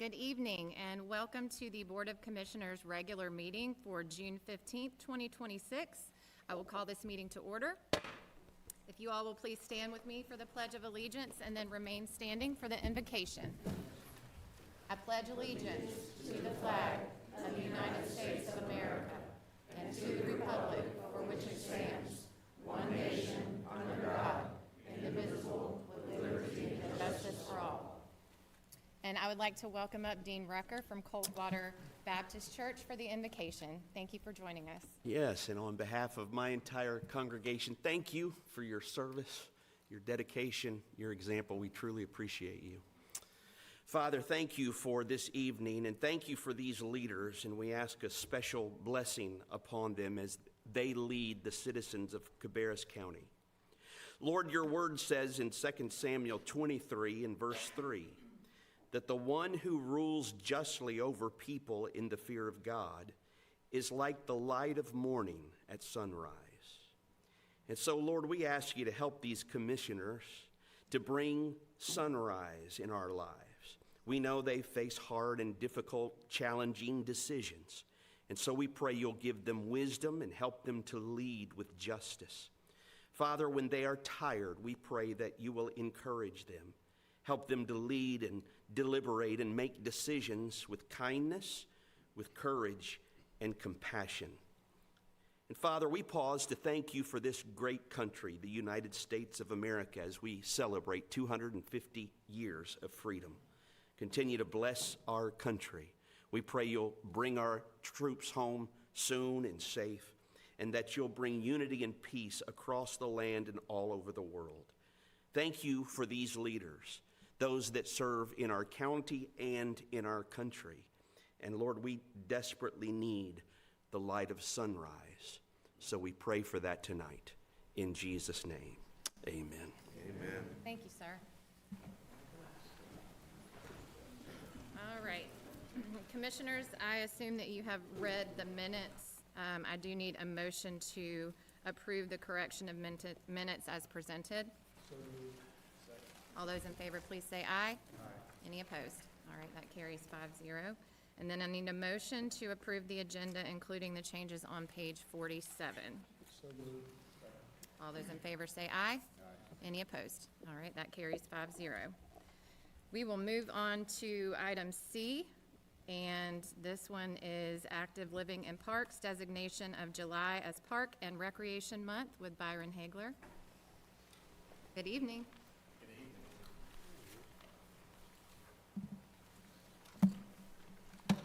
Good evening and welcome to the Board of Commissioners regular meeting for June 15th, 2026. I will call this meeting to order. If you all will please stand with me for the Pledge of Allegiance and then remain standing for the invocation. I pledge allegiance to the flag of the United States of America and to the republic for which it stands, one nation, under God, indivisible, with liberty and justice for all. And I would like to welcome up Dean Rucker from Coldwater Baptist Church for the invocation. Thank you for joining us. Yes, and on behalf of my entire congregation, thank you for your service, your dedication, your example. We truly appreciate you. Father, thank you for this evening, and thank you for these leaders, and we ask a special blessing upon them as they lead the citizens of Cabarrus County. Lord, your word says in 2 Samuel 23 and verse 3, that the one who rules justly over people in the fear of God is like the light of morning at sunrise. And so, Lord, we ask you to help these commissioners to bring sunrise in our lives. We know they face hard and difficult, challenging decisions. And so we pray you'll give them wisdom and help them to lead with justice. Father, when they are tired, we pray that you will encourage them. Help them to lead and deliberate and make decisions with kindness, with courage, and compassion. And Father, we pause to thank you for this great country, the United States of America, as we celebrate 250 years of freedom. Continue to bless our country. We pray you'll bring our troops home soon and safe, and that you'll bring unity and peace across the land and all over the world. Thank you for these leaders, those that serve in our county and in our country. And Lord, we desperately need the light of sunrise. So we pray for that tonight. In Jesus' name, amen. Amen. Thank you, sir. All right. Commissioners, I assume that you have read the minutes. I do need a motion to approve the correction of minutes as presented. All those in favor, please say aye. Aye. Any opposed? All right, that carries 5-0. And then I need a motion to approve the agenda, including the changes on page 47. So moved. All those in favor say aye. Aye. Any opposed? All right, that carries 5-0. We will move on to item C, and this one is Active Living in Parks, designation of July as Park and Recreation Month with Byron Hagler. Good evening.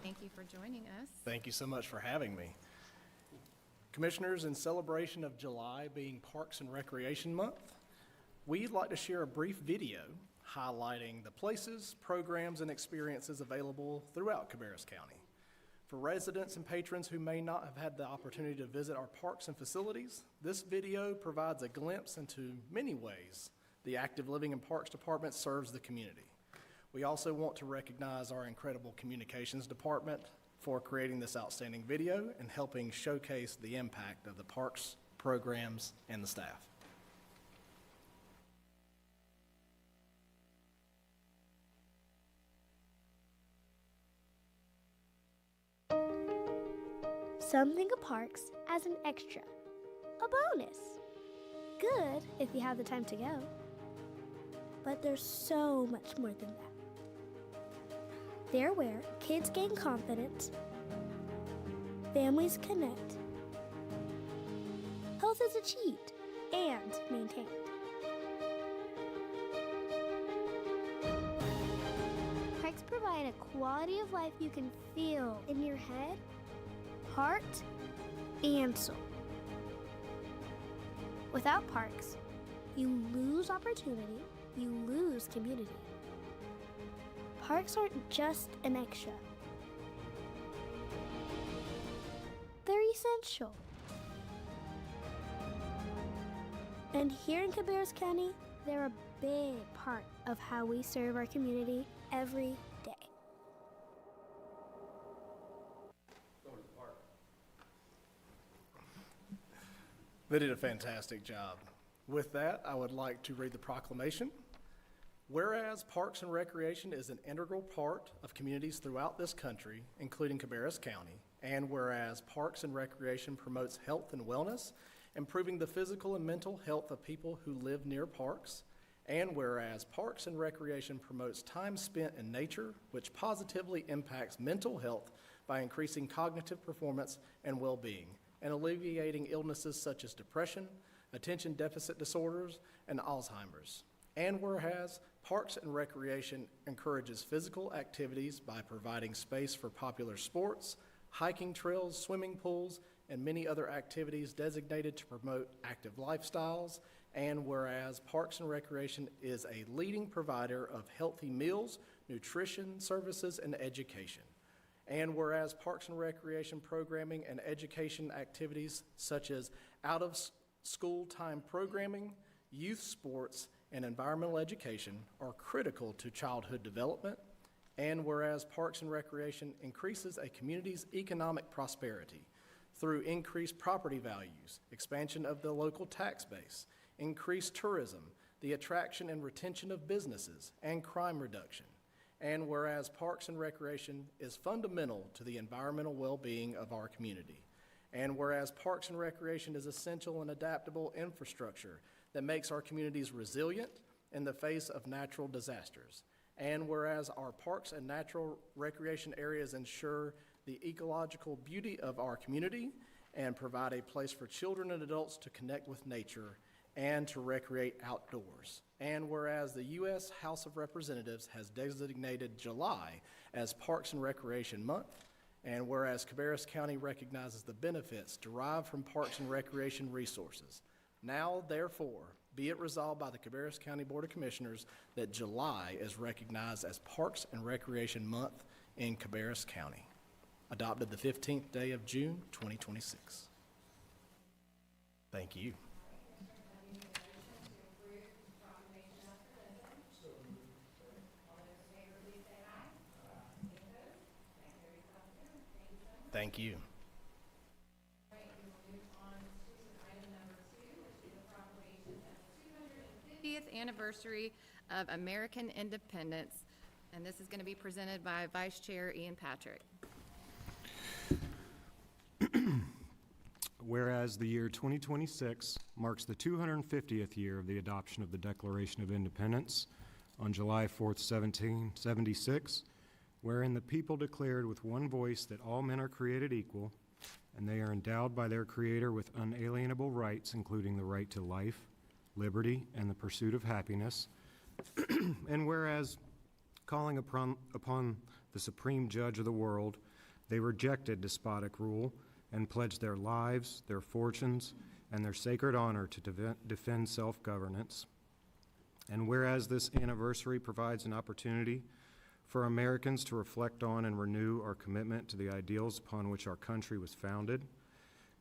Thank you for joining us. Thank you so much for having me. Commissioners, in celebration of July being Parks and Recreation Month, we'd like to share a brief video highlighting the places, programs, and experiences available throughout Cabarrus County. For residents and patrons who may not have had the opportunity to visit our parks and facilities, this video provides a glimpse into many ways the Active Living and Parks Department serves the community. We also want to recognize our incredible communications department for creating this outstanding video and helping showcase the impact of the parks, programs, and the staff. Some think of parks as an extra, a bonus. Good if you have the time to go. But there's so much more than that. They're where kids gain confidence, families connect, health is achieved and maintained. Parks provide a quality of life you can feel in your head, heart, and soul. Without parks, you lose opportunity, you lose community. Parks aren't just an extra. They're essential. And here in Cabarrus County, they're a big part of how we serve our community every day. They did a fantastic job. With that, I would like to read the proclamation. Whereas Parks and Recreation is an integral part of communities throughout this country, including Cabarrus County, and whereas Parks and Recreation promotes health and wellness, improving the physical and mental health of people who live near parks, and whereas Parks and Recreation promotes time spent in nature, which positively impacts mental health by increasing cognitive performance and well-being, and alleviating illnesses such as depression, attention deficit disorders, and Alzheimer's. And whereas Parks and Recreation encourages physical activities by providing space for popular sports, hiking trails, swimming pools, and many other activities designated to promote active lifestyles. And whereas Parks and Recreation is a leading provider of healthy meals, nutrition services, and education. And whereas Parks and Recreation programming and education activities such as out-of-school time programming, youth sports, and environmental education are critical to childhood development. And whereas Parks and Recreation increases a community's economic prosperity through increased property values, expansion of the local tax base, increased tourism, the attraction and retention of businesses, and crime reduction. And whereas Parks and Recreation is fundamental to the environmental well-being of our community. And whereas Parks and Recreation is essential and adaptable infrastructure that makes our communities resilient in the face of natural disasters. And whereas our parks and natural recreation areas ensure the ecological beauty of our community and provide a place for children and adults to connect with nature and to recreate outdoors. And whereas the U.S. House of Representatives has designated July as Parks and Recreation Month, and whereas Cabarrus County recognizes the benefits derived from parks and recreation resources, now therefore be it resolved by the Cabarrus County Board of Commissioners that July is recognized as Parks and Recreation Month in Cabarrus County. Adopted the 15th day of June, 2026. Thank you. Thank you. 50th anniversary of American independence, and this is going to be presented by Vice Chair Ian Patrick. Whereas the year 2026 marks the 250th year of the adoption of the Declaration of Independence on July 4th, 1776, wherein the people declared with one voice that all men are created equal, and they are endowed by their Creator with unalienable rights, including the right to life, liberty, and the pursuit of happiness. And whereas, calling upon the supreme judge of the world, they rejected despotic rule and pledged their lives, their fortunes, and their sacred honor to defend self-governance. And whereas this anniversary provides an opportunity for Americans to reflect on and renew our commitment to the ideals upon which our country was founded,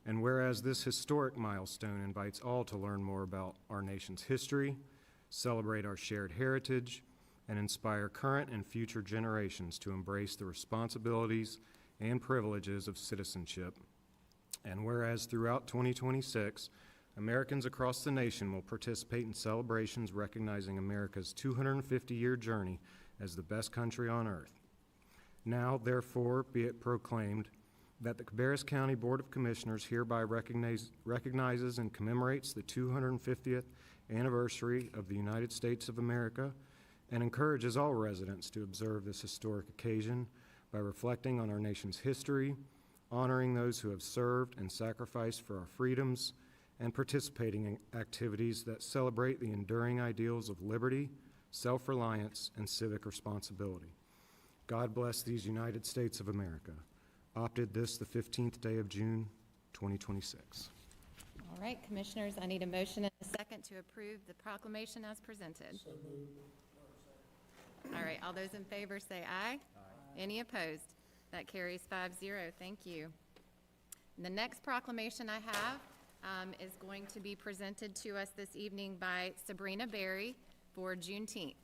and whereas this historic milestone invites all to learn more about our nation's history, celebrate our shared heritage, and inspire current and future generations to embrace the responsibilities and privileges of citizenship. And whereas throughout 2026, Americans across the nation will participate in celebrations recognizing America's 250-year journey as the best country on earth. Now, therefore, be it proclaimed that the Cabarrus County Board of Commissioners hereby recognizes and commemorates the 250th anniversary of the United States of America and encourages all residents to observe this historic occasion by reflecting on our nation's history, honoring those who have served and sacrificed for our freedoms, and participating in activities that celebrate the enduring ideals of liberty, self-reliance, and civic responsibility. God bless these United States of America. Opted this the 15th day of June, 2026. All right, Commissioners, I need a motion and a second to approve the proclamation as presented. All right, all those in favor say aye. Aye. Any opposed? That carries 5-0. Thank you. The next proclamation I have is going to be presented to us this evening by Sabrina Berry for Juneteenth.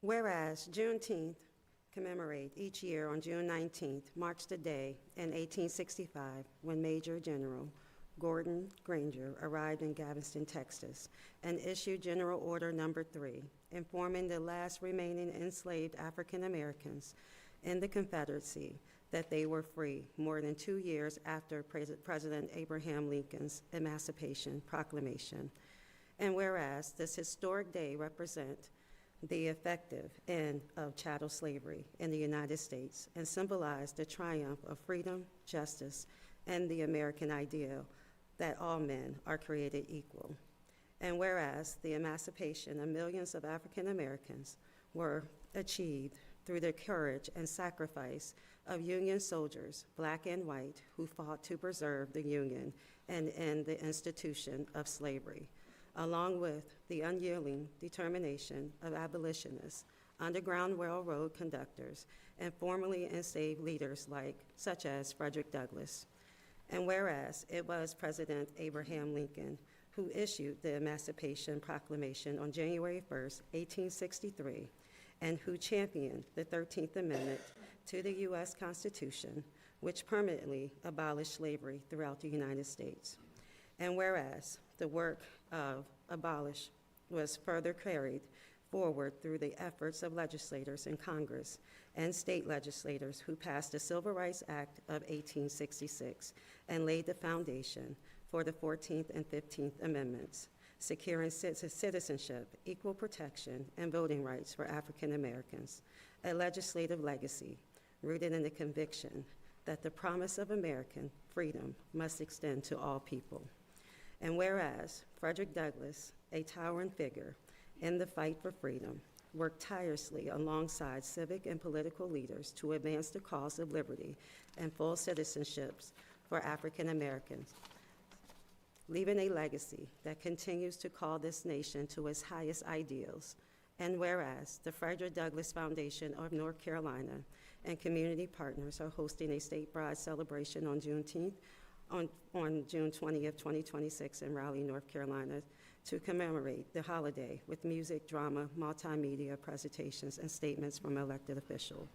Whereas Juneteenth commemorated each year on June 19th marks the day in 1865 when Major General Gordon Granger arrived in Galveston, Texas, and issued General Order Number 3, informing the last remaining enslaved African Americans in the Confederacy that they were free more than 2 years after President Abraham Lincoln's Emancipation Proclamation. And whereas this historic day represents the effective end of chattel slavery in the United States and symbolized the triumph of freedom, justice, and the American ideal that all men are created equal. And whereas the emancipation of millions of African Americans were achieved through the courage and sacrifice of Union soldiers, black and white, who fought to preserve the Union and end the institution of slavery, along with the unyielding determination of abolitionists, Underground Railroad conductors, and formerly enslaved leaders such as Frederick Douglass. And whereas it was President Abraham Lincoln who issued the Emancipation Proclamation on January 1st, 1863, and who championed the 13th Amendment to the U.S. Constitution, which permanently abolished slavery throughout the United States. And whereas the work of abolish was further carried forward through the efforts of legislators in Congress and state legislators who passed the Civil Rights Act of 1866 and laid the foundation for the 14th and 15th Amendments, securing citizenship, equal protection, and voting rights for African Americans, a legislative legacy rooted in the conviction that the promise of American freedom must extend to all people. And whereas Frederick Douglass, a towering figure in the fight for freedom, worked tirelessly alongside civic and political leaders to advance the cause of liberty and full citizenships for African Americans, leaving a legacy that continues to call this nation to its highest ideals. And whereas the Frederick Douglass Foundation of North Carolina and community partners are hosting a statewide celebration on June 20th, 2026 in Raleigh, North Carolina, to commemorate the holiday with music, drama, multimedia presentations, and statements from elected officials.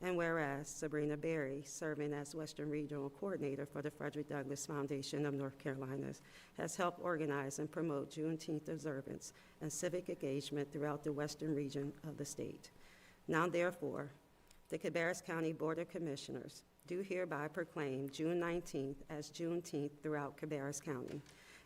And whereas Sabrina Berry, serving as Western Regional Coordinator for the Frederick Douglass Foundation of North Carolina, has helped organize and promote Juneteenth observance and civic engagement throughout the western region of the state. Now therefore, the Cabarrus County Board of Commissioners do hereby proclaim June 19th as Juneteenth throughout Cabarrus County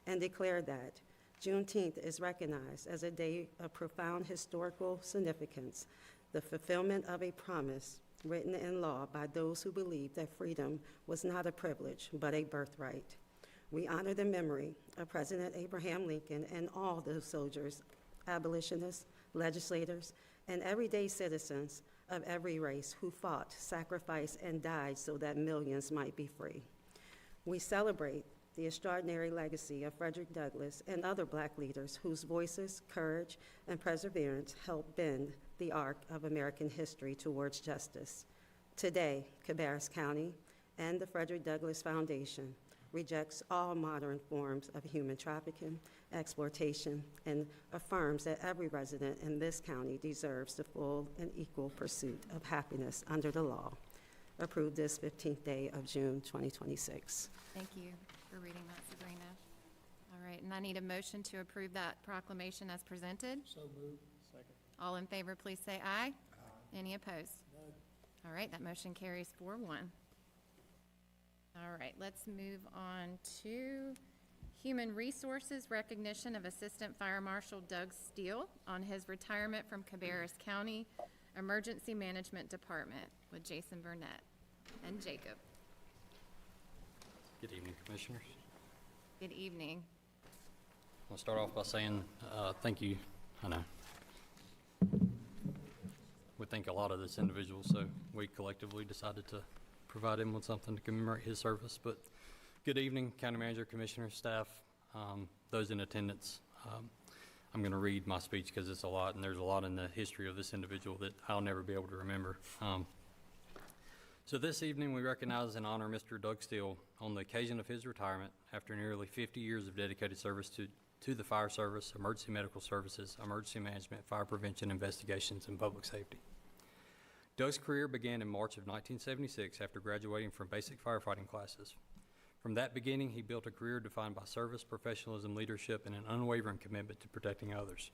and declare that Juneteenth is recognized as a day of profound historical significance, the fulfillment of a promise written in law by those who believed that freedom was not a privilege but a birthright. We honor the memory of President Abraham Lincoln and all those soldiers, abolitionists, legislators, and everyday citizens of every race who fought, sacrificed, and died so that millions might be free. We celebrate the extraordinary legacy of Frederick Douglass and other Black leaders whose voices, courage, and perseverance helped bend the arc of American history towards justice. Today, Cabarrus County and the Frederick Douglass Foundation rejects all modern forms of human trafficking, exploitation, and affirms that every resident in this county deserves the full and equal pursuit of happiness under the law. Approved this 15th day of June, 2026. Thank you for reading that, Sabrina. All right, and I need a motion to approve that proclamation as presented. So moved. Second. All in favor, please say aye. Any opposed? All right, that motion carries 4-1. All right, let's move on to Human Resources recognition of Assistant Fire Marshal Doug Steele on his retirement from Cabarrus County Emergency Management Department with Jason Burnett and Jacob. Good evening, Commissioners. Good evening. I'll start off by saying thank you. I know we think a lot of this individual, so we collectively decided to provide him with something to commemorate his service. But good evening, County Manager, Commissioners, staff, those in attendance. I'm going to read my speech because it's a lot, and there's a lot in the history of this individual that I'll never be able to remember. So this evening we recognize and honor Mr. Doug Steele on the occasion of his retirement after nearly 50 years of dedicated service to the fire service, emergency medical services, emergency management, fire prevention, investigations, and public safety. Doug's career began in March of 1976 after graduating from basic firefighting classes. From that beginning, he built a career defined by service, professionalism, leadership, and an unwavering commitment to protecting others.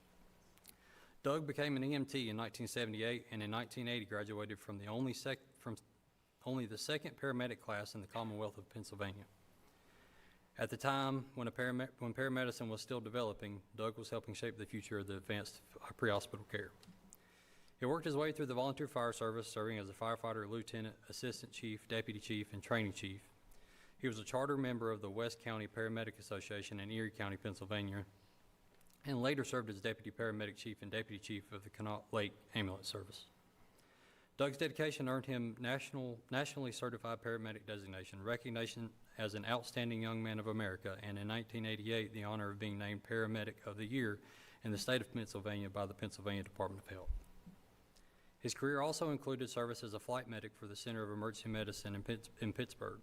Doug became an EMT in 1978, and in 1980 graduated from only the second paramedic class in the Commonwealth of Pennsylvania. At the time when paramedicine was still developing, Doug was helping shape the future of the advanced pre-hospital care. He worked his way through the volunteer fire service, serving as a firefighter, lieutenant, assistant chief, deputy chief, and training chief. He was a charter member of the West County Paramedic Association in Erie County, Pennsylvania, and later served as deputy paramedic chief and deputy chief of the Connaught Lake Ambulance Service. Doug's dedication earned him nationally certified paramedic designation, recognition as an outstanding young man of America, and in 1988, the honor of being named Paramedic of the Year in the state of Pennsylvania by the Pennsylvania Department of Health. His career also included service as a flight medic for the Center of Emergency Medicine in Pittsburgh.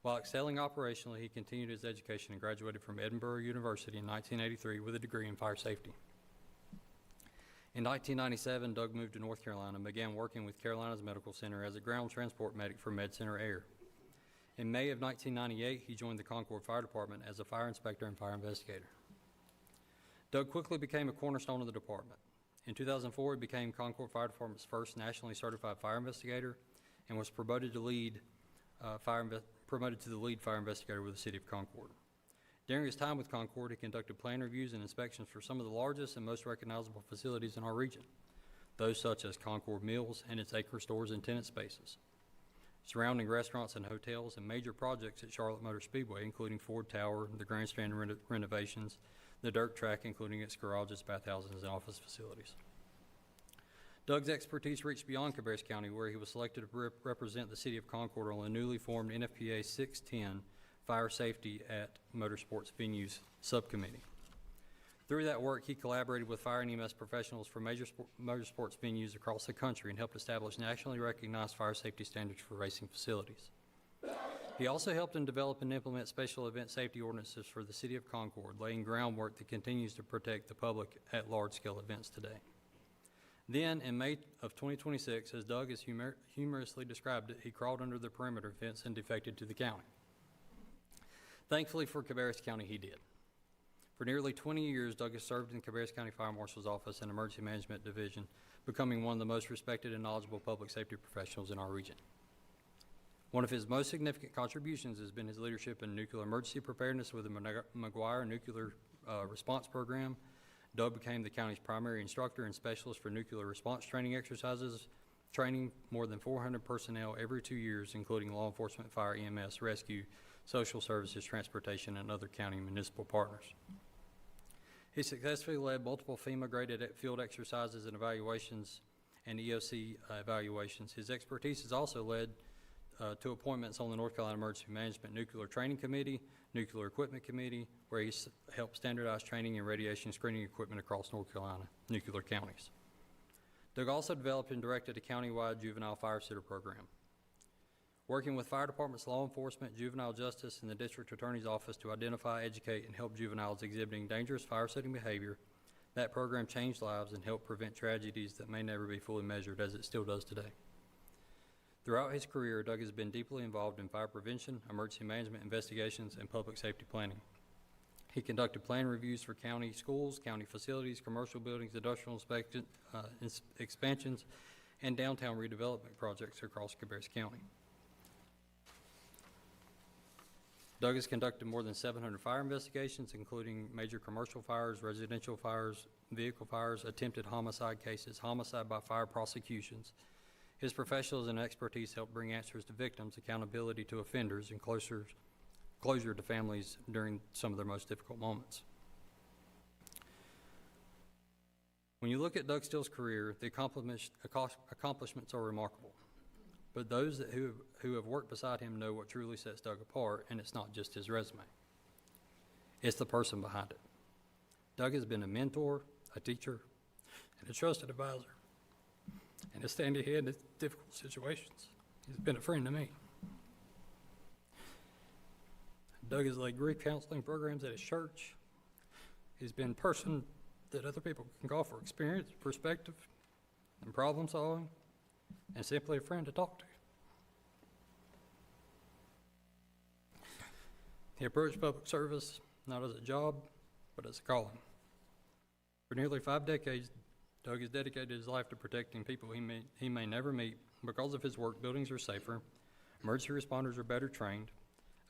While excelling operationally, he continued his education and graduated from Edinburgh University in 1983 with a degree in fire safety. In 1997, Doug moved to North Carolina and began working with Carolinas Medical Center as a ground transport medic for Med Center Air. In May of 1998, he joined the Concord Fire Department as a fire inspector and fire investigator. Doug quickly became a cornerstone of the department. In 2004, he became Concord Fire Department's first nationally certified fire investigator and was promoted to the lead fire investigator with the City of Concord. During his time with Concord, he conducted plan reviews and inspections for some of the largest and most recognizable facilities in our region, those such as Concord Mills and its acre stores and tenant spaces, surrounding restaurants and hotels, and major projects at Charlotte Motor Speedway, including Ford Tower, the grandstand renovations, the dirt track, including its garages, bathhouses, and office facilities. Doug's expertise reached beyond Cabarrus County, where he was selected to represent the City of Concord on the newly formed NFPA 610 Fire Safety at Motorsports Venues Subcommittee. Through that work, he collaborated with fire and EMS professionals for major motorsports venues across the country and helped establish nationally recognized fire safety standards for racing facilities. He also helped in develop and implement special event safety ordinances for the City of Concord, laying groundwork that continues to protect the public at large-scale events today. Then, in May of 2026, as Doug has humorously described it, he crawled under the perimeter fence and defected to the county. Thankfully for Cabarrus County, he did. For nearly 20 years, Doug has served in Cabarrus County Fire Marshal's Office and Emergency Management Division, becoming one of the most respected and knowledgeable public safety professionals in our region. One of his most significant contributions has been his leadership in nuclear emergency preparedness with the McGuire Nuclear Response Program. Doug became the county's primary instructor and specialist for nuclear response training exercises, training more than 400 personnel every 2 years, including law enforcement, fire, EMS, rescue, social services, transportation, and other county and municipal partners. He successfully led multiple FEMA-graded field exercises and evaluations and EOC evaluations. His expertise has also led to appointments on the North Carolina Emergency Management Nuclear Training Committee, Nuclear Equipment Committee, where he's helped standardize training and radiation screening equipment across North Carolina nuclear counties. Doug also developed and directed a countywide juvenile fire sitter program. Working with fire departments, law enforcement, juvenile justice, and the district attorney's office to identify, educate, and help juveniles exhibiting dangerous fire-setting behavior, that program changed lives and helped prevent tragedies that may never be fully measured, as it still does today. Throughout his career, Doug has been deeply involved in fire prevention, emergency management investigations, and public safety planning. He conducted plan reviews for county schools, county facilities, commercial buildings, industrial expansions, and downtown redevelopment projects across Cabarrus County. Doug has conducted more than 700 fire investigations, including major commercial fires, residential fires, vehicle fires, attempted homicide cases, homicide by fire prosecutions. His professionalism and expertise help bring answers to victims, accountability to offenders, and closure to families during some of their most difficult moments. When you look at Doug Steele's career, the accomplishments are remarkable. But those who have worked beside him know what truly sets Doug apart, and it's not just his resume. It's the person behind it. Doug has been a mentor, a teacher, and a trusted advisor, and a standing hand in difficult situations. He's been a friend to me. Doug has led grief counseling programs at his church. He's been a person that other people can call for experience, perspective, and problem solving, and simply a friend to talk to. He approached public service not as a job, but as a calling. For nearly 5 decades, Doug has dedicated his life to protecting people he may never meet. Because of his work, buildings are safer, emergency responders are better trained,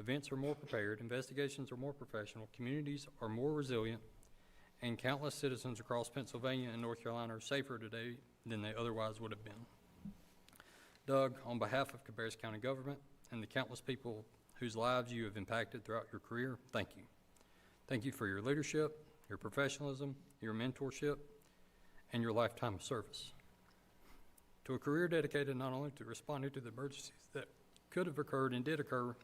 events are more prepared, investigations are more professional, communities are more resilient, and countless citizens across Pennsylvania and North Carolina are safer today than they otherwise would have been. Doug, on behalf of Cabarrus County government and the countless people whose lives you have impacted throughout your career, thank you. Thank you for your leadership, your professionalism, your mentorship, and your lifetime of service. To a career dedicated not only to responding to the emergencies that could have occurred and did occur,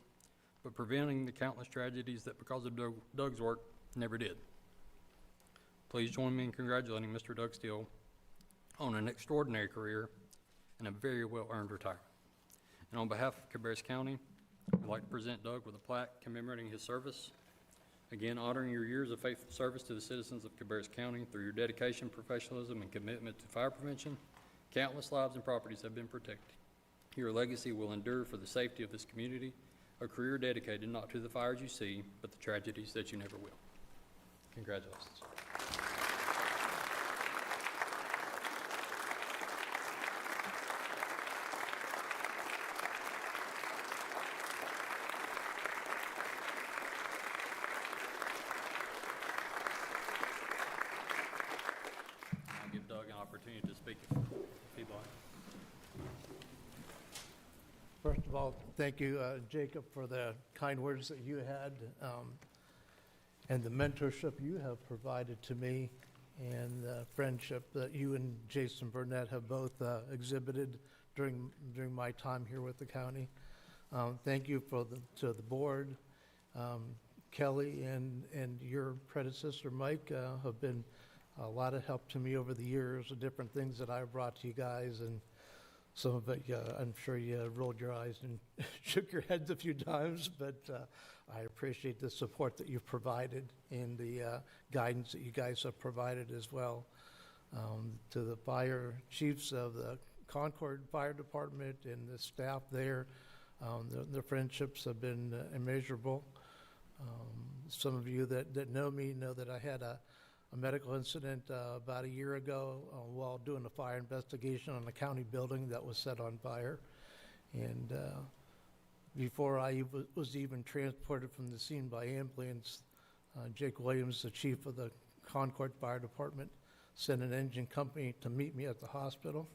but preventing the countless tragedies that, because of Doug's work, never did. Please join me in congratulating Mr. Doug Steele on an extraordinary career and a very well-earned retirement. And on behalf of Cabarrus County, I'd like to present Doug with a plaque commemorating his service. Again, honoring your years of faithful service to the citizens of Cabarrus County through your dedication, professionalism, and commitment to fire prevention. Countless lives and properties have been protected. Your legacy will endure for the safety of this community, a career dedicated not to the fires you see, but the tragedies that you never will. Congratulations. I'll give Doug an opportunity to speak if he'd like. First of all, thank you, Jacob, for the kind words that you had and the mentorship you have provided to me and the friendship that you and Jason Burnett have both exhibited during my time here with the county. Thank you to the board. Kelly and your predecessor, Mike, have been a lot of help to me over the years, the different things that I've brought to you guys, and some of it, I'm sure you rolled your eyes and shook your heads a few times, but I appreciate the support that you've provided and the guidance that you guys have provided as well. To the fire chiefs of the Concord Fire Department and the staff there, the friendships have been immeasurable. Some of you that know me know that I had a medical incident about a year ago while doing a fire investigation on a county building that was set on fire. And before I was even transported from the scene by ambulance, Jake Williams, the chief of the Concord Fire Department, sent an engine company to meet me at the hospital.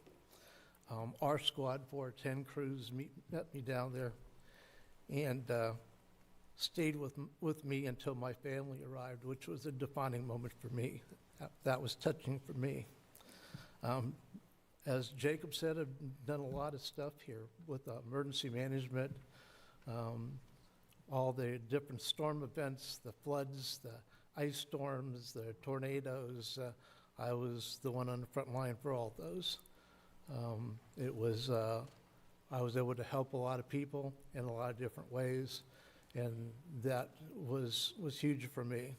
Our Squad 410 crews met me down there and stayed with me until my family arrived, which was a defining moment for me. That was touching for me. As Jacob said, I've done a lot of stuff here with emergency management, all the different storm events, the floods, the ice storms, the tornadoes. I was the one on the front line for all those. I was able to help a lot of people in a lot of different ways, and that was huge for me.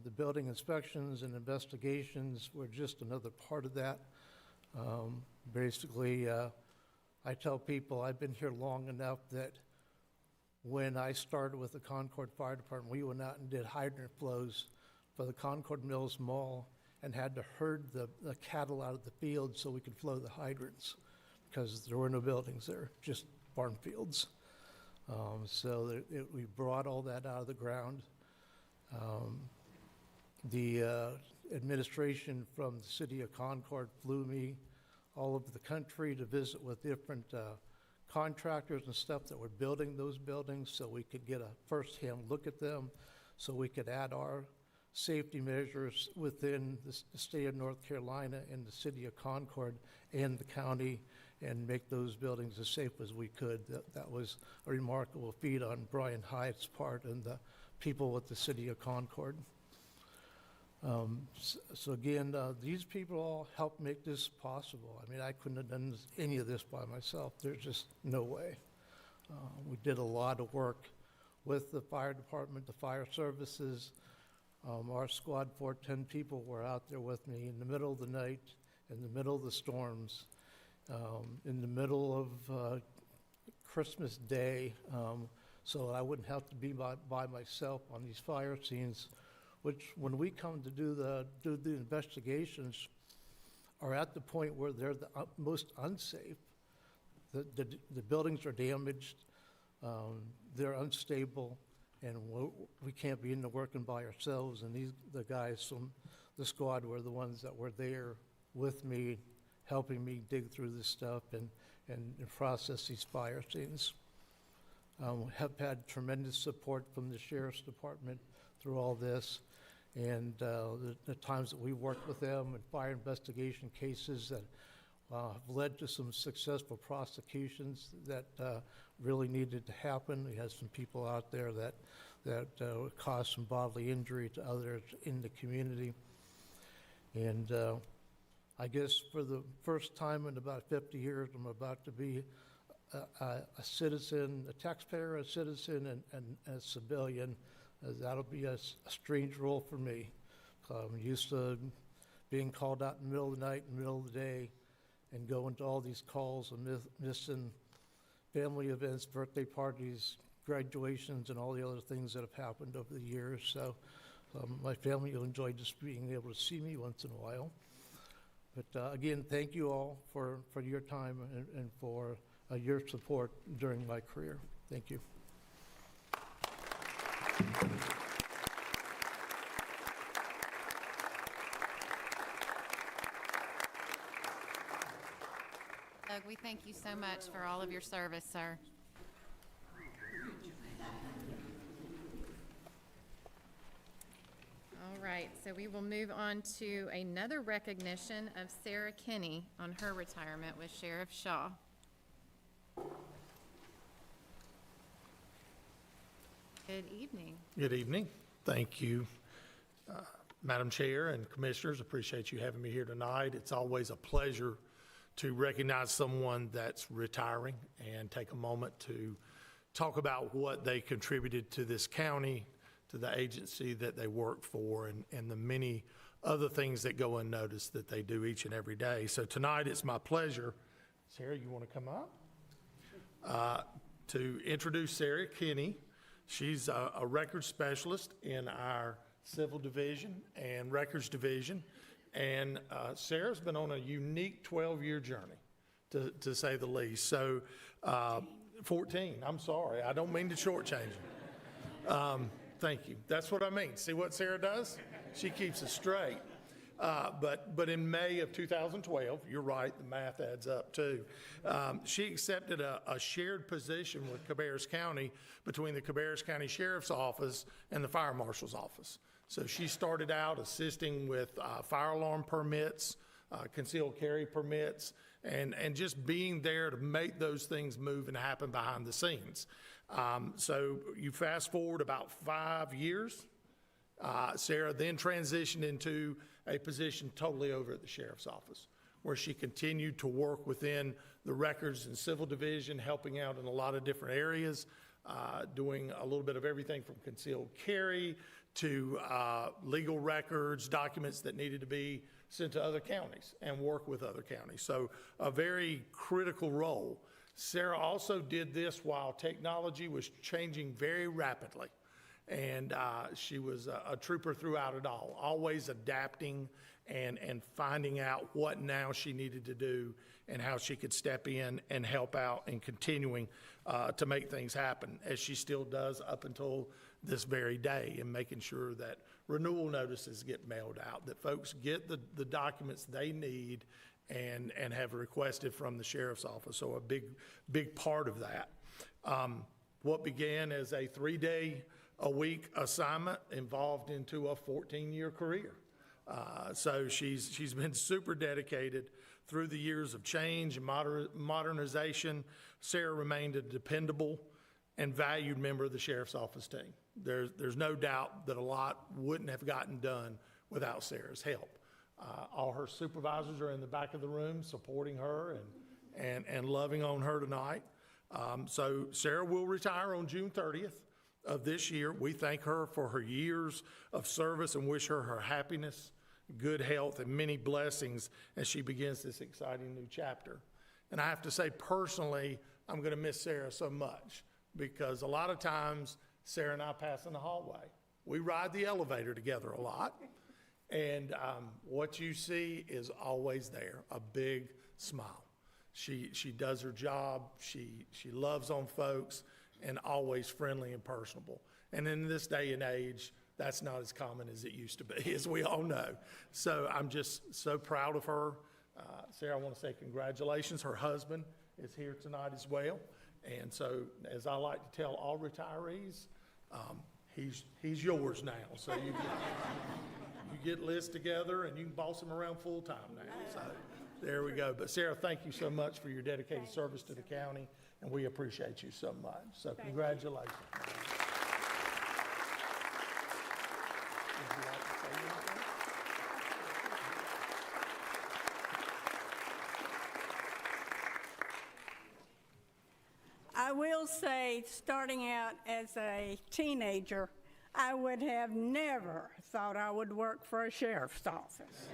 The building inspections and investigations were just another part of that. Basically, I tell people I've been here long enough that when I started with the Concord Fire Department, we went out and did hydrant flows for the Concord Mills Mall and had to herd the cattle out of the field so we could flow the hydrants because there were no buildings there, just farm fields. We brought all that out of the ground. The administration from the city of Concord flew me all over the country to visit with different contractors and stuff that were building those buildings so we could get a firsthand look at them, so we could add our safety measures within the state of North Carolina and the city of Concord and the county and make those buildings as safe as we could. That was a remarkable feat on Brian Hyatt's part and the people with the city of Concord. So again, these people all helped make this possible. I mean, I couldn't have done any of this by myself. There's just no way. We did a lot of work with the fire department, the fire services. Our Squad 410 people were out there with me in the middle of the night, in the middle of the storms, in the middle of Christmas Day, so I wouldn't have to be by myself on these fire scenes, which, when we come to do the investigations, are at the point where they're the most unsafe. The buildings are damaged, they're unstable, and we can't be in there working by ourselves. And the guys from the squad were the ones that were there with me, helping me dig through this stuff and process these fire scenes. Have had tremendous support from the Sheriff's Department through all this, and the times that we worked with them in fire investigation cases that have led to some successful prosecutions that really needed to happen. We had some people out there that caused some bodily injury to others in the community. And I guess for the first time in about 50 years, I'm about to be a citizen, a taxpayer, a citizen, and a civilian. That'll be a strange role for me. I'm used to being called out in the middle of the night, in the middle of the day, and going to all these calls and missing family events, birthday parties, graduations, and all the other things that have happened over the years. So my family will enjoy just being able to see me once in a while. But again, thank you all for your time and for your support during my career. Thank you. Doug, we thank you so much for all of your service, sir. All right, so we will move on to another recognition of Sarah Kinney on her retirement with Sheriff Shaw. Good evening. Good evening. Thank you, Madam Chair and Commissioners. Appreciate you having me here tonight. It's always a pleasure to recognize someone that's retiring and take a moment to talk about what they contributed to this county, to the agency that they work for, and the many other things that go unnoticed that they do each and every day. So tonight it's my pleasure, Sarah, you want to come up? To introduce Sarah Kinney. She's a records specialist in our Civil Division and Records Division. And Sarah's been on a unique 12-year journey, to say the least. So 14, I'm sorry. I don't mean to shortchange you. Thank you. That's what I mean. See what Sarah does? She keeps us straight. But in May of 2012, you're right, the math adds up too, she accepted a shared position with Cabarrus County between the Cabarrus County Sheriff's Office and the Fire Marshal's Office. So she started out assisting with fire alarm permits, concealed carry permits, and just being there to make those things move and happen behind the scenes. So you fast forward about 5 years, Sarah then transitioned into a position totally over at the Sheriff's Office, where she continued to work within the Records and Civil Division, helping out in a lot of different areas, doing a little bit of everything from concealed carry to legal records, documents that needed to be sent to other counties and work with other counties. So a very critical role. Sarah also did this while technology was changing very rapidly. And she was a trooper throughout it all, always adapting and finding out what now she needed to do and how she could step in and help out and continuing to make things happen, as she still does up until this very day, and making sure that renewal notices get mailed out, that folks get the documents they need and have requested from the Sheriff's Office. So a big part of that. What began as a 3-day-a-week assignment evolved into a 14-year career. So she's been super dedicated through the years of change and modernization. Sarah remained a dependable and valued member of the Sheriff's Office team. There's no doubt that a lot wouldn't have gotten done without Sarah's help. All her supervisors are in the back of the room supporting her and loving on her tonight. So Sarah will retire on June 30th of this year. We thank her for her years of service and wish her happiness, good health, and many blessings as she begins this exciting new chapter. And I have to say, personally, I'm going to miss Sarah so much. because a lot of times Sarah and I pass in the hallway. We ride the elevator together a lot, and what you see is always there, a big smile. She does her job, she loves on folks, and always friendly and personable. And in this day and age, that's not as common as it used to be, as we all know. So I'm just so proud of her. Sarah, I want to say congratulations. Her husband is here tonight as well. And so, as I like to tell all retirees, he's yours now. So you get Liz together and you can boss him around full time now. So there we go. But Sarah, thank you so much for your dedicated service to the county, and we appreciate you so much. So congratulations. Would you like to say anything? I will say, starting out as a teenager, I would have never thought I would work for a sheriff's office.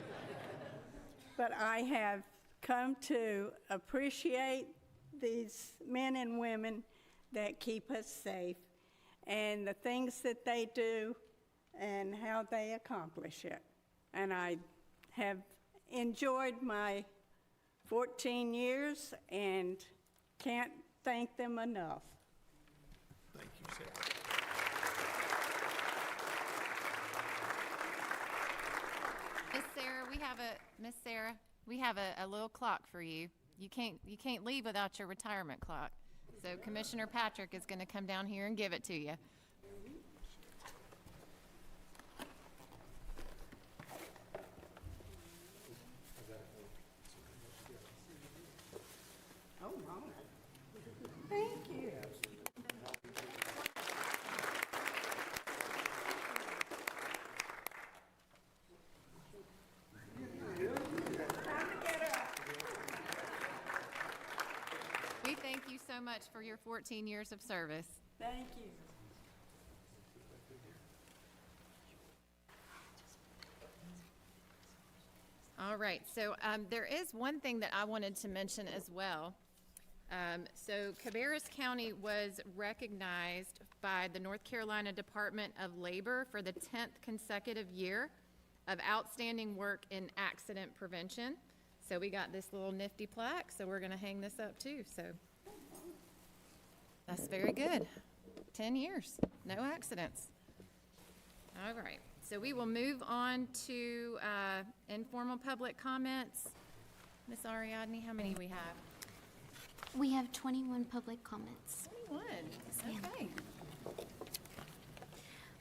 But I have come to appreciate these men and women that keep us safe and the things that they do and how they accomplish it. And I have enjoyed my 14 years and can't thank them enough. Thank you, Sarah. Miss Sarah, we have a little clock for you. You can't leave without your retirement clock. So Commissioner Patrick is going to come down here and give it to you. Oh, my. Thank you. We thank you so much for your 14 years of service. Thank you. All right, so there is one thing that I wanted to mention as well. So Cabarrus County was recognized by the North Carolina Department of Labor for the 10th consecutive year of outstanding work in accident prevention. So we got this little nifty plaque, so we're gonna hang this up too, so. That's very good. 10 years, no accidents. All right, so we will move on to informal public comments. Ms. Ariadne, how many do we have? We have 21 public comments. 21, okay.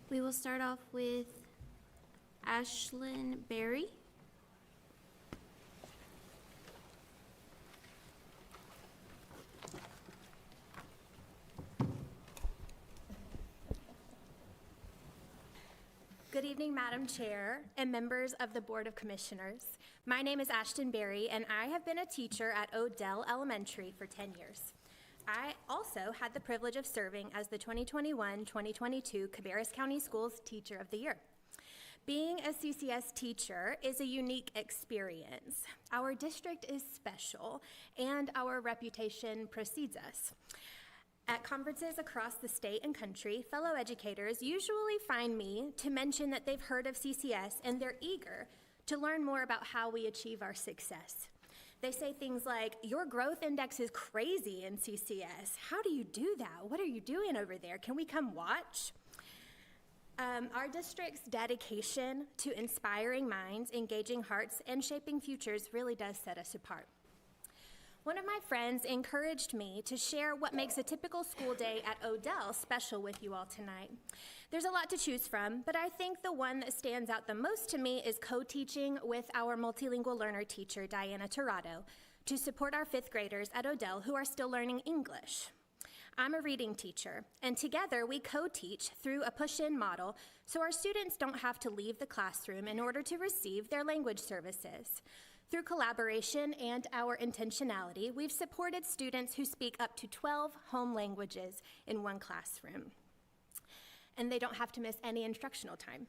We will start off with Ashlyn Berry. Good evening, Madam Chair and members of the Board of Commissioners. My name is Ashton Berry, and I have been a teacher at Odell Elementary for 10 years. I also had the privilege of serving as the 2021-2022 Cabarrus County Schools Teacher of the Year. Being a CCS teacher is a unique experience. Our district is special, and our reputation precedes us. At conferences across the state and country, fellow educators usually find me to mention that they've heard of CCS and they're eager to learn more about how we achieve our success. They say things like, "Your growth index is crazy in CCS. How do you do that? What are you doing over there? Can we come watch?" Our district's dedication to inspiring minds, engaging hearts, and shaping futures really does set us apart. One of my friends encouraged me to share what makes a typical school day at Odell special with you all tonight. There's a lot to choose from, but I think the one that stands out the most to me is co-teaching with our multilingual learner teacher, Diana Tirado, to support our 5th graders at Odell who are still learning English. I'm a reading teacher, and together we co-teach through a push-in model so our students don't have to leave the classroom in order to receive their language services. Through collaboration and our intentionality, we've supported students who speak up to 12 home languages in one classroom, and they don't have to miss any instructional time.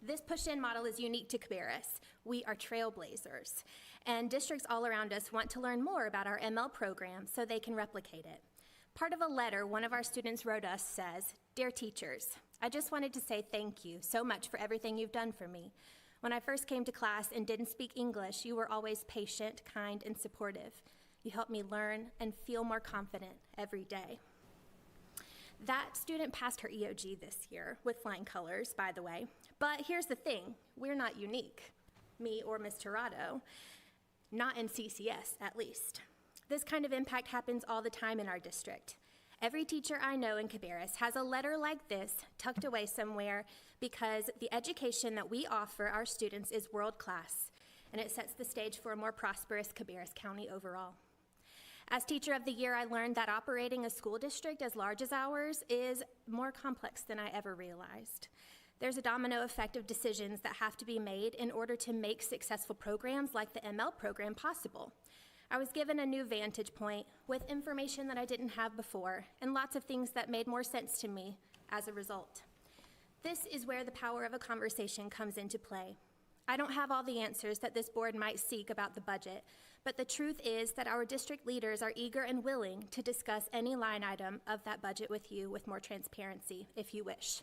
This push-in model is unique to Cabarrus. We are trailblazers, and districts all around us want to learn more about our ML program so they can replicate it. Part of a letter one of our students wrote us says, "Dear teachers, I just wanted to say thank you so much for everything you've done for me. When I first came to class and didn't speak English, you were always patient, kind, and supportive. You helped me learn and feel more confident every day." That student passed her EOG this year with flying colors, by the way. But here's the thing, we're not unique, me or Ms. Tirado, not in CCS at least. This kind of impact happens all the time in our district. Every teacher I know in Cabarrus has a letter like this tucked away somewhere because the education that we offer our students is world-class, and it sets the stage for a more prosperous Cabarrus County overall. As Teacher of the Year, I learned that operating a school district as large as ours is more complex than I ever realized. There's a domino effect of decisions that have to be made in order to make successful programs like the ML program possible. I was given a new vantage point with information that I didn't have before and lots of things that made more sense to me as a result. This is where the power of a conversation comes into play. I don't have all the answers that this board might seek about the budget, but the truth is that our district leaders are eager and willing to discuss any line item of that budget with you with more transparency, if you wish.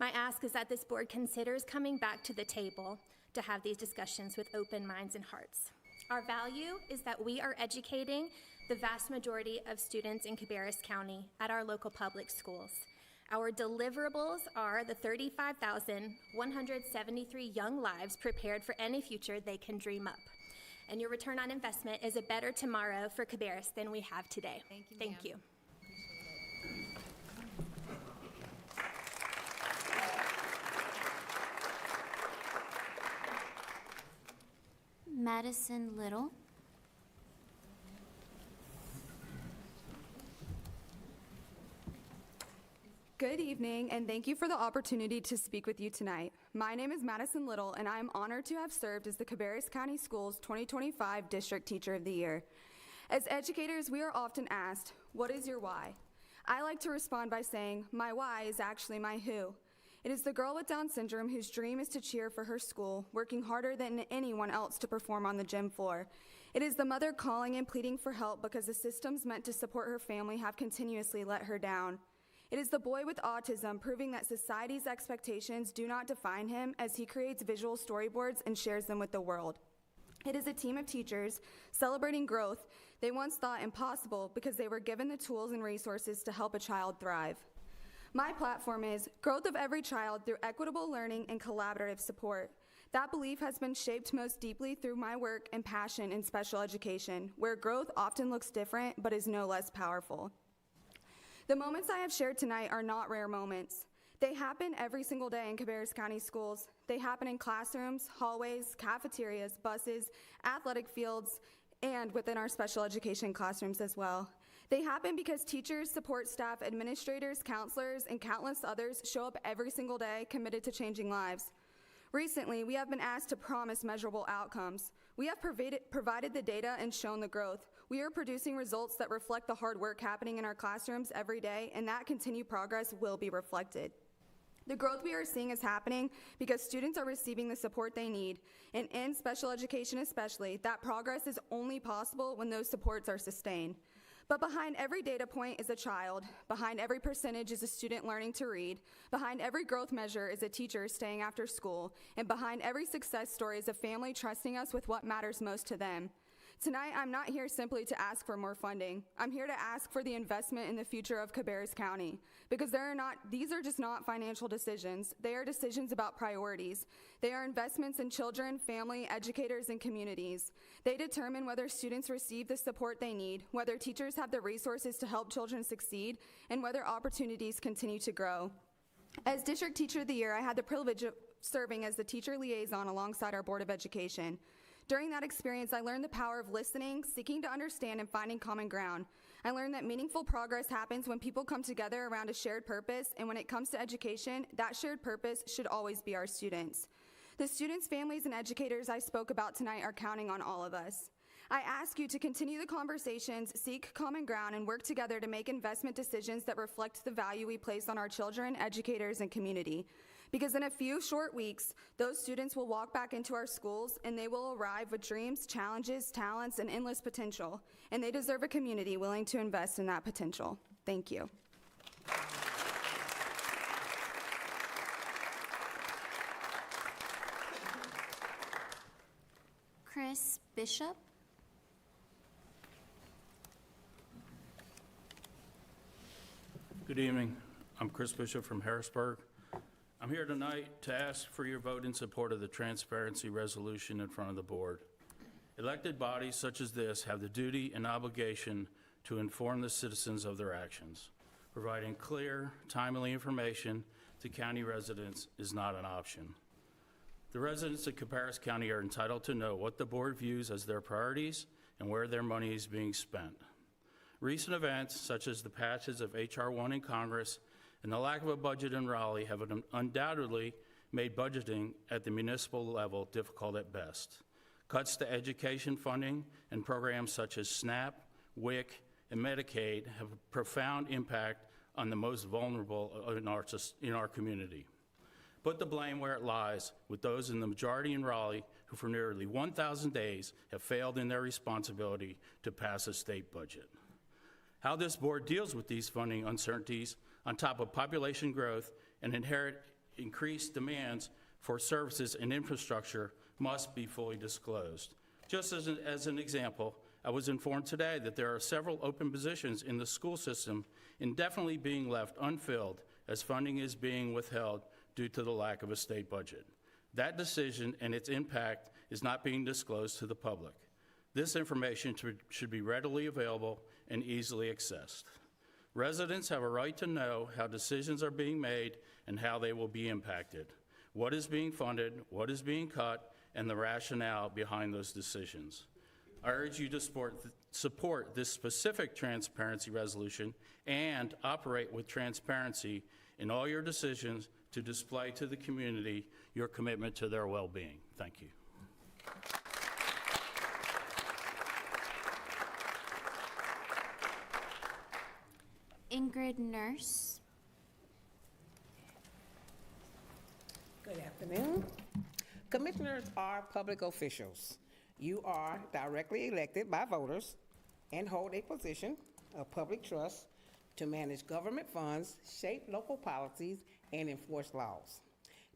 My ask is that this board considers coming back to the table to have these discussions with open minds and hearts. Our value is that we are educating the vast majority of students in Cabarrus County at our local public schools. Our deliverables are the 35,173 young lives prepared for any future they can dream up. And your return on investment is a better tomorrow for Cabarrus than we have today. Thank you. Madison Little. Good evening, and thank you for the opportunity to speak with you tonight. My name is Madison Little, and I am honored to have served as the Cabarrus County Schools 2025 District Teacher of the Year. As educators, we are often asked, "What is your why?" I like to respond by saying, my why is actually my who. It is the girl with Down syndrome whose dream is to cheer for her school, working harder than anyone else to perform on the gym floor. It is the mother calling and pleading for help because the systems meant to support her family have continuously let her down. It is the boy with autism proving that society's expectations do not define him as he creates visual storyboards and shares them with the world. It is a team of teachers celebrating growth they once thought impossible because they were given the tools and resources to help a child thrive. My platform is growth of every child through equitable learning and collaborative support. That belief has been shaped most deeply through my work and passion in special education, where growth often looks different but is no less powerful. The moments I have shared tonight are not rare moments. They happen every single day in Cabarrus County schools. They happen in classrooms, hallways, cafeterias, buses, athletic fields, and within our special education classrooms as well. They happen because teachers, support staff, administrators, counselors, and countless others show up every single day committed to changing lives. Recently, we have been asked to promise measurable outcomes. We have provided the data and shown the growth. We are producing results that reflect the hard work happening in our classrooms every day, and that continued progress will be reflected. The growth we are seeing is happening because students are receiving the support they need, and in special education especially, that progress is only possible when those supports are sustained. But behind every data point is a child. Behind every percentage is a student learning to read. Behind every growth measure is a teacher staying after school. And behind every success story is a family trusting us with what matters most to them. Tonight, I'm not here simply to ask for more funding. I'm here to ask for the investment in the future of Cabarrus County, because these are just not financial decisions. They are decisions about priorities. They are investments in children, family, educators, and communities. They determine whether students receive the support they need, whether teachers have the resources to help children succeed, and whether opportunities continue to grow. As District Teacher of the Year, I had the privilege of serving as the teacher liaison alongside our Board of Education. During that experience, I learned the power of listening, seeking to understand, and finding common ground. I learned that meaningful progress happens when people come together around a shared purpose, and when it comes to education, that shared purpose should always be our students. The students, families, and educators I spoke about tonight are counting on all of us. I ask you to continue the conversations, seek common ground, and work together to make investment decisions that reflect the value we place on our children, educators, and community. Because in a few short weeks, those students will walk back into our schools and they will arrive with dreams, challenges, talents, and endless potential. And they deserve a community willing to invest in that potential. Thank you. Chris Bishop. Good evening. I'm Chris Bishop from Harrisburg. I'm here tonight to ask for your vote in support of the transparency resolution in front of the board. Elected bodies such as this have the duty and obligation to inform the citizens of their actions. Providing clear, timely information to county residents is not an option. The residents of Cabarrus County are entitled to know what the board views as their priorities and where their money is being spent. Recent events, such as the passage of H.R. 1 in Congress and the lack of a budget in Raleigh, have undoubtedly made budgeting at the municipal level difficult at best. Cuts to education funding and programs such as SNAP, WIC, and Medicaid have a profound impact on the most vulnerable in our community. Put the blame where it lies, with those in the majority in Raleigh who for nearly 1,000 days have failed in their responsibility to pass a state budget. How this board deals with these funding uncertainties on top of population growth and inherent increased demands for services and infrastructure must be fully disclosed. Just as an example, I was informed today that there are several open positions in the school system indefinitely being left unfilled as funding is being withheld due to the lack of a state budget. That decision and its impact is not being disclosed to the public. This information should be readily available and easily accessed. Residents have a right to know how decisions are being made and how they will be impacted, what is being funded, what is being cut, and the rationale behind those decisions. I urge you to support this specific transparency resolution and operate with transparency in all your decisions to display to the community your commitment to their well-being. Thank you. Ingrid Nurse. Good afternoon. Commissioners are public officials. You are directly elected by voters and hold a position of public trust to manage government funds, shape local policies, and enforce laws.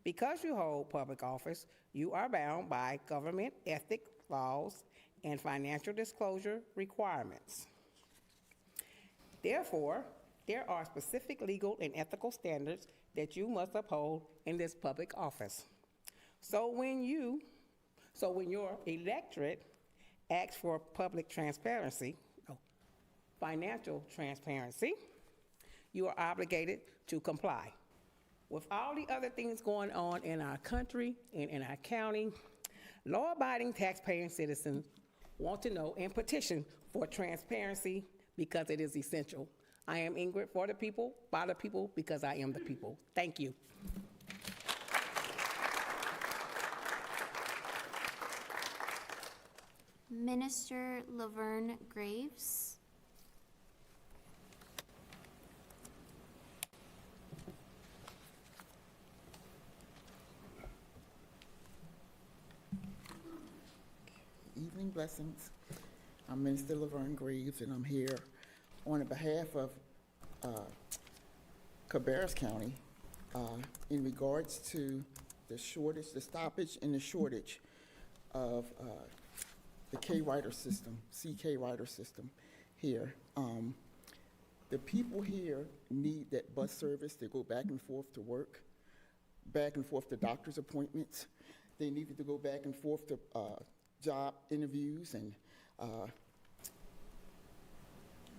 Because you hold public office, you are bound by government ethic laws and financial disclosure requirements. Therefore, there are specific legal and ethical standards that you must uphold in this public office. So when your electorate asks for public transparency, financial transparency, you are obligated to comply. With all the other things going on in our country and in our county, law-abiding taxpaying citizens want to know and petition for transparency because it is essential. I am Ingrid for the people, by the people, because I am the people. Thank you. Minister Laverne Graves. Evening blessings. I'm Minister Laverne Graves, and I'm here on behalf of Cabarrus County in regards to the stoppage and the shortage of the K-Rider system, CK-Rider system here. The people here need that bus service to go back and forth to work, back and forth to doctor's appointments. They needed to go back and forth to job interviews, and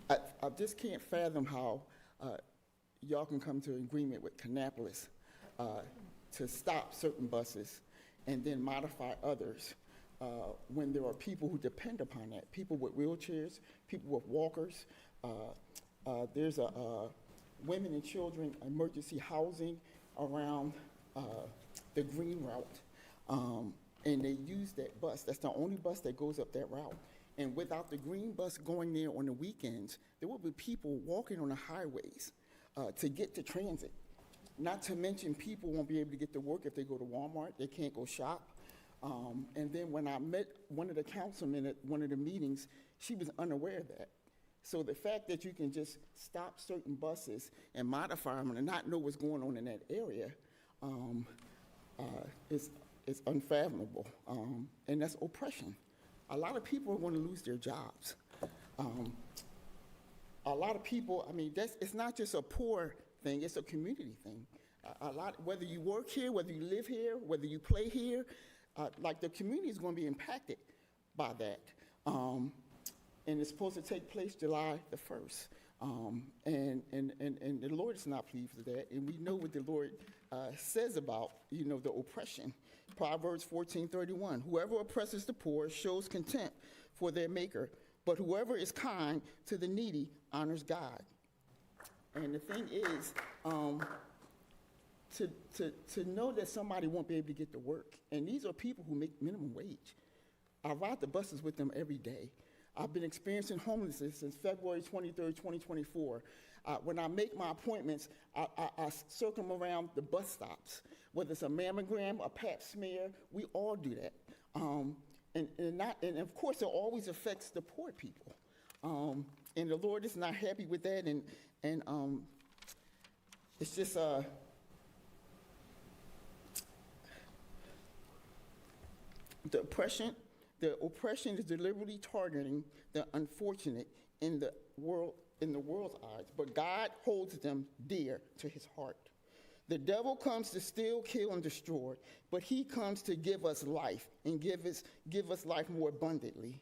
I just can't fathom how y'all can come to an agreement with Kannapolis to stop certain buses and then modify others when there are people who depend upon that, people with wheelchairs, people with walkers. There's women and children emergency housing around the green route. And they use that bus. That's the only bus that goes up that route. And without the green bus going there on the weekends, there will be people walking on the highways to get to transit. Not to mention people won't be able to get to work if they go to Walmart. They can't go shop. And then when I met one of the councilmen at one of the meetings, she was unaware of that. So the fact that you can just stop certain buses and modify them and not know what's going on in that area is unfathomable, and that's oppression. A lot of people are going to lose their jobs. A lot of people, I mean, it's not just a poor thing, it's a community thing. Whether you work here, whether you live here, whether you play here, like the community is going to be impacted by that. And it's supposed to take place July the 1st. And the Lord is not pleased with that. And we know what the Lord says about, the oppression. Proverbs 14:31, whoever oppresses the poor shows contempt for their maker, but whoever is kind to the needy honors God. And the thing is, to know that somebody won't be able to get to work, and these are people who make minimum wage. I ride the buses with them every day. I've been experiencing homelessness since February 23rd, 2024. When I make my appointments, I circle them around the bus stops. Whether it's a mammogram, a pap smear, we all do that. And of course, it always affects the poor people. And the Lord is not happy with that, and it's just the oppression is deliberately targeting the unfortunate in the world's eyes, but God holds them dear to his heart. The devil comes to steal, kill, and destroy, but he comes to give us life and give us life more abundantly.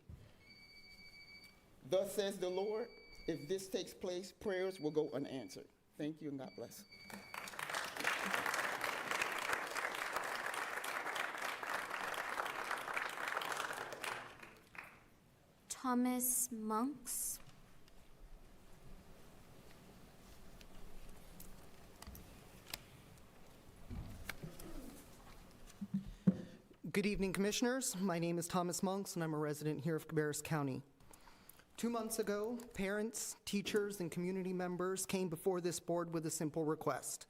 Thus says the Lord, if this takes place, prayers will go unanswered. Thank you, and God bless. Thomas Monks. Good evening, Commissioners. My name is Thomas Monks, and I'm a resident here of Cabarrus County. 2 months ago, parents, teachers, and community members came before this board with a simple request.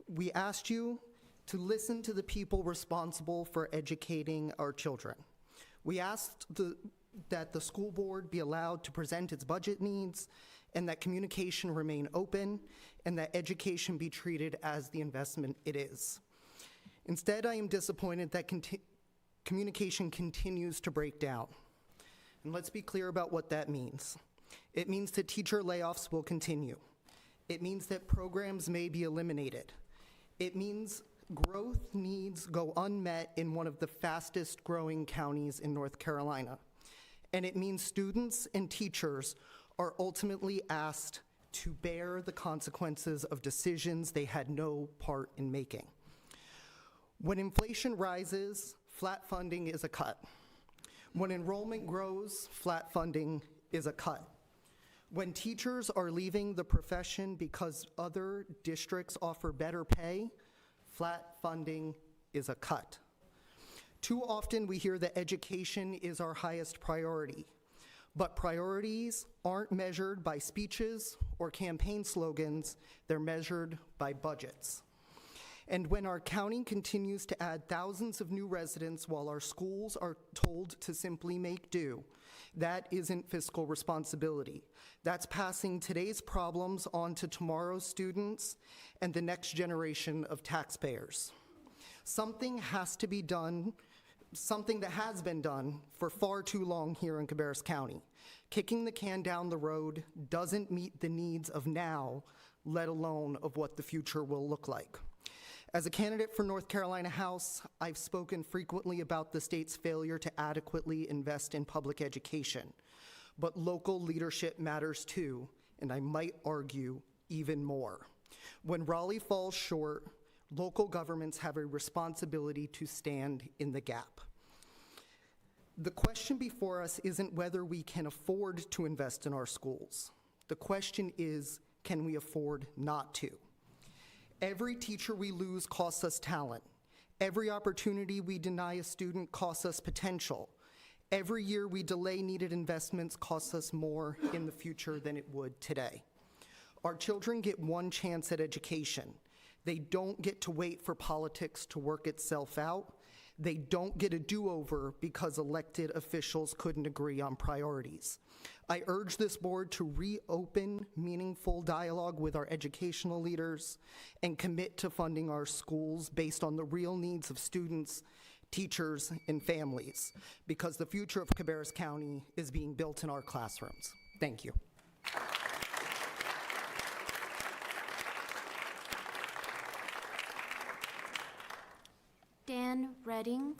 We asked you to listen to the people responsible for educating our children. We asked that the school board be allowed to present its budget needs, and that communication remain open, and that education be treated as the investment it is. Instead, I am disappointed that communication continues to break down. And let's be clear about what that means. It means that teacher layoffs will continue. It means that programs may be eliminated. It means growth needs go unmet in one of the fastest growing counties in North Carolina. And it means students and teachers are ultimately asked to bear the consequences of decisions they had no part in making. When inflation rises, flat funding is a cut. When enrollment grows, flat funding is a cut. When teachers are leaving the profession because other districts offer better pay, flat funding is a cut. Too often we hear that education is our highest priority, but priorities aren't measured by speeches or campaign slogans, they're measured by budgets. And when our county continues to add thousands of new residents while our schools are told to simply make do, that isn't fiscal responsibility. That's passing today's problems on to tomorrow's students and the next generation of taxpayers. Something has to be done, something that has been done for far too long here in Cabarrus County. Kicking the can down the road doesn't meet the needs of now, let alone of what the future will look like. As a candidate for North Carolina House, I've spoken frequently about the state's failure to adequately invest in public education. But local leadership matters too, and I might argue even more. When Raleigh falls short, local governments have a responsibility to stand in the gap. The question before us isn't whether we can afford to invest in our schools. The question is, can we afford not to? Every teacher we lose costs us talent. Every opportunity we deny a student costs us potential. Every year we delay needed investments costs us more in the future than it would today. Our children get one chance at education. They don't get to wait for politics to work itself out. They don't get a do-over because elected officials couldn't agree on priorities. I urge this board to reopen meaningful dialogue with our educational leaders and commit to funding our schools based on the real needs of students, teachers, and families, because the future of Cabarrus County is being built in our classrooms. Thank you. Dan Redding.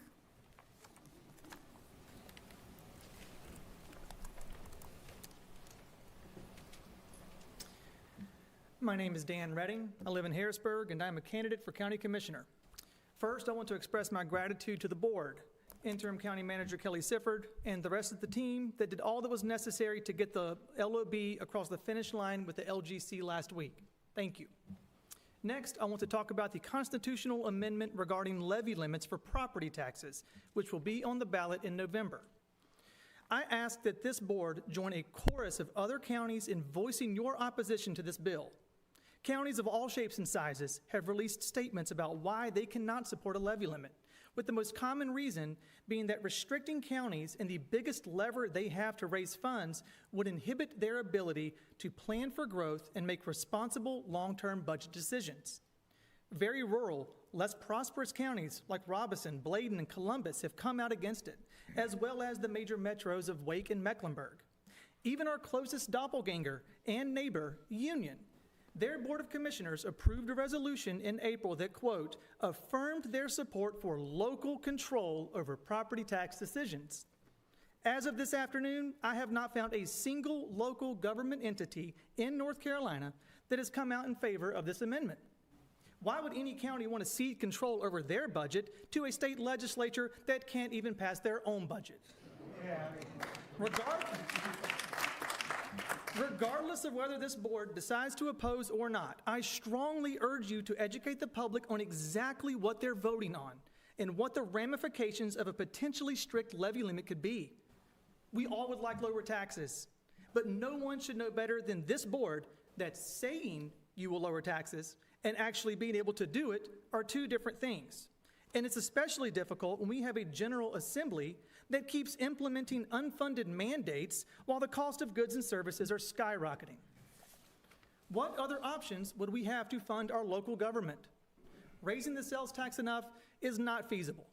My name is Dan Redding. I live in Harrisburg, and I'm a candidate for County Commissioner. First, I want to express my gratitude to the board, Interim County Manager Kelly Sifford, and the rest of the team that did all that was necessary to get the LOB across the finish line with the LGC last week. Thank you. Next, I want to talk about the constitutional amendment regarding levy limits for property taxes, which will be on the ballot in November. I ask that this board join a chorus of other counties in voicing your opposition to this bill. Counties of all shapes and sizes have released statements about why they cannot support a levy limit, with the most common reason being that restricting counties and the biggest lever they have to raise funds would inhibit their ability to plan for growth and make responsible long-term budget decisions. Very rural, less prosperous counties like Robeson, Bladen, and Columbus have come out against it, as well as the major metros of Wake and Mecklenburg. Even our closest doppelganger and neighbor, Union, their Board of Commissioners approved a resolution in April that, quote, affirmed their support for local control over property tax decisions. As of this afternoon, I have not found a single local government entity in North Carolina that has come out in favor of this amendment. Why would any county want to cede control over their budget to a state legislature that can't even pass their own budget? Regardless of whether this board decides to oppose or not, I strongly urge you to educate the public on exactly what they're voting on and what the ramifications of a potentially strict levy limit could be. We all would like lower taxes, but no one should know better than this board that saying you will lower taxes and actually being able to do it are two different things. And it's especially difficult when we have a General Assembly that keeps implementing unfunded mandates while the cost of goods and services are skyrocketing. What other options would we have to fund our local government? Raising the sales tax enough is not feasible,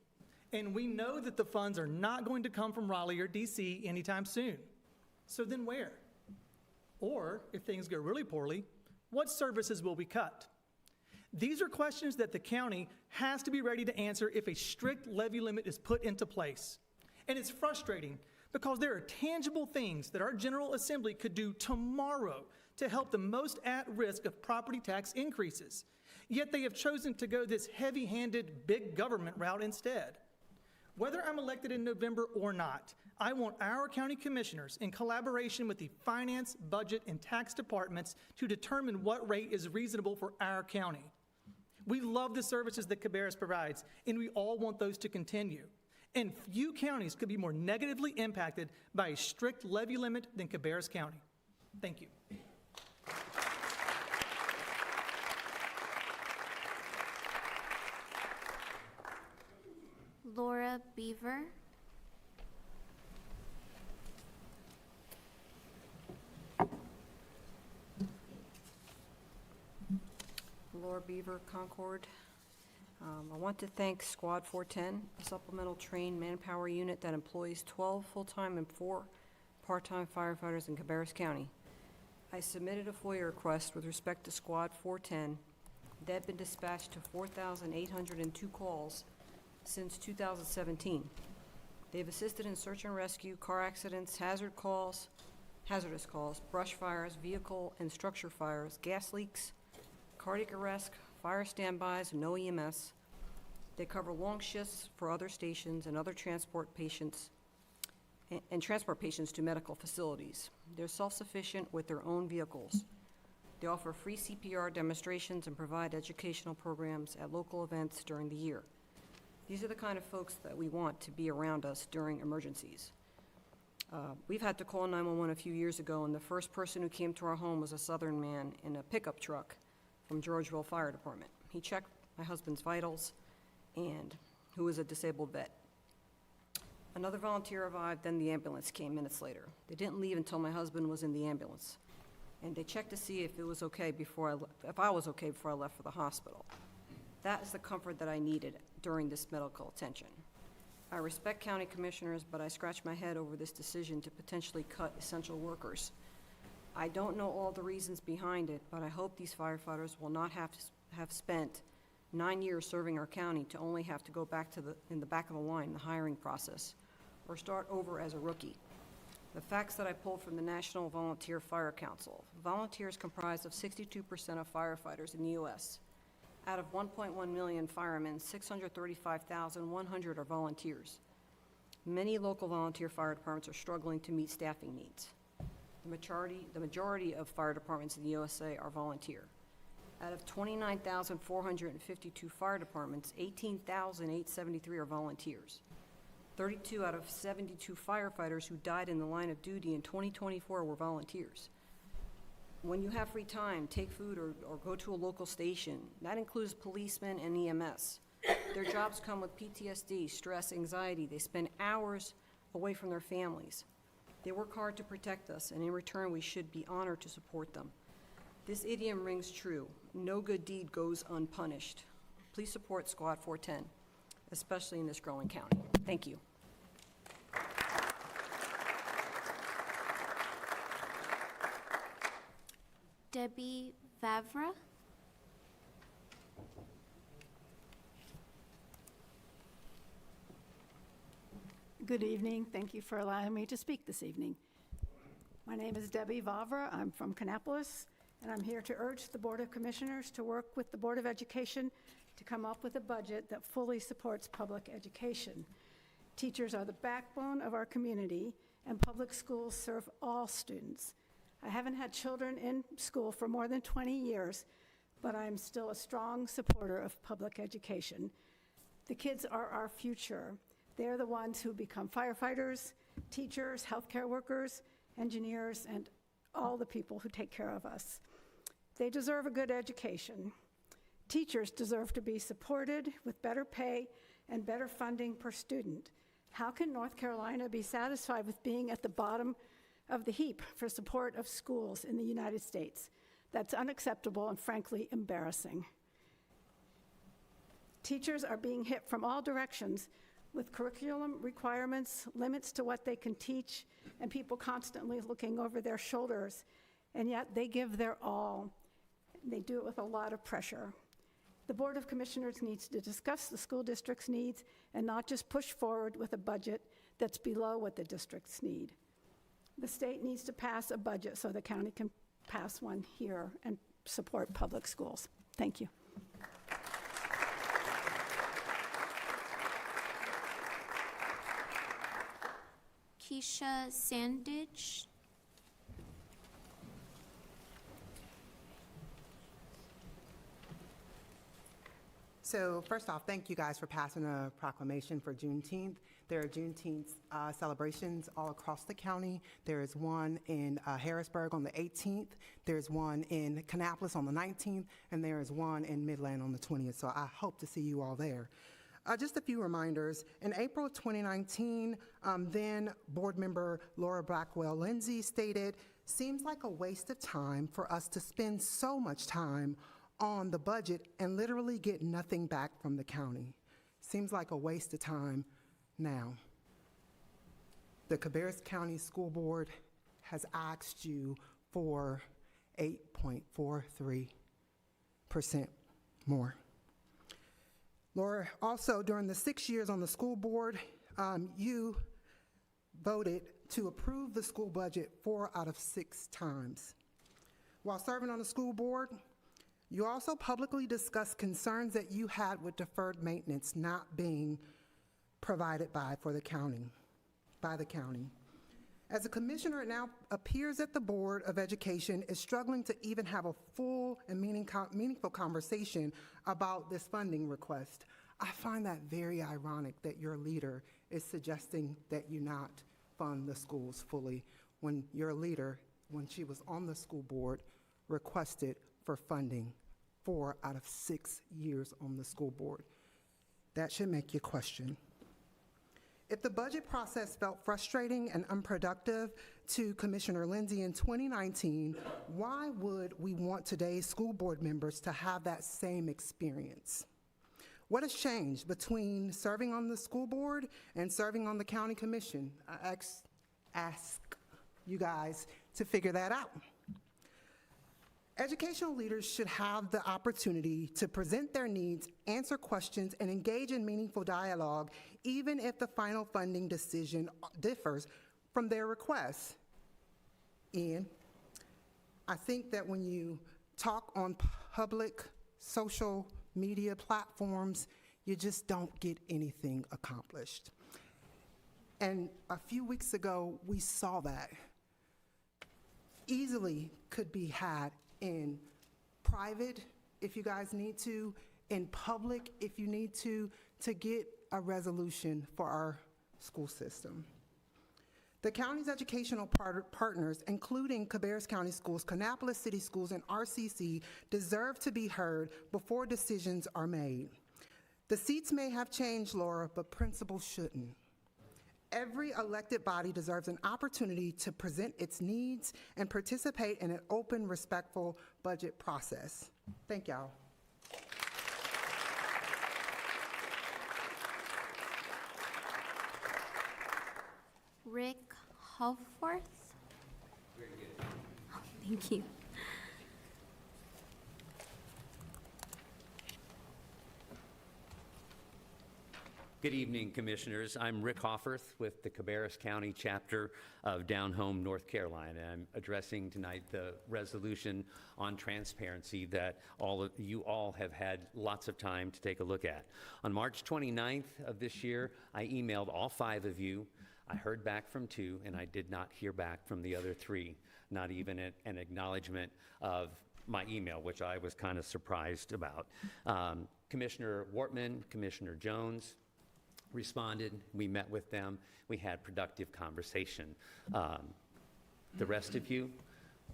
and we know that the funds are not going to come from Raleigh or DC anytime soon. So then where? Or, if things go really poorly, what services will we cut? These are questions that the county has to be ready to answer if a strict levy limit is put into place. And it's frustrating because there are tangible things that our General Assembly could do tomorrow to help the most at risk of property tax increases. Yet they have chosen to go this heavy-handed big government route instead. Whether I'm elected in November or not, I want our county commissioners, in collaboration with the finance, budget, and tax departments, to determine what rate is reasonable for our county. We love the services that Cabarrus provides, and we all want those to continue. And few counties could be more negatively impacted by a strict levy limit than Cabarrus County. Thank you. Laura Beaver. Laura Beaver, Concord. I want to thank Squad 410, a supplemental trained manpower unit that employs 12 full-time and 4 part-time firefighters in Cabarrus County. I submitted a FOIA request with respect to Squad 410. They've been dispatched to 4,802 calls since 2017. They've assisted in search and rescue, car accidents, hazardous calls, brush fires, vehicle and structure fires, gas leaks, cardiac arrest, fire standbys, no EMS. They cover long shifts for other stations and other transport patients to medical facilities. They're self-sufficient with their own vehicles. They offer free CPR demonstrations and provide educational programs at local events during the year. These are the kind of folks that we want to be around us during emergencies. We've had to call 911 a few years ago, and the first person who came to our home was a Southern man in a pickup truck from Georgeville Fire Department. He checked my husband's vitals, and who is a disabled vet. Another volunteer arrived, then the ambulance came minutes later. They didn't leave until my husband was in the ambulance, and they checked to see if it was okay if I was okay before I left for the hospital. That is the comfort that I needed during this medical attention. I respect county commissioners, but I scratch my head over this decision to potentially cut essential workers. I don't know all the reasons behind it, but I hope these firefighters will not have spent 9 years serving our county to only have to go back in the back of the line, the hiring process, or start over as a rookie. The facts that I pulled from the National Volunteer Fire Council: volunteers comprise of 62% of firefighters in the U.S. Out of 1.1 million firemen, 635,100 are volunteers. Many local volunteer fire departments are struggling to meet staffing needs. The majority of fire departments in the USA are volunteer. Out of 29,452 fire departments, 18,873 are volunteers. 32 out of 72 firefighters who died in the line of duty in 2024 were volunteers. When you have free time, take food or go to a local station. That includes policemen and EMS. Their jobs come with PTSD, stress, anxiety. They spend hours away from their families. They work hard to protect us, and in return, we should be honored to support them. This idiom rings true: no good deed goes unpunished. Please support Squad 410, especially in this growing county. Thank you. Debbie Vavra. Good evening. Thank you for allowing me to speak this evening. My name is Debbie Vavra. I'm from Kannapolis, and I'm here to urge the Board of Commissioners to work with the Board of Education to come up with a budget that fully supports public education. Teachers are the backbone of our community, and public schools serve all students. I haven't had children in school for more than 20 years, but I'm still a strong supporter of public education. The kids are our future. They're the ones who become firefighters, teachers, healthcare workers, engineers, and all the people who take care of us. They deserve a good education. Teachers deserve to be supported with better pay and better funding per student. How can North Carolina be satisfied with being at the bottom of the heap for support of schools in the United States? That's unacceptable and frankly embarrassing. Teachers are being hit from all directions with curriculum requirements, limits to what they can teach, and people constantly looking over their shoulders, and yet they give their all. They do it with a lot of pressure. The Board of Commissioners needs to discuss the school district's needs and not just push forward with a budget that's below what the districts need. The state needs to pass a budget so the county can pass one here and support public schools. Thank you. Keisha Sandage. So first off, thank you guys for passing a proclamation for Juneteenth. There are Juneteenth celebrations all across the county. There is one in Harrisburg on the 18th. There's one in Kannapolis on the 19th, and there is one in Midland on the 20th. So I hope to see you all there. Just a few reminders. In April of 2019, then board member Laura Blackwell Lindsay stated, "Seems like a waste of time for us to spend so much time on the budget and literally get nothing back from the county. Seems like a waste of time now." The Cabarrus County School Board has asked you for 8.43% more. Laura, also during the 6 years on the school board, you voted to approve the school budget 4 out of 6 times. While serving on the school board, you also publicly discussed concerns that you had with deferred maintenance not being provided by the county. As a commissioner, it now appears that the Board of Education is struggling to even have a full and meaningful conversation about this funding request. I find that very ironic that your leader is suggesting that you not fund the schools fully when your leader, when she was on the school board, requested for funding 4 out of 6 years on the school board. That should make you question. If the budget process felt frustrating and unproductive to Commissioner Lindsay in 2019, why would we want today's school board members to have that same experience? What has changed between serving on the school board and serving on the county commission? I ask you guys to figure that out. Educational leaders should have the opportunity to present their needs, answer questions, and engage in meaningful dialogue, even if the final funding decision differs from their requests. Ian, I think that when you talk on public social media platforms, you just don't get anything accomplished. And a few weeks ago, we saw that easily could be had in private, if you guys need to, in public, if you need to get a resolution for our school system. The county's educational partners, including Cabarrus County Schools, Kannapolis City Schools, and RCC, deserve to be heard before decisions are made. The seats may have changed, Laura, but principles shouldn't. Every elected body deserves an opportunity to present its needs and participate in an open, respectful budget process. Thank y'all. Rick Hallforth? Very good. Oh, thank you. Good evening, Commissioners. I'm Rick Hofferth with the Cabarrus County chapter of Down Home, North Carolina. I'm addressing tonight the resolution on transparency that you all have had lots of time to take a look at. On March 29th of this year, I emailed all 5 of you. I heard back from 2, and I did not hear back from the other 3, not even an acknowledgement of my email, which I was kind of surprised about. Commissioner Wortman, Commissioner Jones, responded. We met with them. We had productive conversation. The rest of you,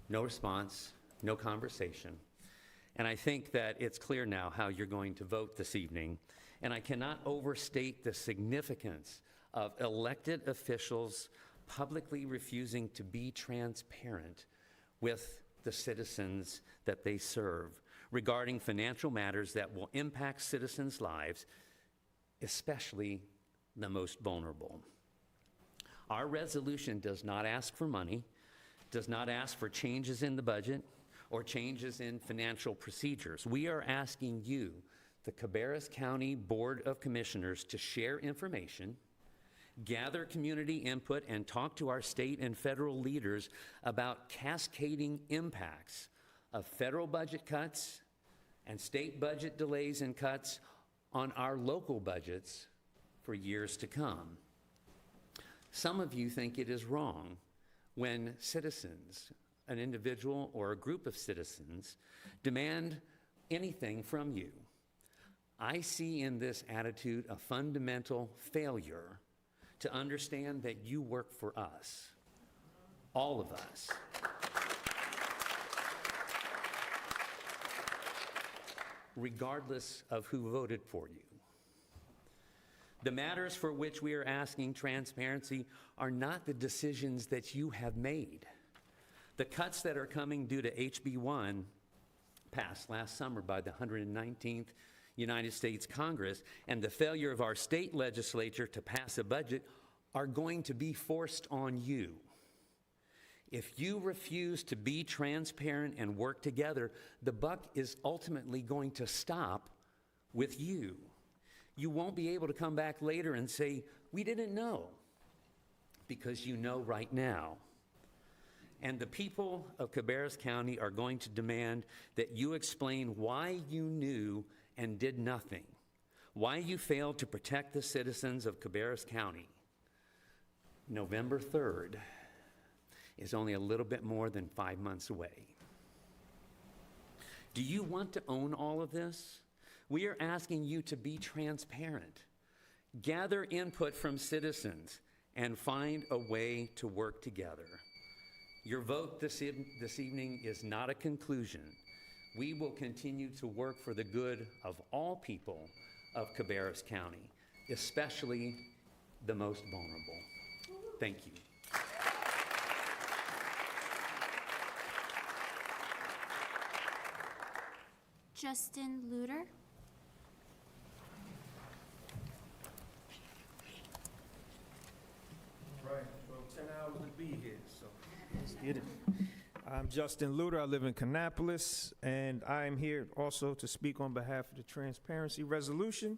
no response, no conversation. And I think that it's clear now how you're going to vote this evening. And I cannot overstate the significance of elected officials publicly refusing to be transparent with the citizens that they serve regarding financial matters that will impact citizens' lives, especially the most vulnerable. Our resolution does not ask for money, does not ask for changes in the budget or changes in financial procedures. We are asking you, the Cabarrus County Board of Commissioners, to share information, gather community input, and talk to our state and federal leaders about cascading impacts of federal budget cuts and state budget delays and cuts on our local budgets for years to come. Some of you think it is wrong when citizens, an individual or a group of citizens, demand anything from you. I see in this attitude a fundamental failure to understand that you work for us, all of us. Regardless of who voted for you. The matters for which we are asking transparency are not the decisions that you have made. The cuts that are coming due to HB1, passed last summer by the 119th United States Congress, and the failure of our state legislature to pass a budget are going to be forced on you. If you refuse to be transparent and work together, the buck is ultimately going to stop with you. You won't be able to come back later and say, we didn't know, because you know right now. And the people of Cabarrus County are going to demand that you explain why you knew and did nothing, why you failed to protect the citizens of Cabarrus County. November 3rd. Is only a little bit more than 5 months away. Do you want to own all of this? We are asking you to be transparent. Gather input from citizens and find a way to work together. Your vote this evening is not a conclusion. We will continue to work for the good of all people of Cabarrus County, especially the most vulnerable. Thank you. Justin Luter. Right, well, 10 hours to be here, so let's get it. I'm Justin Luter. I live in Kannapolis, and I am here also to speak on behalf of the Transparency Resolution.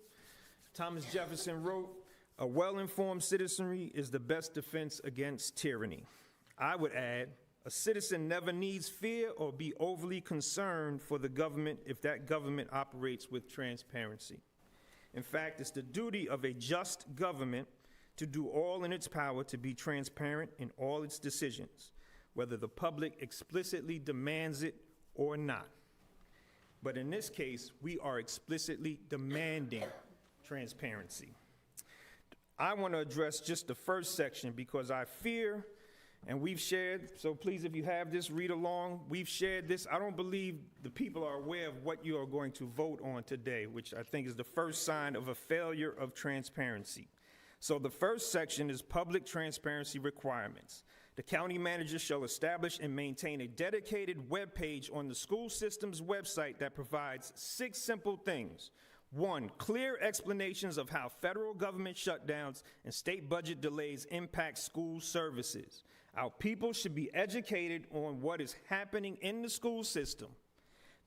Thomas Jefferson wrote, "A well-informed citizenry is the best defense against tyranny." I would add, a citizen never needs fear or be overly concerned for the government if that government operates with transparency. In fact, it's the duty of a just government to do all in its power to be transparent in all its decisions, whether the public explicitly demands it or not. But in this case, we are explicitly demanding transparency. I want to address just the first section because I fear, and we've shared, so please, if you have this, read along. We've shared this. I don't believe the people are aware of what you are going to vote on today, which I think is the first sign of a failure of transparency. So the first section is public transparency requirements. The county manager shall establish and maintain a dedicated web page on the school system's website that provides 6 simple things. 1, clear explanations of how federal government shutdowns and state budget delays impact school services. Our people should be educated on what is happening in the school system.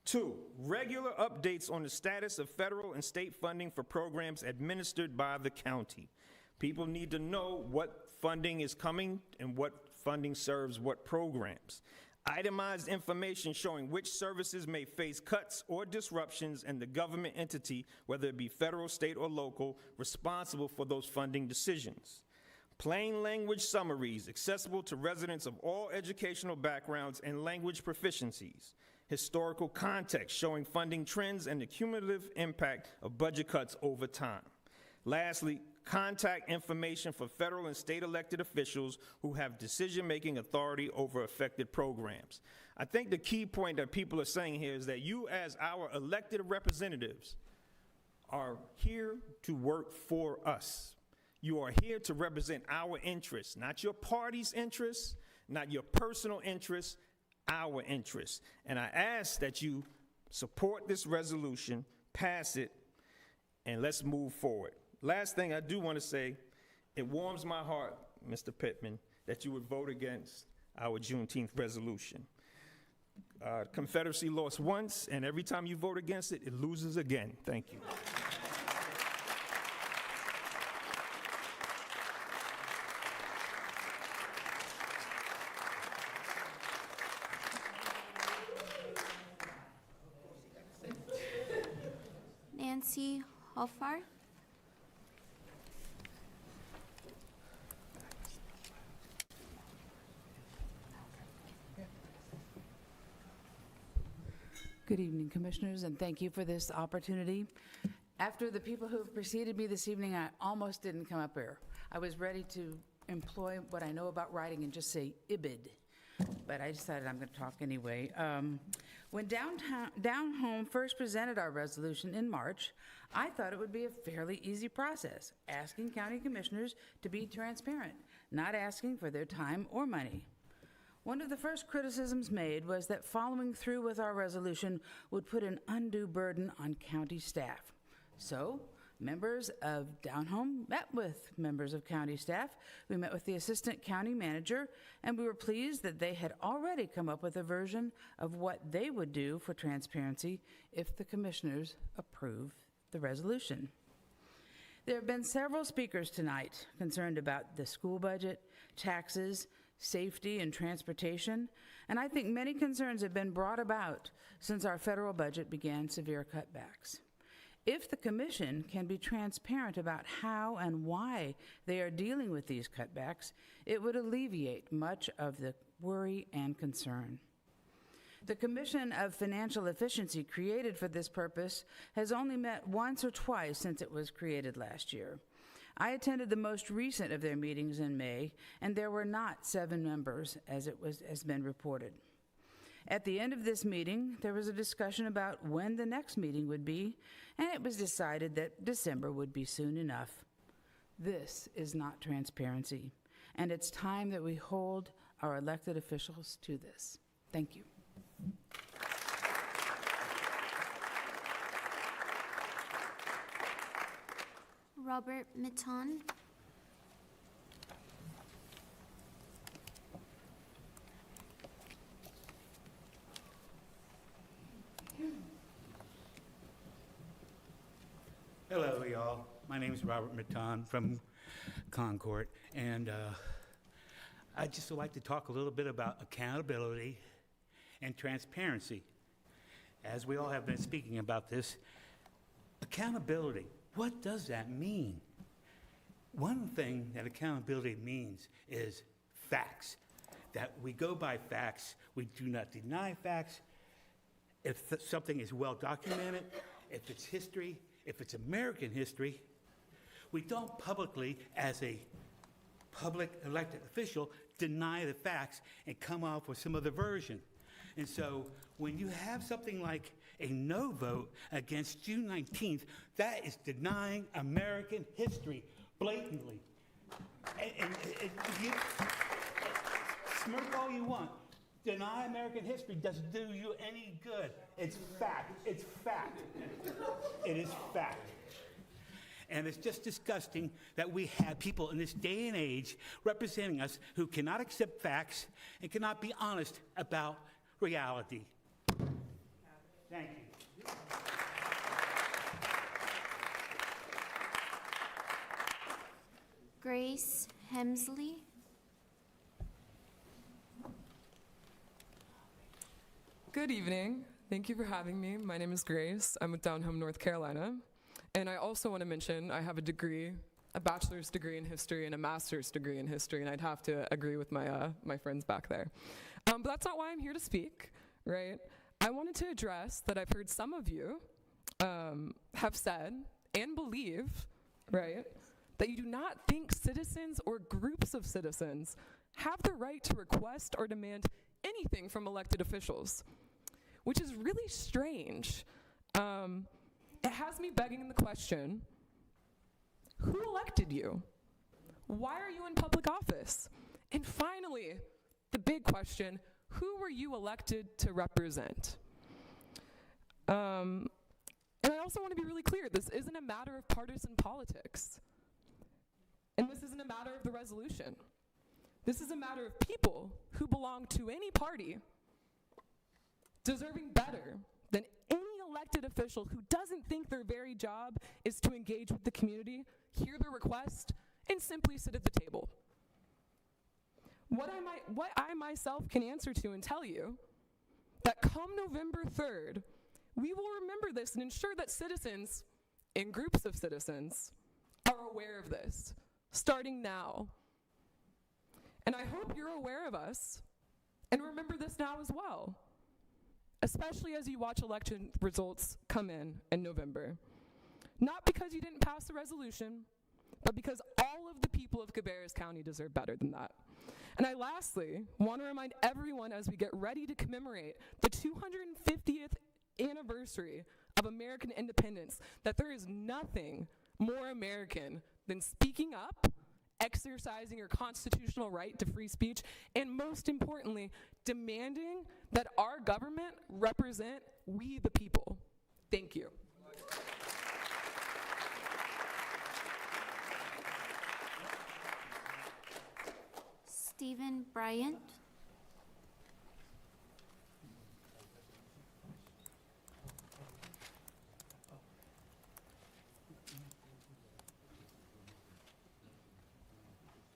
2, regular updates on the status of federal and state funding for programs administered by the county. People need to know what funding is coming and what funding serves what programs. Itemized information showing which services may face cuts or disruptions and the government entity, whether it be federal, state, or local, responsible for those funding decisions. Plain language summaries accessible to residents of all educational backgrounds and language proficiencies. Historical context showing funding trends and the cumulative impact of budget cuts over time. Lastly, contact information for federal and state elected officials who have decision-making authority over affected programs. I think the key point that people are saying here is that you, as our elected representatives, are here to work for us. You are here to represent our interests, not your party's interests, not your personal interests, our interests. And I ask that you support this resolution, pass it, and let's move forward. Last thing I do want to say, it warms my heart, Mr. Pittman, that you would vote against our Juneteenth resolution. Confederacy lost once, and every time you vote against it, it loses again. Thank you. Nancy Hoffar. Good evening, Commissioners, and thank you for this opportunity. After the people who have preceded me this evening, I almost didn't come up here. I was ready to employ what I know about writing and just say IBID, but I decided I'm going to talk anyway. When Down Home first presented our resolution in March, I thought it would be a fairly easy process, asking county commissioners to be transparent, not asking for their time or money. One of the first criticisms made was that following through with our resolution would put an undue burden on county staff. So, members of Down Home met with members of county staff. We met with the assistant county manager, and we were pleased that they had already come up with a version of what they would do for transparency if the commissioners approve the resolution. There have been several speakers tonight concerned about the school budget, taxes, safety, and transportation, and I think many concerns have been brought about since our federal budget began severe cutbacks. If the Commission can be transparent about how and why they are dealing with these cutbacks, it would alleviate much of the worry and concern. The Commission of Financial Efficiency, created for this purpose, has only met once or twice since it was created last year. I attended the most recent of their meetings in May, and there were not 7 members, as has been reported. At the end of this meeting, there was a discussion about when the next meeting would be, and it was decided that December would be soon enough. This is not transparency, and it's time that we hold our elected officials to this. Thank you. Robert Mitton. Hello, y'all. My name is Robert Mitton from Concord, and I'd just like to talk a little bit about accountability and transparency. As we all have been speaking about this, accountability, what does that mean? One thing that accountability means is facts, that we go by facts, we do not deny facts. If something is well documented, if it's history, if it's American history, we don't publicly, as a public elected official, deny the facts and come off with some other version. And so when you have something like a no vote against June 19th, that is denying American history blatantly. And you smirk all you want. Deny American history doesn't do you any good. It's fact. It's fact. It is fact. And it's just disgusting that we have people in this day and age representing us who cannot accept facts and cannot be honest about reality. Thank you. Grace Hemsley. Good evening. Thank you for having me. My name is Grace. I'm with Down Home, North Carolina. And I also want to mention I have a degree, a bachelor's degree in history and a master's degree in history, and I'd have to agree with my friends back there. But that's not why I'm here to speak, right? I wanted to address that I've heard some of you have said and believe, right, that you do not think citizens or groups of citizens have the right to request or demand anything from elected officials, which is really strange. It has me begging the question, who elected you? Why are you in public office? And finally, the big question, who were you elected to represent? And I also want to be really clear, this isn't a matter of partisan politics. And this isn't a matter of the resolution. This is a matter of people who belong to any party deserving better than any elected official who doesn't think their very job is to engage with the community, hear their request, and simply sit at the table. What I myself can answer to and tell you, that come November 3rd, we will remember this and ensure that citizens, and groups of citizens, are aware of this, starting now. And I hope you're aware of us, and remember this now as well, especially as you watch election results come in November. Not because you didn't pass the resolution, but because all of the people of Cabarrus County deserve better than that. And I lastly want to remind everyone as we get ready to commemorate the 250th anniversary of American independence that there is nothing more American than speaking up, exercising your constitutional right to free speech, and most importantly, demanding that our government represent we the people. Thank you. Stephen Bryant.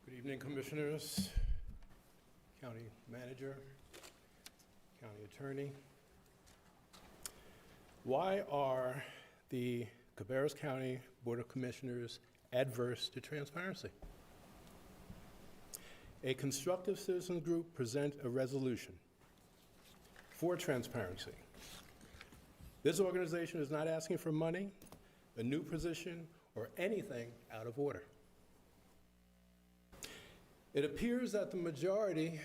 Good evening, Commissioners, County Manager, County Attorney. Why are the Cabarrus County Board of Commissioners adverse to transparency? A constructive citizen group present a resolution for transparency. This organization is not asking for money, a new position, or anything out of order. It appears that the majority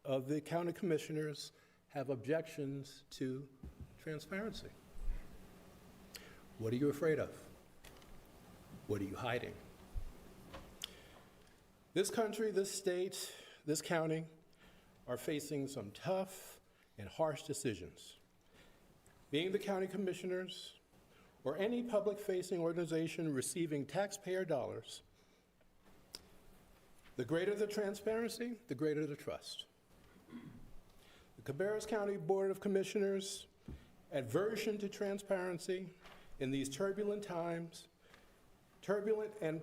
of the county commissioners have objections to transparency? What are you afraid of? What are you hiding? This country, this state, this county are facing some tough and harsh decisions. Being the county commissioners or any public-facing organization receiving taxpayer dollars, the greater the transparency, the greater the trust. The Cabarrus County Board of Commissioners' aversion to transparency in these turbulent times, turbulent and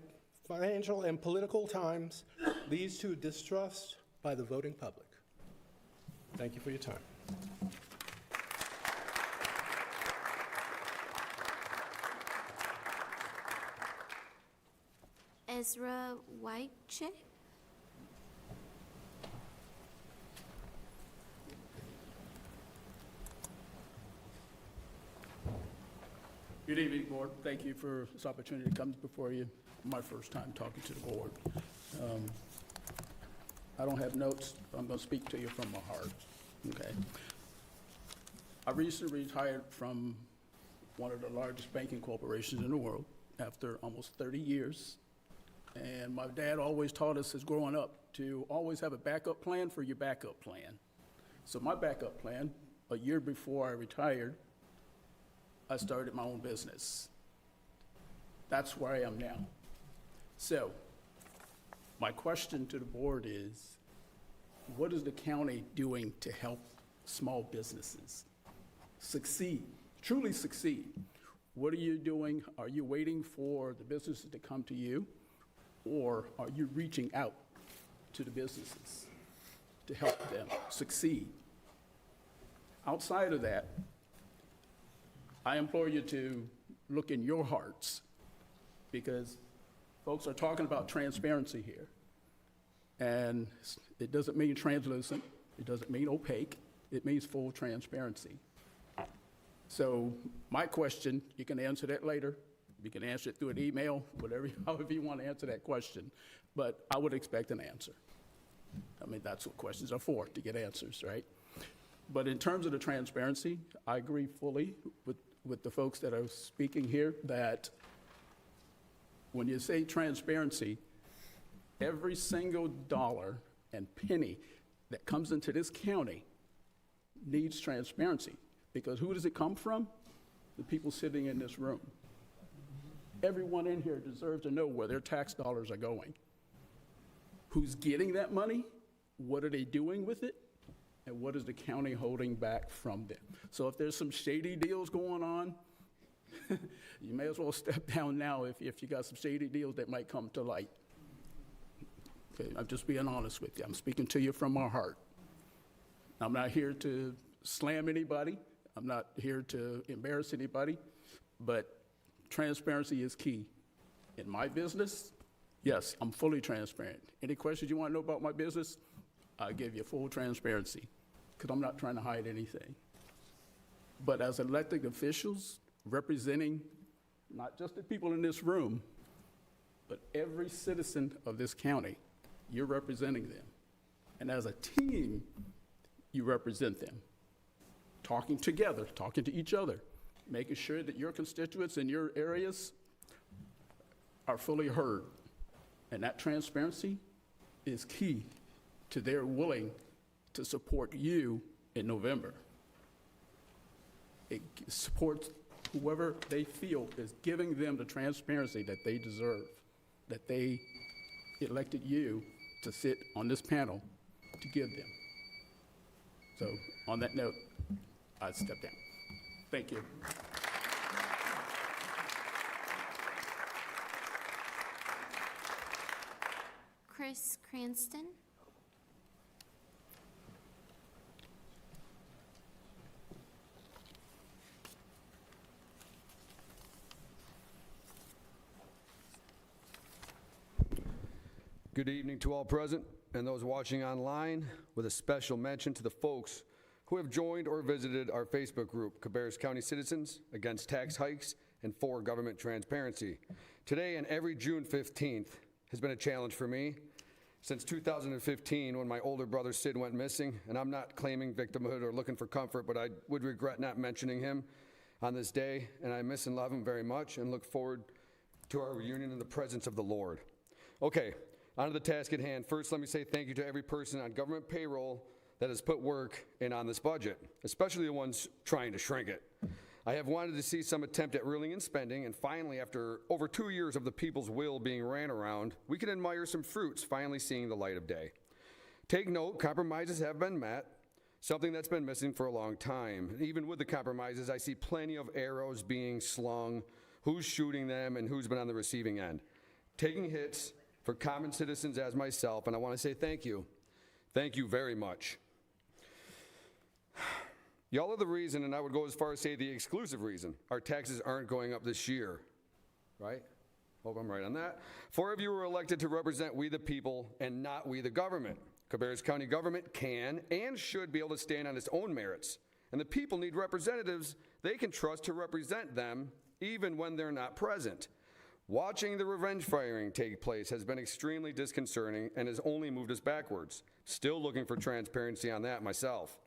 financial and political times, leads to distrust by the voting public. Thank you for your time. Ezra Whitecheck. Good evening, Board. Thank you for this opportunity to come before you. My first time talking to the Board. I don't have notes. I'm going to speak to you from my heart, okay? I recently retired from one of the largest banking corporations in the world after almost 30 years. And my dad always taught us as growing up to always have a backup plan for your backup plan. So my backup plan, a year before I retired, I started my own business. That's where I am now. So, my question to the board is, what is the county doing to help small businesses succeed, truly succeed? What are you doing? Are you waiting for the businesses to come to you? Or are you reaching out to the businesses to help them succeed? Outside of that, I implore you to look in your hearts, because folks are talking about transparency here. And it doesn't mean translucent, it doesn't mean opaque, it means full transparency. So my question, you can answer that later. You can answer it through an email, whatever, however you want to answer that question. But I would expect an answer. I mean, that's what questions are for, to get answers, right? But in terms of the transparency, I agree fully with the folks that are speaking here that when you say transparency, every single dollar and penny that comes into this county needs transparency. Because who does it come from? The people sitting in this room. Everyone in here deserves to know where their tax dollars are going. Who's getting that money? What are they doing with it? And what is the county holding back from them? So if there's some shady deals going on, you may as well step down now if you got some shady deals that might come to light. Okay, I'm just being honest with you. I'm speaking to you from my heart. I'm not here to slam anybody. I'm not here to embarrass anybody, but transparency is key. In my business, yes, I'm fully transparent. Any questions you want to know about my business, I'll give you full transparency, because I'm not trying to hide anything. But as elected officials, representing not just the people in this room, but every citizen of this county, you're representing them. And as a team, you represent them. Talking together, talking to each other, making sure that your constituents in your areas are fully heard. And that transparency is key to their willing to support you in November. It supports whoever they feel is giving them the transparency that they deserve, that they elected you to sit on this panel to give them. So on that note, I step down. Thank you. Chris Cranston. Good evening to all present and those watching online, with a special mention to the folks who have joined or visited our Facebook group, Cabarrus County Citizens Against Tax Hikes and for Government Transparency. Today and every June 15th has been a challenge for me, Since 2015, when my older brother Sid went missing, and I'm not claiming victimhood or looking for comfort, but I would regret not mentioning him on this day, and I miss and love him very much and look forward to our reunion in the presence of the Lord. Okay, on to the task at hand. First, let me say thank you to every person on government payroll that has put work in on this budget, especially the ones trying to shrink it. I have wanted to see some attempt at reeling in spending, and finally, after over 2 years of the people's will being ran around, we can admire some fruits finally seeing the light of day. Take note, compromises have been met, something that's been missing for a long time. Even with the compromises, I see plenty of arrows being slung, who's shooting them, and who's been on the receiving end. Taking hits for common citizens as myself, and I want to say thank you. Thank you very much. Y'all are the reason, and I would go as far as say the exclusive reason, our taxes aren't going up this year, right? Hope I'm right on that. 4 of you were elected to represent we the people and not we the government. Cabarrus County government can and should be able to stand on its own merits, and the people need representatives they can trust to represent them even when they're not present. Watching the revenge firing take place has been extremely disconcerting and has only moved us backwards. Still looking for transparency on that myself.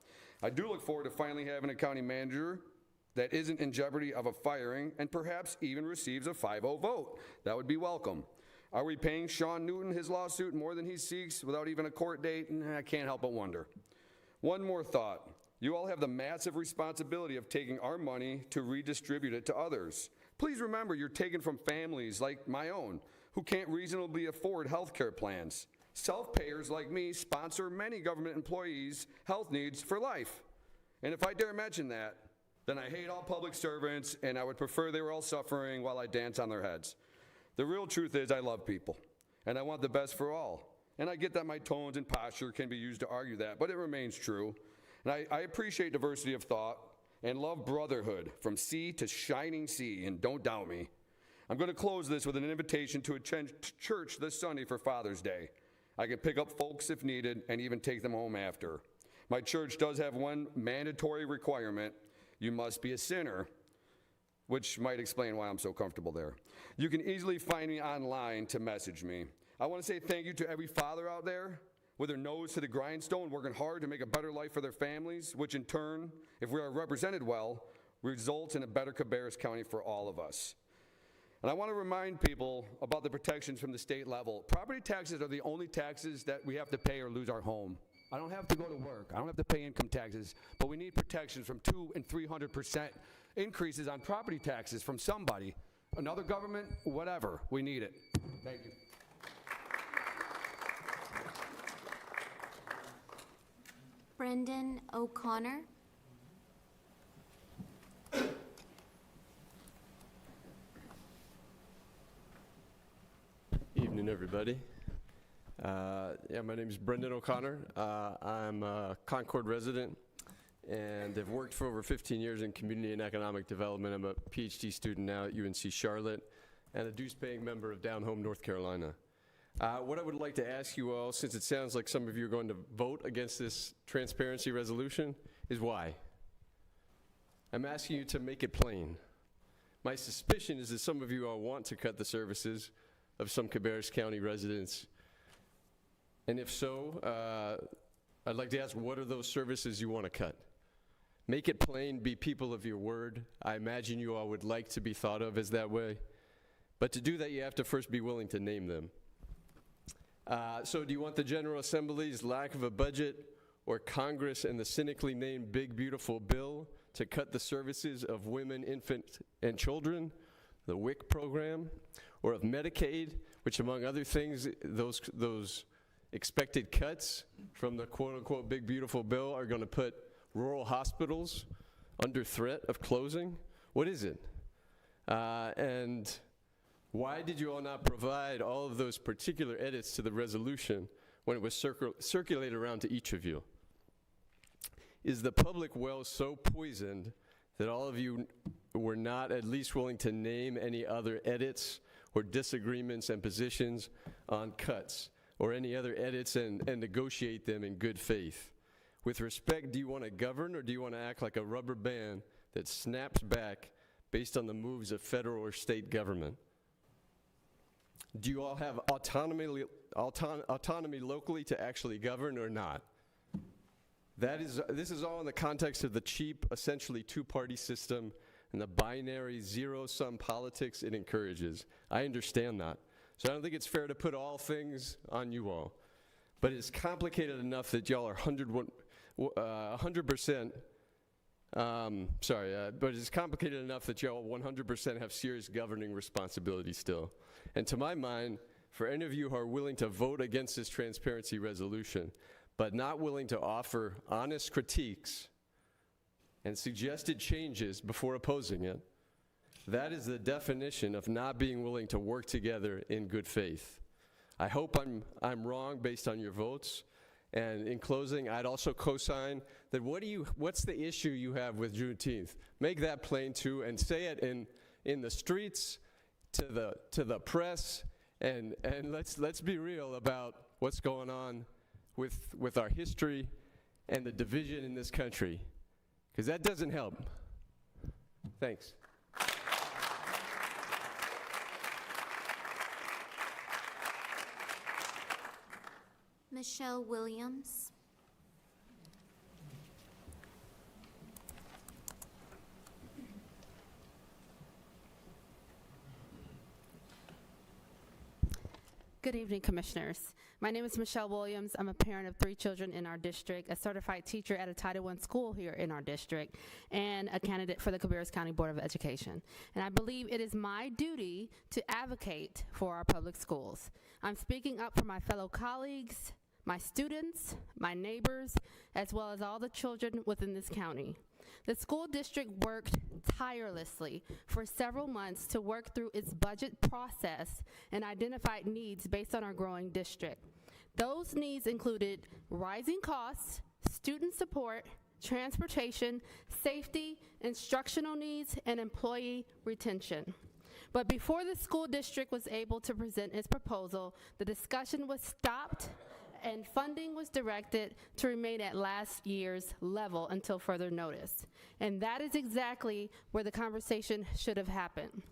I do look forward to finally having a county manager that isn't in jeopardy of a firing and perhaps even receives a 5-0 vote. That would be welcome. Are we paying Sean Newton his lawsuit more than he seeks without even a court date? I can't help but wonder. One more thought. You all have the massive responsibility of taking our money to redistribute it to others. Please remember you're taken from families like my own who can't reasonably afford health care plans. Self-payers like me sponsor many government employees' health needs for life. And if I dare mention that, then I hate all public servants and I would prefer they were all suffering while I dance on their heads. The real truth is I love people and I want the best for all. And I get that my tones and posture can be used to argue that, but it remains true. And I appreciate diversity of thought and love brotherhood from sea to shining sea, and don't doubt me. I'm going to close this with an invitation to attend church this Sunday for Father's Day. I can pick up folks if needed and even take them home after. My church does have one mandatory requirement. You must be a sinner, which might explain why I'm so comfortable there. You can easily find me online to message me. I want to say thank you to every father out there with their nose to the grindstone, working hard to make a better life for their families, which in turn, if we are represented well, results in a better Cabarrus County for all of us. And I want to remind people about the protections from the state level. Property taxes are the only taxes that we have to pay or lose our home. I don't have to go to work. I don't have to pay income taxes, but we need protections from 200% and 300% increases on property taxes from somebody, another government, whatever. We need it. Thank you. Brendan O'Connor. Evening, everybody. My name is Brendan O'Connor. I'm a Concord resident and have worked for over 15 years in community and economic development. I'm a PhD student now at UNC Charlotte and a dues-paying member of Down Home, North Carolina. What I would like to ask you all, since it sounds like some of you are going to vote against this transparency resolution, is why? I'm asking you to make it plain. My suspicion is that some of you all want to cut the services of some Cabarrus County residents. And if so, I'd like to ask, what are those services you want to cut? Make it plain, be people of your word. I imagine you all would like to be thought of as that way. But to do that, you have to first be willing to name them. So do you want the General Assembly's lack of a budget, or Congress and the cynically named Big Beautiful Bill to cut the services of women, infants, and children, the WIC program, or of Medicaid, which among other things, those expected cuts from the quote-unquote Big Beautiful Bill are going to put rural hospitals under threat of closing? What is it? And why did you all not provide all of those particular edits to the resolution when it was circulated around to each of you? Is the public well so poisoned that all of you were not at least willing to name any other edits or disagreements and positions on cuts, or any other edits and negotiate them in good faith? With respect, do you want to govern, or do you want to act like a rubber band that snaps back based on the moves of federal or state government? Do you all have autonomy locally to actually govern or not? This is all in the context of the cheap, essentially two-party system and the binary zero-sum politics it encourages. I understand that. So I don't think it's fair to put all things on you all. But it's complicated enough that y'all are 100%, but it's complicated enough that y'all 100% have serious governing responsibility still. And to my mind, for any of you who are willing to vote against this transparency resolution, but not willing to offer honest critiques and suggested changes before opposing it, that is the definition of not being willing to work together in good faith. I hope I'm wrong based on your votes. And in closing, I'd also co-sign that what's the issue you have with Juneteenth? Make that plain too, and say it in the streets, to the press, and let's be real about what's going on with our history and the division in this country, because that doesn't help. Thanks. Michelle Williams. Good evening, Commissioners. My name is Michelle Williams. I'm a parent of 3 children in our district, a certified teacher at a Title I school here in our district, and a candidate for the Cabarrus County Board of Education. And I believe it is my duty to advocate for our public schools. I'm speaking up for my fellow colleagues, my students, my neighbors, as well as all the children within this county. The school district worked tirelessly for several months to work through its budget process and identified needs based on our growing district. Those needs included rising costs, student support, transportation, safety, instructional needs, and employee retention. But before the school district was able to present its proposal, the discussion was stopped and funding was directed to remain at last year's level until further notice. And that is exactly where the conversation should have happened.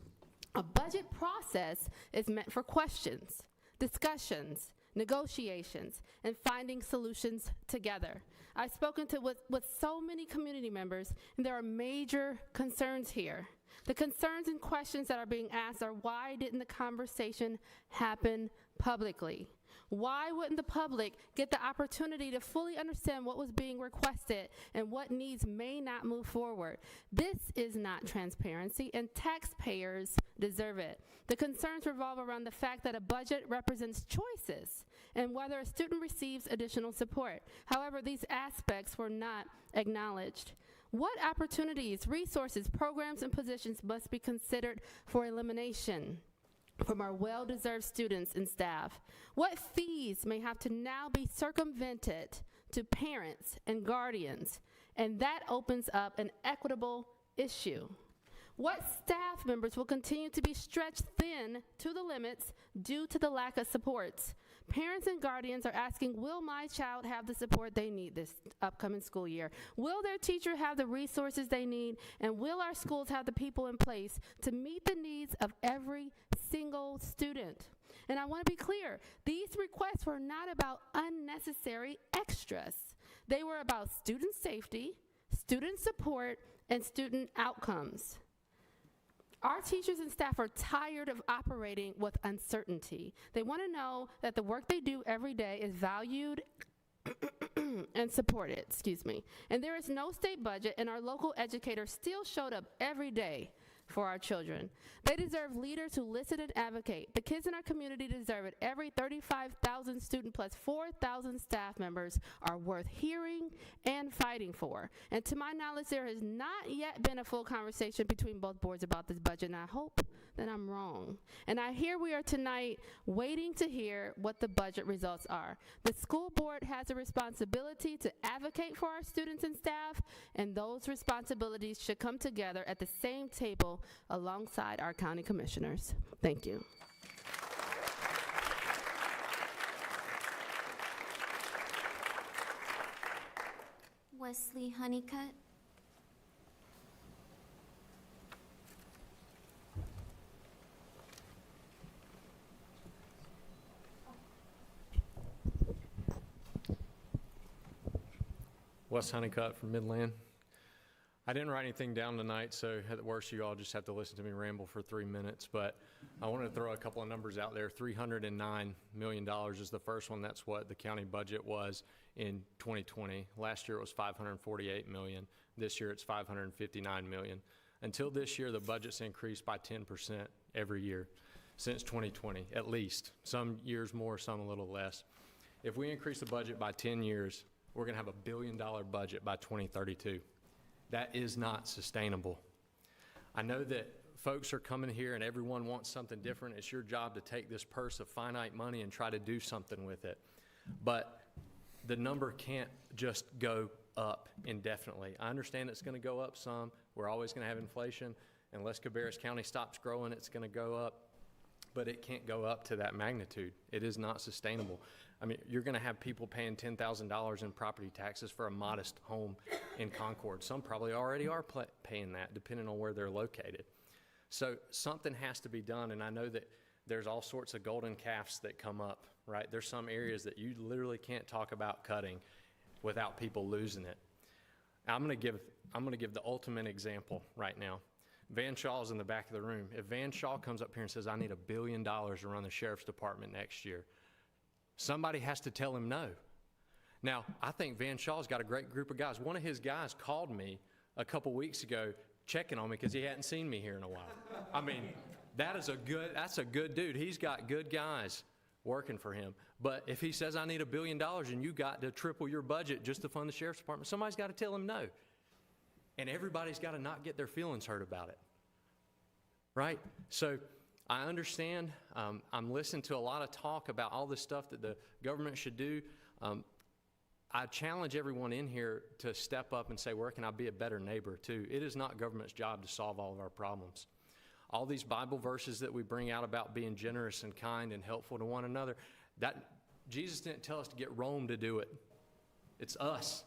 A budget process is meant for questions, discussions, negotiations, and finding solutions together. I've spoken with so many community members, and there are major concerns here. The concerns and questions that are being asked are, why didn't the conversation happen publicly? Why wouldn't the public get the opportunity to fully understand what was being requested and what needs may not move forward? This is not transparency, and taxpayers deserve it. The concerns revolve around the fact that a budget represents choices and whether a student receives additional support. However, these aspects were not acknowledged. What opportunities, resources, programs, and positions must be considered for elimination from our well-deserved students and staff? What fees may have to now be circumvented to parents and guardians? And that opens up an equitable issue. What staff members will continue to be stretched thin to the limits due to the lack of supports? Parents and guardians are asking, will my child have the support they need this upcoming school year? Will their teacher have the resources they need? And will our schools have the people in place to meet the needs of every single student? And I want to be clear, these requests were not about unnecessary extras. They were about student safety, student support, and student outcomes. Our teachers and staff are tired of operating with uncertainty. They want to know that the work they do every day is valued and supported, And there is no state budget, and our local educators still showed up every day for our children. They deserve leaders who listen and advocate. The kids in our community deserve it. Every 35,000 student plus 4,000 staff members are worth hearing and fighting for. And to my knowledge, there has not yet been a full conversation between both boards about this budget, and I hope that I'm wrong. And I hear we are tonight waiting to hear what the budget results are. The school board has a responsibility to advocate for our students and staff, and those responsibilities should come together at the same table alongside our county commissioners. Thank you. Wesley Honeycutt. Wes Honeycutt from Midland. I didn't write anything down tonight, so at the worst, you all just have to listen to me ramble for 3 minutes. But I wanted to throw a couple of numbers out there. $309 million is the first one. That's what the county budget was in 2020. Last year, it was $548 million. This year, it's $559 million. Until this year, the budget's increased by 10% every year since 2020, at least. Some years more, some a little less. If we increase the budget by 10 years, we're going to have $1 billion budget by 2032. That is not sustainable. I know that folks are coming here and everyone wants something different. It's your job to take this purse of finite money and try to do something with it. But the number can't just go up indefinitely. I understand it's going to go up some. We're always going to have inflation. Unless Cabarrus County stops growing, it's going to go up. But it can't go up to that magnitude. It is not sustainable. I mean, you're going to have people paying $10,000 in property taxes for a modest home in Concord. Some probably already are paying that, depending on where they're located. So something has to be done, and I know that there's all sorts of golden calves that come up, right? There's some areas that you literally can't talk about cutting without people losing it. I'm going to give the ultimate example right now. Van Shaw's in the back of the room. If Van Shaw comes up here and says, I need $1 billion to run the sheriff's department next year, somebody has to tell him no. Now, I think Van Shaw's got a great group of guys. One of his guys called me a couple weeks ago checking on me because he hadn't seen me here in a while. I mean, that's a good dude. He's got good guys working for him. But if he says, I need $1 billion and you got to triple your budget just to fund the sheriff's department, somebody's got to tell him no. And everybody's got to not get their feelings hurt about it, right? So I understand. I'm listening to a lot of talk about all this stuff that the government should do. I challenge everyone in here to step up and say, where can I be a better neighbor too? It is not government's job to solve all of our problems. All these Bible verses that we bring out about being generous and kind and helpful to one another, that Jesus didn't tell us to get Rome to do it. It's us,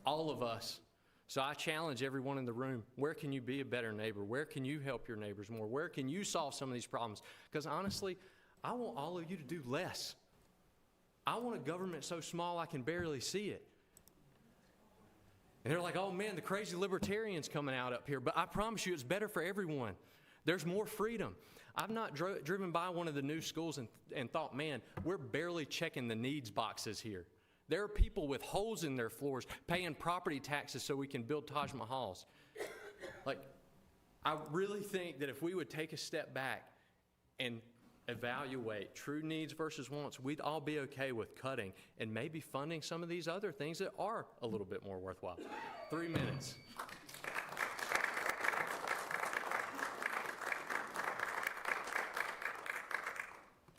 all of us. So I challenge everyone in the room, where can you be a better neighbor? Where can you help your neighbors more? Where can you solve some of these problems? Because honestly, I want all of you to do less. I want a government so small I can barely see it. And they're like, oh man, the crazy libertarians coming out up here. But I promise you, it's better for everyone. There's more freedom. I've not driven by one of the new schools and thought, man, we're barely checking the needs boxes here. There are people with holes in their floors paying property taxes so we can build Taj Mahals. Like, I really think that if we would take a step back and evaluate true needs versus wants, we'd all be okay with cutting and maybe funding some of these other things that are a little bit more worthwhile. 3 minutes.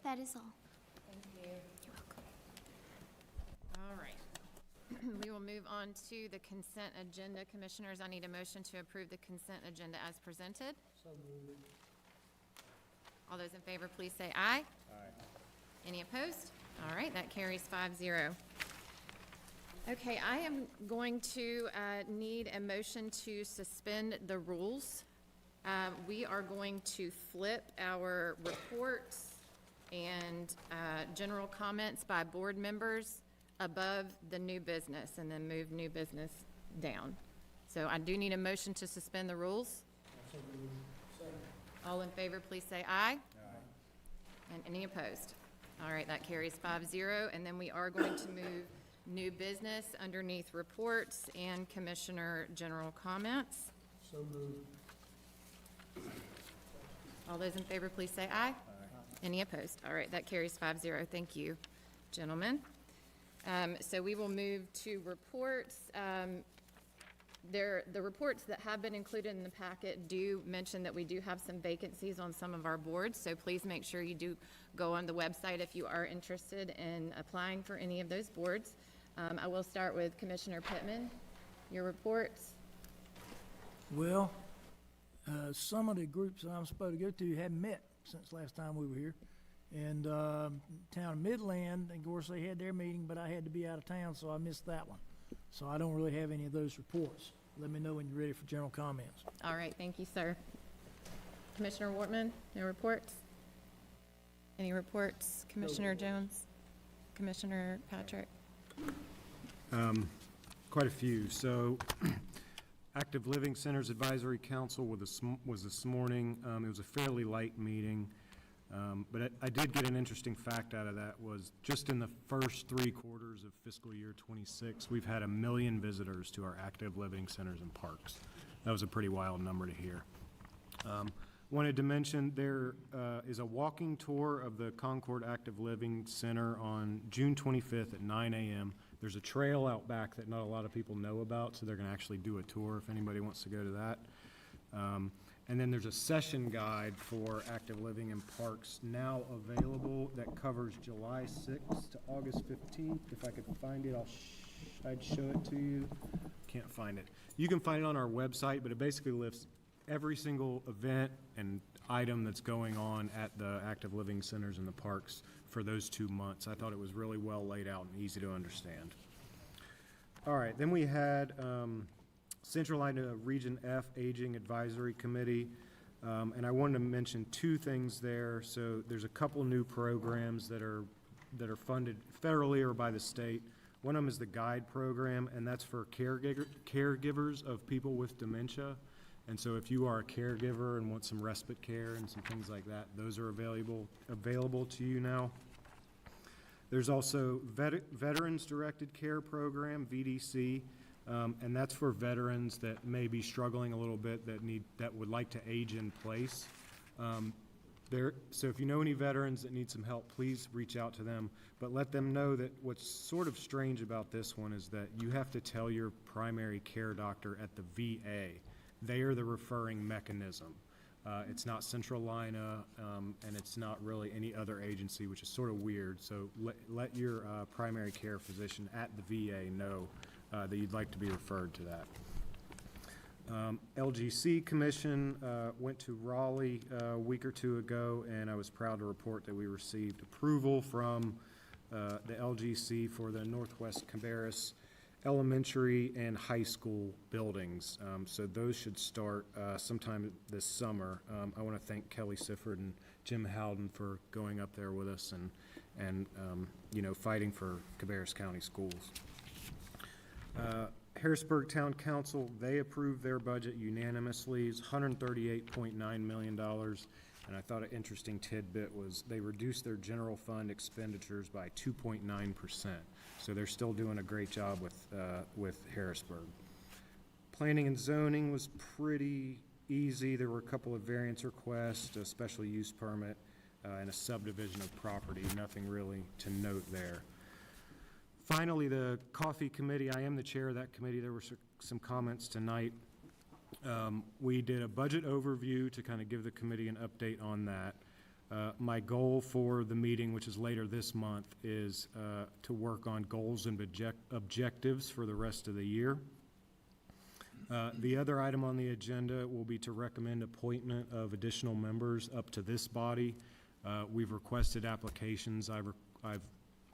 That is all. All right. We will move on to the consent agenda. Commissioners, I need a motion to approve the consent agenda as presented. So moved. All those in favor, please say aye. Aye. Any opposed? All right, that carries 5-0. Okay, I am going to need a motion to suspend the rules. We are going to flip our reports and general comments by board members above the new business and then move new business down. So I do need a motion to suspend the rules. All in favor, please say aye. Aye. And any opposed? All right, that carries 5-0. And then we are going to move new business underneath reports and commissioner general comments. So moved. All those in favor, please say aye. Aye. Any opposed? All right, that carries 5-0. Thank you, gentlemen. So we will move to reports. The reports that have been included in the packet do mention that we do have some vacancies on some of our boards, so please make sure you do go on the website if you are interested in applying for any of those boards. I will start with Commissioner Pittman. Your reports. Well, some of the groups that I'm supposed to go to haven't met since last time we were here. And town of Midland, of course, they had their meeting, but I had to be out of town, so I missed that one. So I don't really have any of those reports. Let me know when you're ready for general comments. All right, thank you, sir. Commissioner Wortman, no reports? Any reports? Commissioner Jones? Commissioner Patrick? quite a few. So Active Living Centers Advisory Council was this morning. It was a fairly light meeting. But I did get an interesting fact out of that, was just in the first 3 quarters of fiscal year '26, we've had 1 million visitors to our active living centers and parks. That was a pretty wild number to hear. Wanted to mention there is a walking tour of the Concord Active Living Center on June 25th at 9 a.m. There's a trail out back that not a lot of people know about, so they're going to actually do a tour if anybody wants to go to that. And then there's a session guide for active living in parks now available that covers July 6th to August 15th. If I could find it, I'd show it to you. Can't find it. You can find it on our website, but it basically lists every single event and item that's going on at the active living centers and the parks for those 2 months. I thought it was really well laid out and easy to understand. All right, then we had Central Iowa Region F Aging Advisory Committee, and I wanted to mention 2 things there. So there's a couple new programs that are funded federally or by the state. One of them is the GUIDE program, and that's for caregivers of people with dementia. And so if you are a caregiver and want some respite care and some things like that, those are available to you now. There's also Veterans Directed Care Program, VDC, and that's for veterans that may be struggling a little bit, that would like to age in place. So if you know any veterans that need some help, please reach out to them. But let them know that what's sort of strange about this one is that you have to tell your primary care doctor at the VA. They are the referring mechanism. It's not Central Iowa, and it's not really any other agency, which is sort of weird. So let your primary care physician at the VA know that you'd like to be referred to that. LGC Commission went to Raleigh a week or 2 ago, and I was proud to report that we received approval from the LGC for the Northwest Cabarrus elementary and high school buildings. So those should start sometime this summer. I want to thank Kelly Sifford and Jim Howden for going up there with us and fighting for Cabarrus County schools. Harrisburg Town Council, they approved their budget unanimously. It's $138.9 million. And I thought an interesting tidbit was they reduced their general fund expenditures by 2.9%. So they're still doing a great job with Harrisburg. Planning and zoning was pretty easy. There were a couple of variance requests, a special use permit, and a subdivision of property. Nothing really to note there. Finally, the Coffee Committee, I am the chair of that committee. There were some comments tonight. We did a budget overview to kind of give the committee an update on that. My goal for the meeting, which is later this month, is to work on goals and objectives for the rest of the year. The other item on the agenda will be to recommend appointment of additional members up to this body. We've requested applications. I've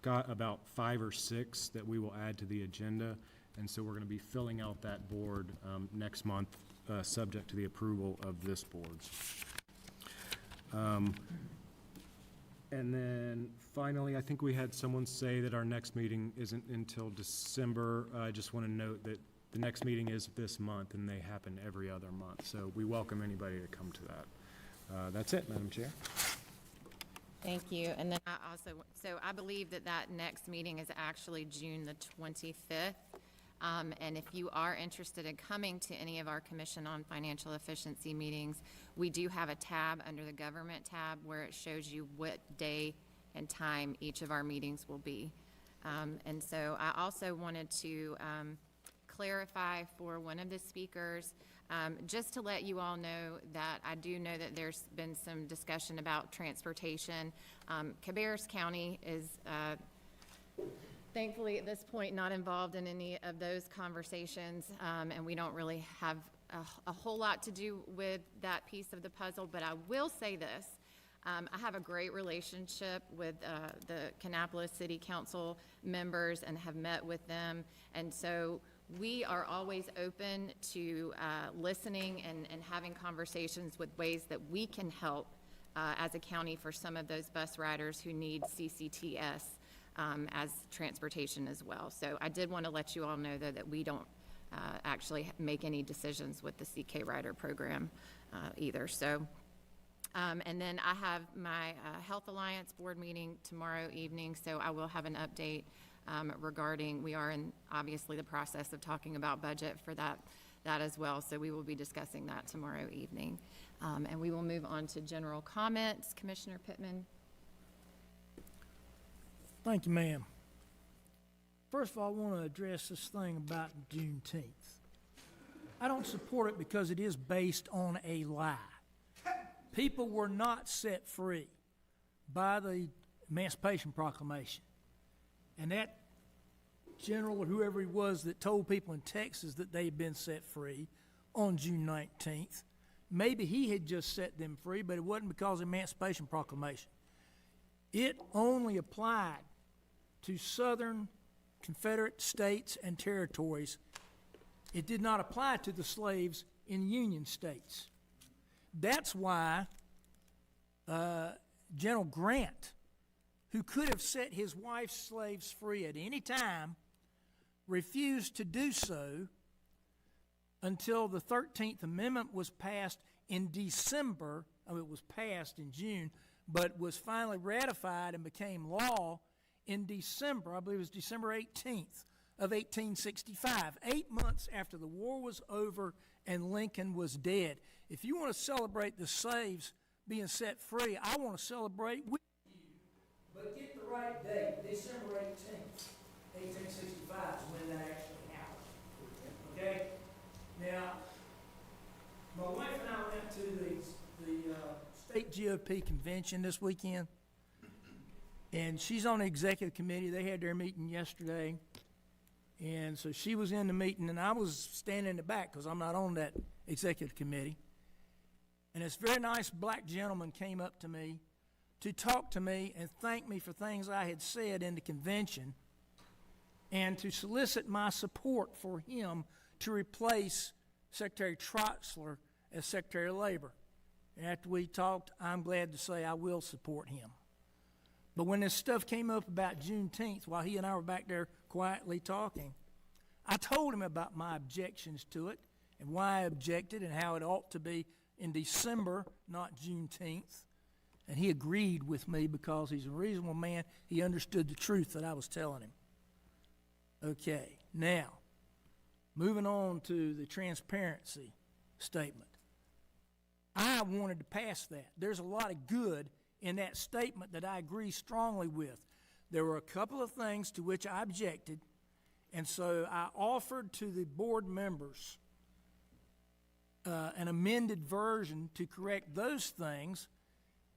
got about 5 or 6 that we will add to the agenda, and so we're going to be filling out that board next month, subject to the approval of this board. And then finally, I think we had someone say that our next meeting isn't until December. I just want to note that the next meeting is this month, and they happen every other month, so we welcome anybody to come to that. That's it, Madam Chair. Thank you. And then I believe that next meeting is actually June the 25th. And if you are interested in coming to any of our Commission on Financial Efficiency meetings, we do have a tab under the Government tab where it shows you what day and time each of our meetings will be. And so I also wanted to clarify for one of the speakers, just to let you all know that I do know that there's been some discussion about transportation. Cabarrus County is thankfully at this point not involved in any of those conversations, and we don't really have a whole lot to do with that piece of the puzzle, but I will say this. I have a great relationship with the Kannapolis City Council members and have met with them, and so we are always open to listening and having conversations with ways that we can help as a county for some of those bus riders who need CCTS. as transportation as well. So I did want to let you all know, though, that we don't actually make any decisions with the CK Rider program either. So, and then I have my Health Alliance board meeting tomorrow evening, so I will have an update regarding, we are in obviously the process of talking about budget for that as well, so we will be discussing that tomorrow evening. And we will move on to general comments. Commissioner Pittman. Thank you, ma'am. First of all, I want to address this thing about Juneteenth. I don't support it because it is based on a lie. People were not set free by the Emancipation Proclamation. And that general or whoever he was that told people in Texas that they had been set free on June 19th, maybe he had just set them free, but it wasn't because of the Emancipation Proclamation. It only applied to Southern Confederate states and territories. It did not apply to the slaves in Union states. That's why General Grant, who could have set his wife's slaves free at any time, refused to do so until the 13th Amendment was passed in December. It was passed in June, but was finally ratified and became law in December, I believe it was December 18th of 1865, 8 months after the war was over and Lincoln was dead. If you want to celebrate the slaves being set free, I want to celebrate with you. But get the right date, December 18th, 1865 is when that actually happened. Okay? Now, my wife and I went to the state GOP convention this weekend, and she's on the executive committee. They had their meeting yesterday, and so she was in the meeting, and I was standing in the back because I'm not on that executive committee. And this very nice black gentleman came up to me to talk to me and thank me for things I had said in the convention and to solicit my support for him to replace Secretary Troxler as Secretary of Labor. And after we talked, I'm glad to say I will support him. But when this stuff came up about Juneteenth, while he and I were back there quietly talking, I told him about my objections to it and why I objected and how it ought to be in December, not Juneteenth. And he agreed with me because he's a reasonable man. He understood the truth that I was telling him. Okay, now, moving on to the transparency statement. I wanted to pass that. There's a lot of good in that statement that I agree strongly with. There were a couple of things to which I objected, and so I offered to the board members an amended version to correct those things,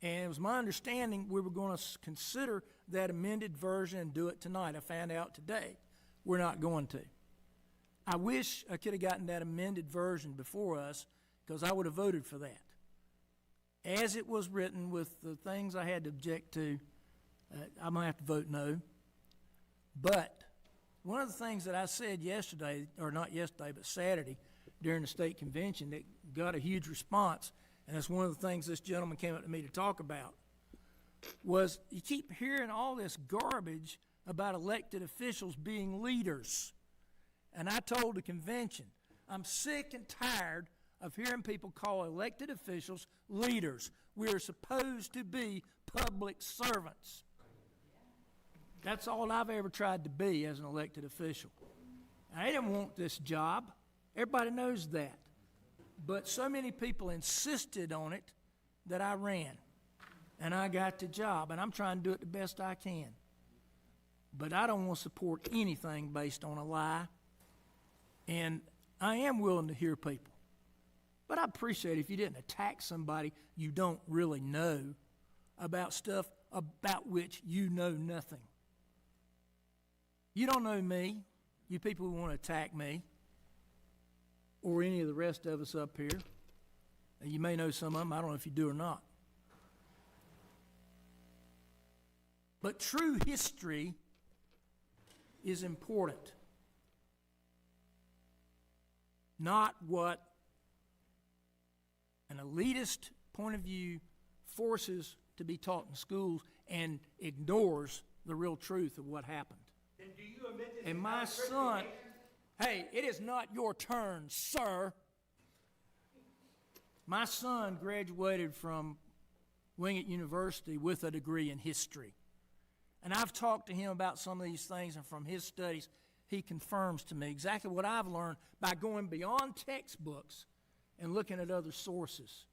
and it was my understanding we were going to consider that amended version and do it tonight. I found out today we're not going to. I wish I could have gotten that amended version before us because I would have voted for that. As it was written with the things I had to object to, I'm going to have to vote no. But one of the things that I said yesterday, or not yesterday, but Saturday during the state convention that got a huge response, and that's one of the things this gentleman came up to me to talk about, was you keep hearing all this garbage about elected officials being leaders. And I told the convention, I'm sick and tired of hearing people call elected officials leaders. We are supposed to be public servants. That's all I've ever tried to be as an elected official. I didn't want this job. Everybody knows that. But so many people insisted on it that I ran. And I got the job. And I'm trying to do it the best I can. But I don't want to support anything based on a lie. And I am willing to hear people. But I appreciate it if you didn't attack somebody you don't really know about stuff about which you know nothing. You don't know me, you people who want to attack me, or any of the rest of us up here. You may know some of them, I don't know if you do or not. But true history is important. Not what an elitist point of view forces to be taught in schools and ignores the real truth of what happened. Then do you admit this? And is my not strictly son, taken? hey, it is not your turn, sir. My son graduated from Wingate University with a degree in history. And I've talked to him about some of these things, and from his studies, he confirms to me exactly what I've learned by going beyond textbooks and looking at other sources.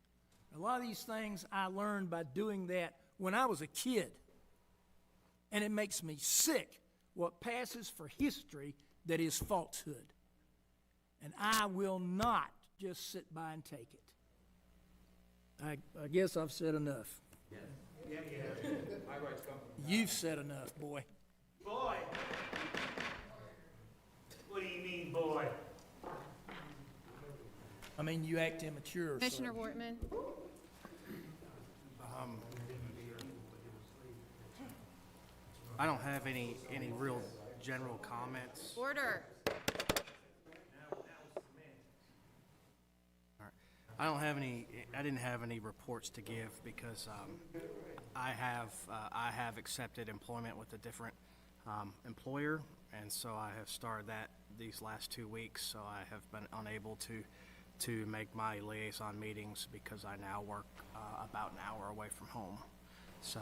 A lot of these things I learned by doing that when I was a kid. And it makes me sick what passes for history that is falsehood. And I will not just sit by and take it. I guess I've said enough. Yeah. My rights come from God. You've said enough, boy. Boy. What do you mean, boy? I mean, you act immature. Commissioner sir. Wortman? I don't have any real general comments. Order. I didn't have any reports to give because I have accepted employment with a different employer, and so I have started that these last 2 weeks, so I have been unable to make my liaison meetings because I now work about an hour away from home. So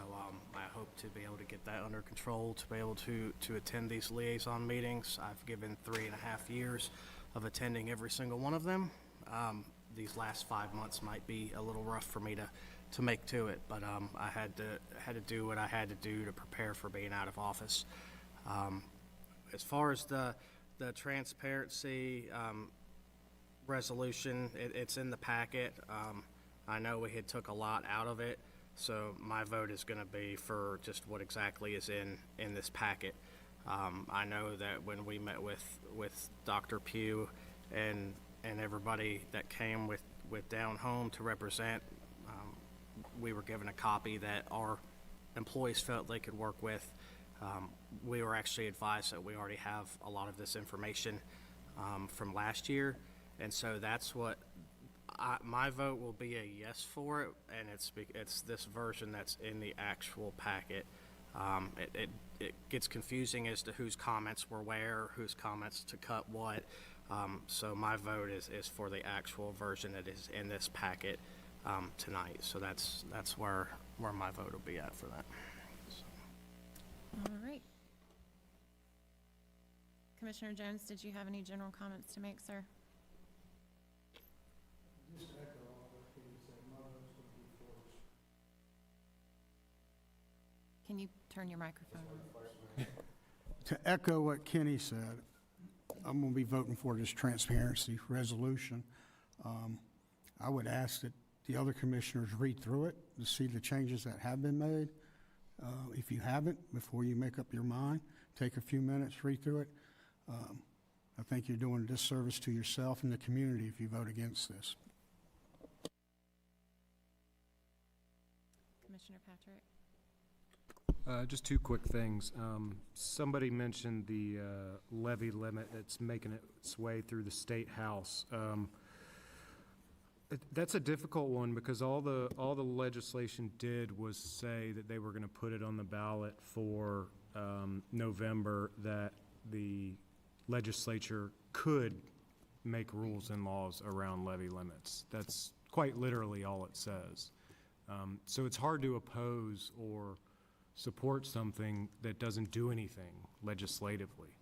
I hope to be able to get that under control, to be able to attend these liaison meetings. I've given 3.5 years of attending every single one of them. These last 5 months might be a little rough for me to make to it, but I had to do what I had to do to prepare for being out of office. As far as the transparency resolution, it's in the packet. I know we had took a lot out of it, so my vote is going to be for just what exactly is in this packet. I know that when we met with Dr. Pugh and everybody that came with Down Home to represent, we were given a copy that our employees felt they could work with. We were actually advised that we already have a lot of this information from last year, and so that's what my vote will be a yes for it, and it's this version that's in the actual packet. It gets confusing as to whose comments were where, whose comments to cut what. So my vote is for the actual version that is in this packet tonight. So that's where my vote will be at for that. So. All right. Commissioner Jones, did you have any general comments to make, sir? Can you turn your microphone on? To echo what Kenny said, I'm going to be voting for this transparency resolution. I would ask that the other commissioners read through it to see the changes that have been made. If you haven't, before you make up your mind, take a few minutes, read through it. I think you're doing a disservice to yourself and the community if you vote against this. Commissioner Patrick? Just two quick things. Somebody mentioned the levy limit that's making its way through the State House. That's a difficult one because all the legislation did was say that they were going to put it on the ballot for November, that the legislature could make rules and laws around levy limits. That's quite literally all it says. So it's hard to oppose or support something that doesn't do anything legislatively.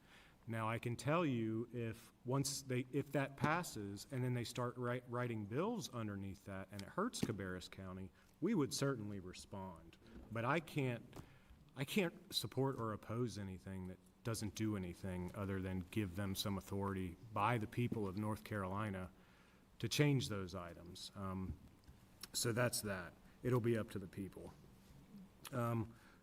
Now, I can tell you if that passes and then they start writing bills underneath that and it hurts Cabarrus County, we would certainly respond. But I can't support or oppose anything that doesn't do anything other than give them some authority by the people of North Carolina to change those items. So that's that. It'll be up to the people.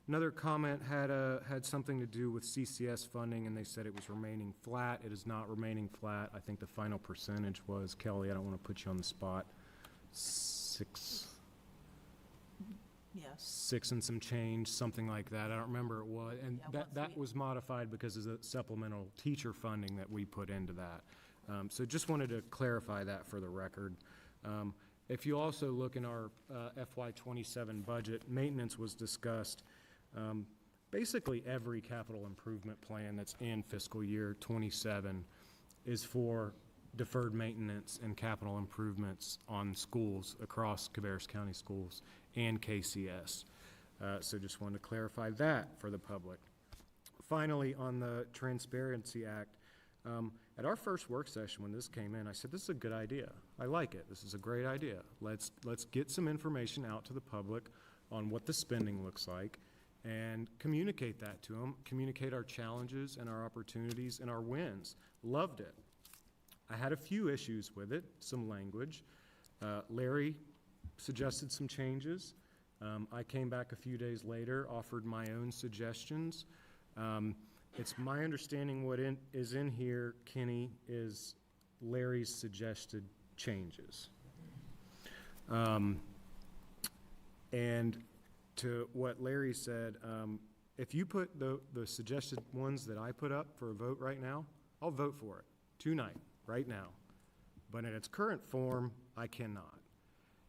Another comment had something to do with CCS funding, and they said it was remaining flat. It is not remaining flat. I think the final percentage was, Kelly, I don't want to put you on the spot, 6 and some change, something like that. I don't remember it was. And that was modified because of the supplemental teacher funding that we put into that. So just wanted to clarify that for the record. If you also look in our FY27 budget, maintenance was discussed. basically every capital improvement plan that's in fiscal year '27 is for deferred maintenance and capital improvements on schools across Cabarrus County schools and KCS. So just wanted to clarify that for the public. Finally, on the Transparency Act, at our first work session when this came in, I said, this is a good idea. I like it. This is a great idea. Let's get some information out to the public on what the spending looks like and communicate that to them, communicate our challenges and our opportunities and our wins. Loved it. I had a few issues with it, some language. Larry suggested some changes. I came back a few days later, offered my own suggestions. It's my understanding what is in here, Kenny, is Larry's suggested changes. And to what Larry said, if you put the suggested ones that I put up for a vote right now, I'll vote for it tonight, right now. But in its current form, I cannot.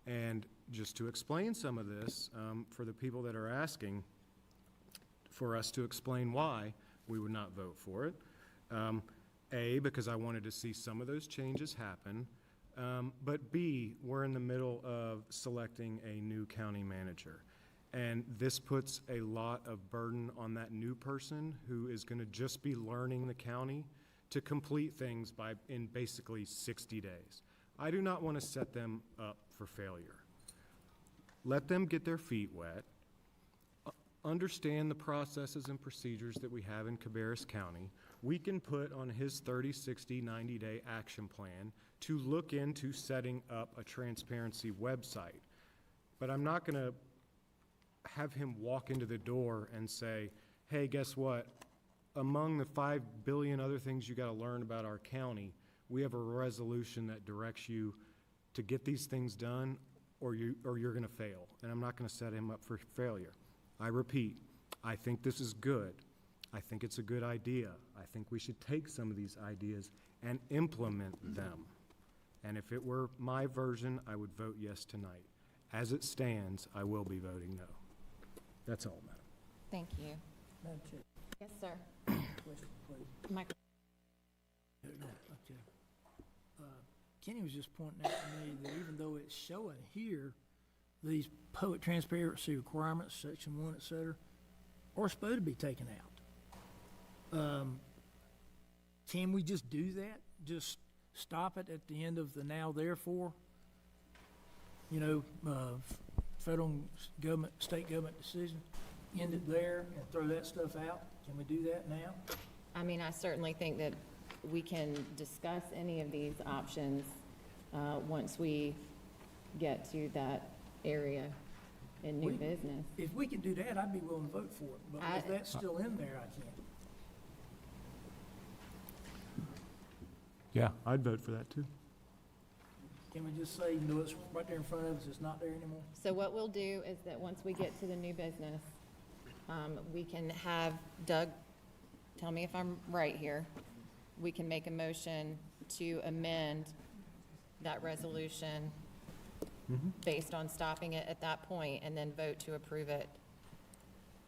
And just to explain some of this, for the people that are asking for us to explain why we would not vote for it. A, because I wanted to see some of those changes happen, but B, we're in the middle of selecting a new county manager. And this puts a lot of burden on that new person who is going to just be learning the county to complete things in basically 60 days. I do not want to set them up for failure. Let them get their feet wet, understand the processes and procedures that we have in Cabarrus County. We can put on his 30, 60, 90-day action plan to look into setting up a transparency website. But I'm not going to have him walk into the door and say, hey, guess what? Among the 5 billion other things you got to learn about our county, we have a resolution that directs you to get these things done or you're going to fail. And I'm not going to set him up for failure. I repeat, I think this is good. I think it's a good idea. I think we should take some of these ideas and implement them. And if it were my version, I would vote yes tonight. As it stands, I will be voting no. That's all, Madam. Thank you. Madam Chair, Yes, sir. question, please. Microphone. Okay. Kenny was just pointing out to me that even though it's showing here, these public transparency requirements, section 1, et cetera, are supposed to be taken out. Can we just do that? Just stop it at the end of the now therefore? Federal government, state government decision, end it there and throw that stuff out? Can we do that now? I mean, I certainly think that we can discuss any of these options once we get to that area in new business. If we can do that, I'd be willing to vote for it, but if that's still in there, I can't. Yeah, I'd vote for that too. Can we just say, no, it's right there in front of us, it's not there anymore? So what we'll do is that once we get to the new business, we can have Doug, tell me if I'm right here, we can make a motion to amend that resolution based on stopping it at that point and then vote to approve it.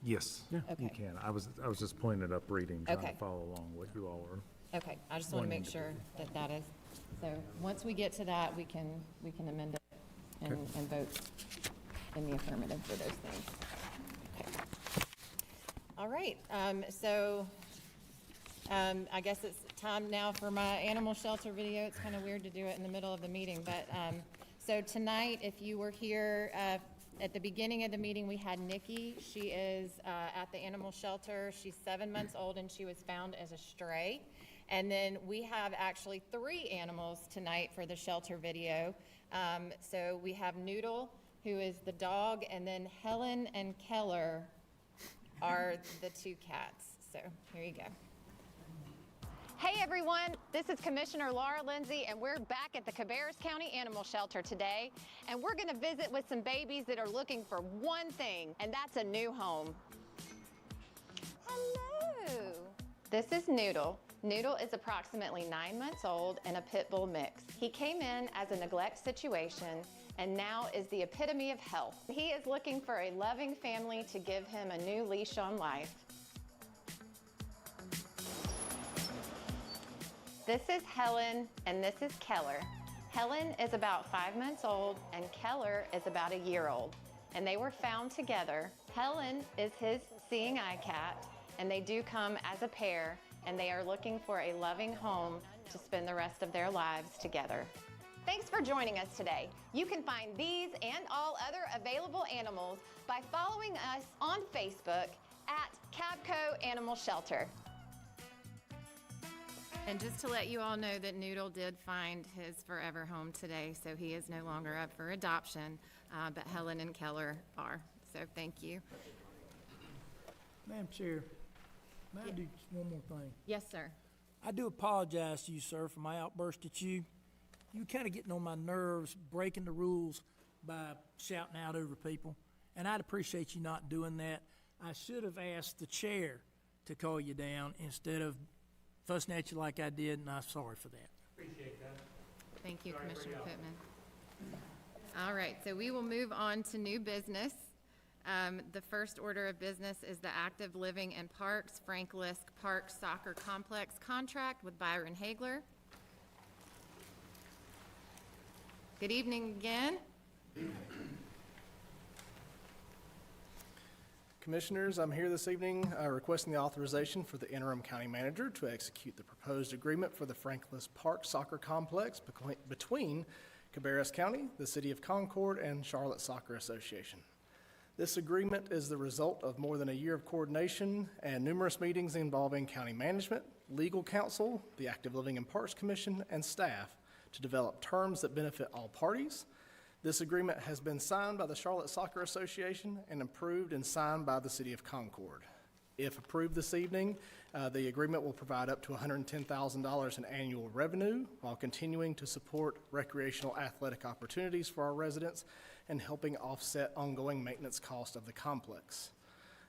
Yes, you Okay. can. I was just pointing it up, reading, trying Okay. to follow along what you all were. Okay, I just want to make sure that that is, so once we get to that, we can amend it and vote in the affirmative for those things. Okay. All right, I guess it's time now for my animal shelter video. It's kind of weird to do it in the middle of the meeting, but, so tonight, if you were here, at the beginning of the meeting, we had Nikki. She is at the animal shelter. She's 7 months old and she was found as a stray. And then we have actually 3 animals tonight for the shelter video. So we have Noodle, who is the dog, and then Helen and Keller are the 2 cats. So here you go. Hey everyone, this is Commissioner Laura Lindsay and we're back at the Cabarrus County Animal Shelter today, and we're going to visit with some babies that are looking for one thing, and that's a new home. Hello. This is Noodle. Noodle is approximately 9 months old and a pit bull mix. He came in as a neglect situation and now is the epitome of health. He is looking for a loving family to give him a new leash on life. This is Helen, and this is Keller. Helen is about 5 months old, and Keller is about a year old, and they were found together. Helen is his seeing eye cat, and they do come as a pair, and they are looking for a loving home to spend the rest of their lives together. Thanks for joining us today. You can find these and all other available animals by following us on Facebook at CabCo Animal Shelter. And just to let you all know that Noodle did find his forever home today, so he is no longer up for adoption, but Helen and Keller are. So thank you. Madam Chair, may I do just one more thing? Yes, sir. I do apologize to you, sir, for my outburst at you. You were kind of getting on my nerves, breaking the rules by shouting out over people, and I'd appreciate you not doing that. I should have asked the chair to call you down instead of fussing at you like I did, and I'm sorry for that. Appreciate that. Thank you, Commissioner Pittman. All right, so we will move on to new business. The first order of business is the Active Living and Parks Frank Lisk Park Soccer Complex contract with Byron Hagler. Good evening again. Commissioners, I'm here this evening requesting the authorization for the interim county manager to execute the proposed agreement for the Frank Lisk Park Soccer Complex between Cabarrus County, the City of Concord, and Charlotte Soccer Association. This agreement is the result of more than a year of coordination and numerous meetings involving county management, legal counsel, the Active Living and Parks Commission, and staff to develop terms that benefit all parties. This agreement has been signed by the Charlotte Soccer Association and approved and signed by the City of Concord. If approved this evening, the agreement will provide up to $110,000 in annual revenue while continuing to support recreational athletic opportunities for our residents and helping offset ongoing maintenance costs of the complex.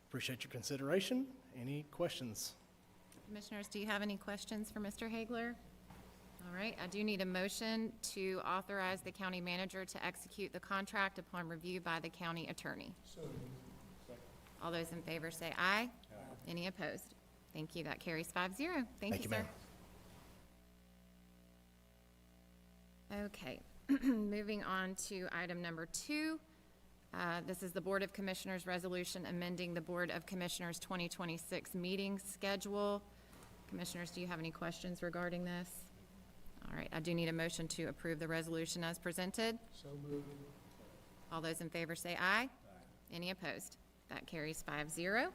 Appreciate your consideration. Any questions? Commissioners, do you have any questions for Mr. Hagler? All right, I do need a motion to authorize the county manager to execute the contract upon review by the county attorney. All those in favor say aye. Any opposed? Thank you. That carries 5-0. Thank you, sir. Okay, moving on to item number 2. This is the Board of Commissioners resolution amending the Board of Commissioners 2026 meeting schedule. Commissioners, do you have any questions regarding this? All right, I do need a motion to approve the resolution as presented. So moved. All those in favor say aye. Any opposed? That carries 5-0.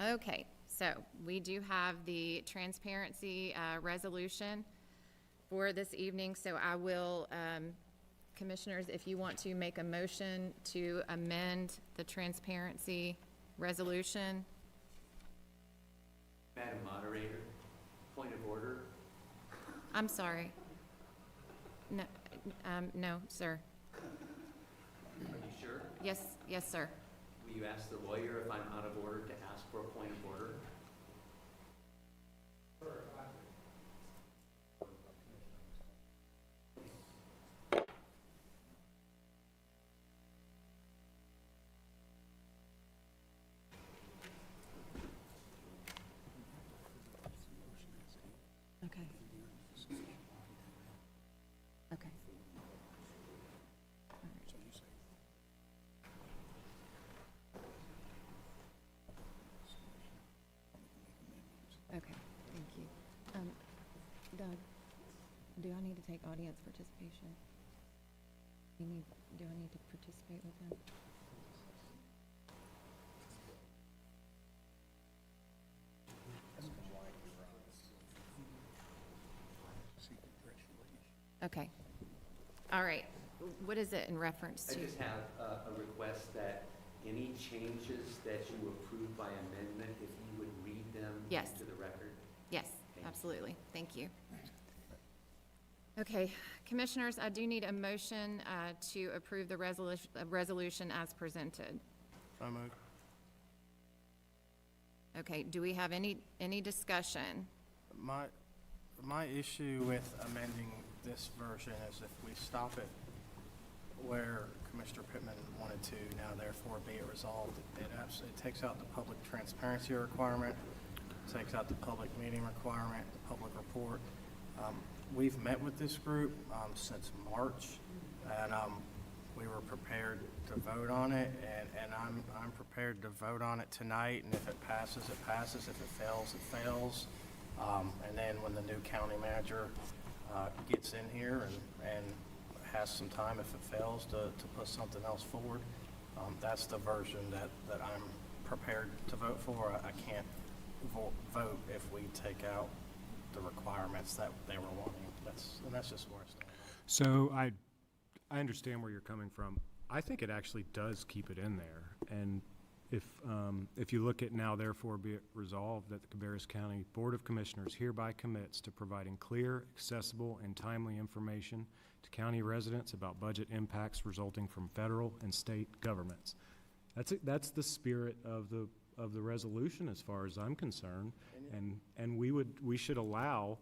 Okay, so we do have the transparency resolution for this evening, so I will, Commissioners, if you want to make a motion to amend the transparency resolution. Madam Moderator, point of order. I'm sorry. No, no, sir. Are you sure? Yes, yes, sir. Will you ask the lawyer if I'm out of order to ask for a point of order? Okay. Okay. Okay, thank you. Doug, do I need to take audience participation? Do I need to participate with him? Okay. All right. What is it in reference I to? just have a request that any changes that you approve by amendment, if you would read them Yes. into the record. Yes, absolutely. Thank you. Okay, Commissioners, I do need a motion to approve the resolution as presented. So moved. Okay, do we have any discussion? My issue with amending this version is if we stop it where Commissioner Pittman wanted to, now therefore be it resolved, it takes out the public transparency requirement, takes out the public meeting requirement, the public report. We've met with this group since March, and we were prepared to vote on it, and I'm prepared to vote on it tonight, and if it passes, it passes. If it fails, it fails. And then when the new county manager gets in here and has some time, if it fails, to put something else forward, that's the version that I'm prepared to vote for. I can't vote if we take out the requirements that they were wanting. That's just where I stand. So I understand where you're coming from. I think it actually does keep it in there. And if you look at now, therefore be it resolved that the Cabarrus County Board of Commissioners hereby commits to providing clear, accessible, and timely information to county residents about budget impacts resulting from federal and state governments. That's the spirit of the resolution as far as I'm concerned. And we should allow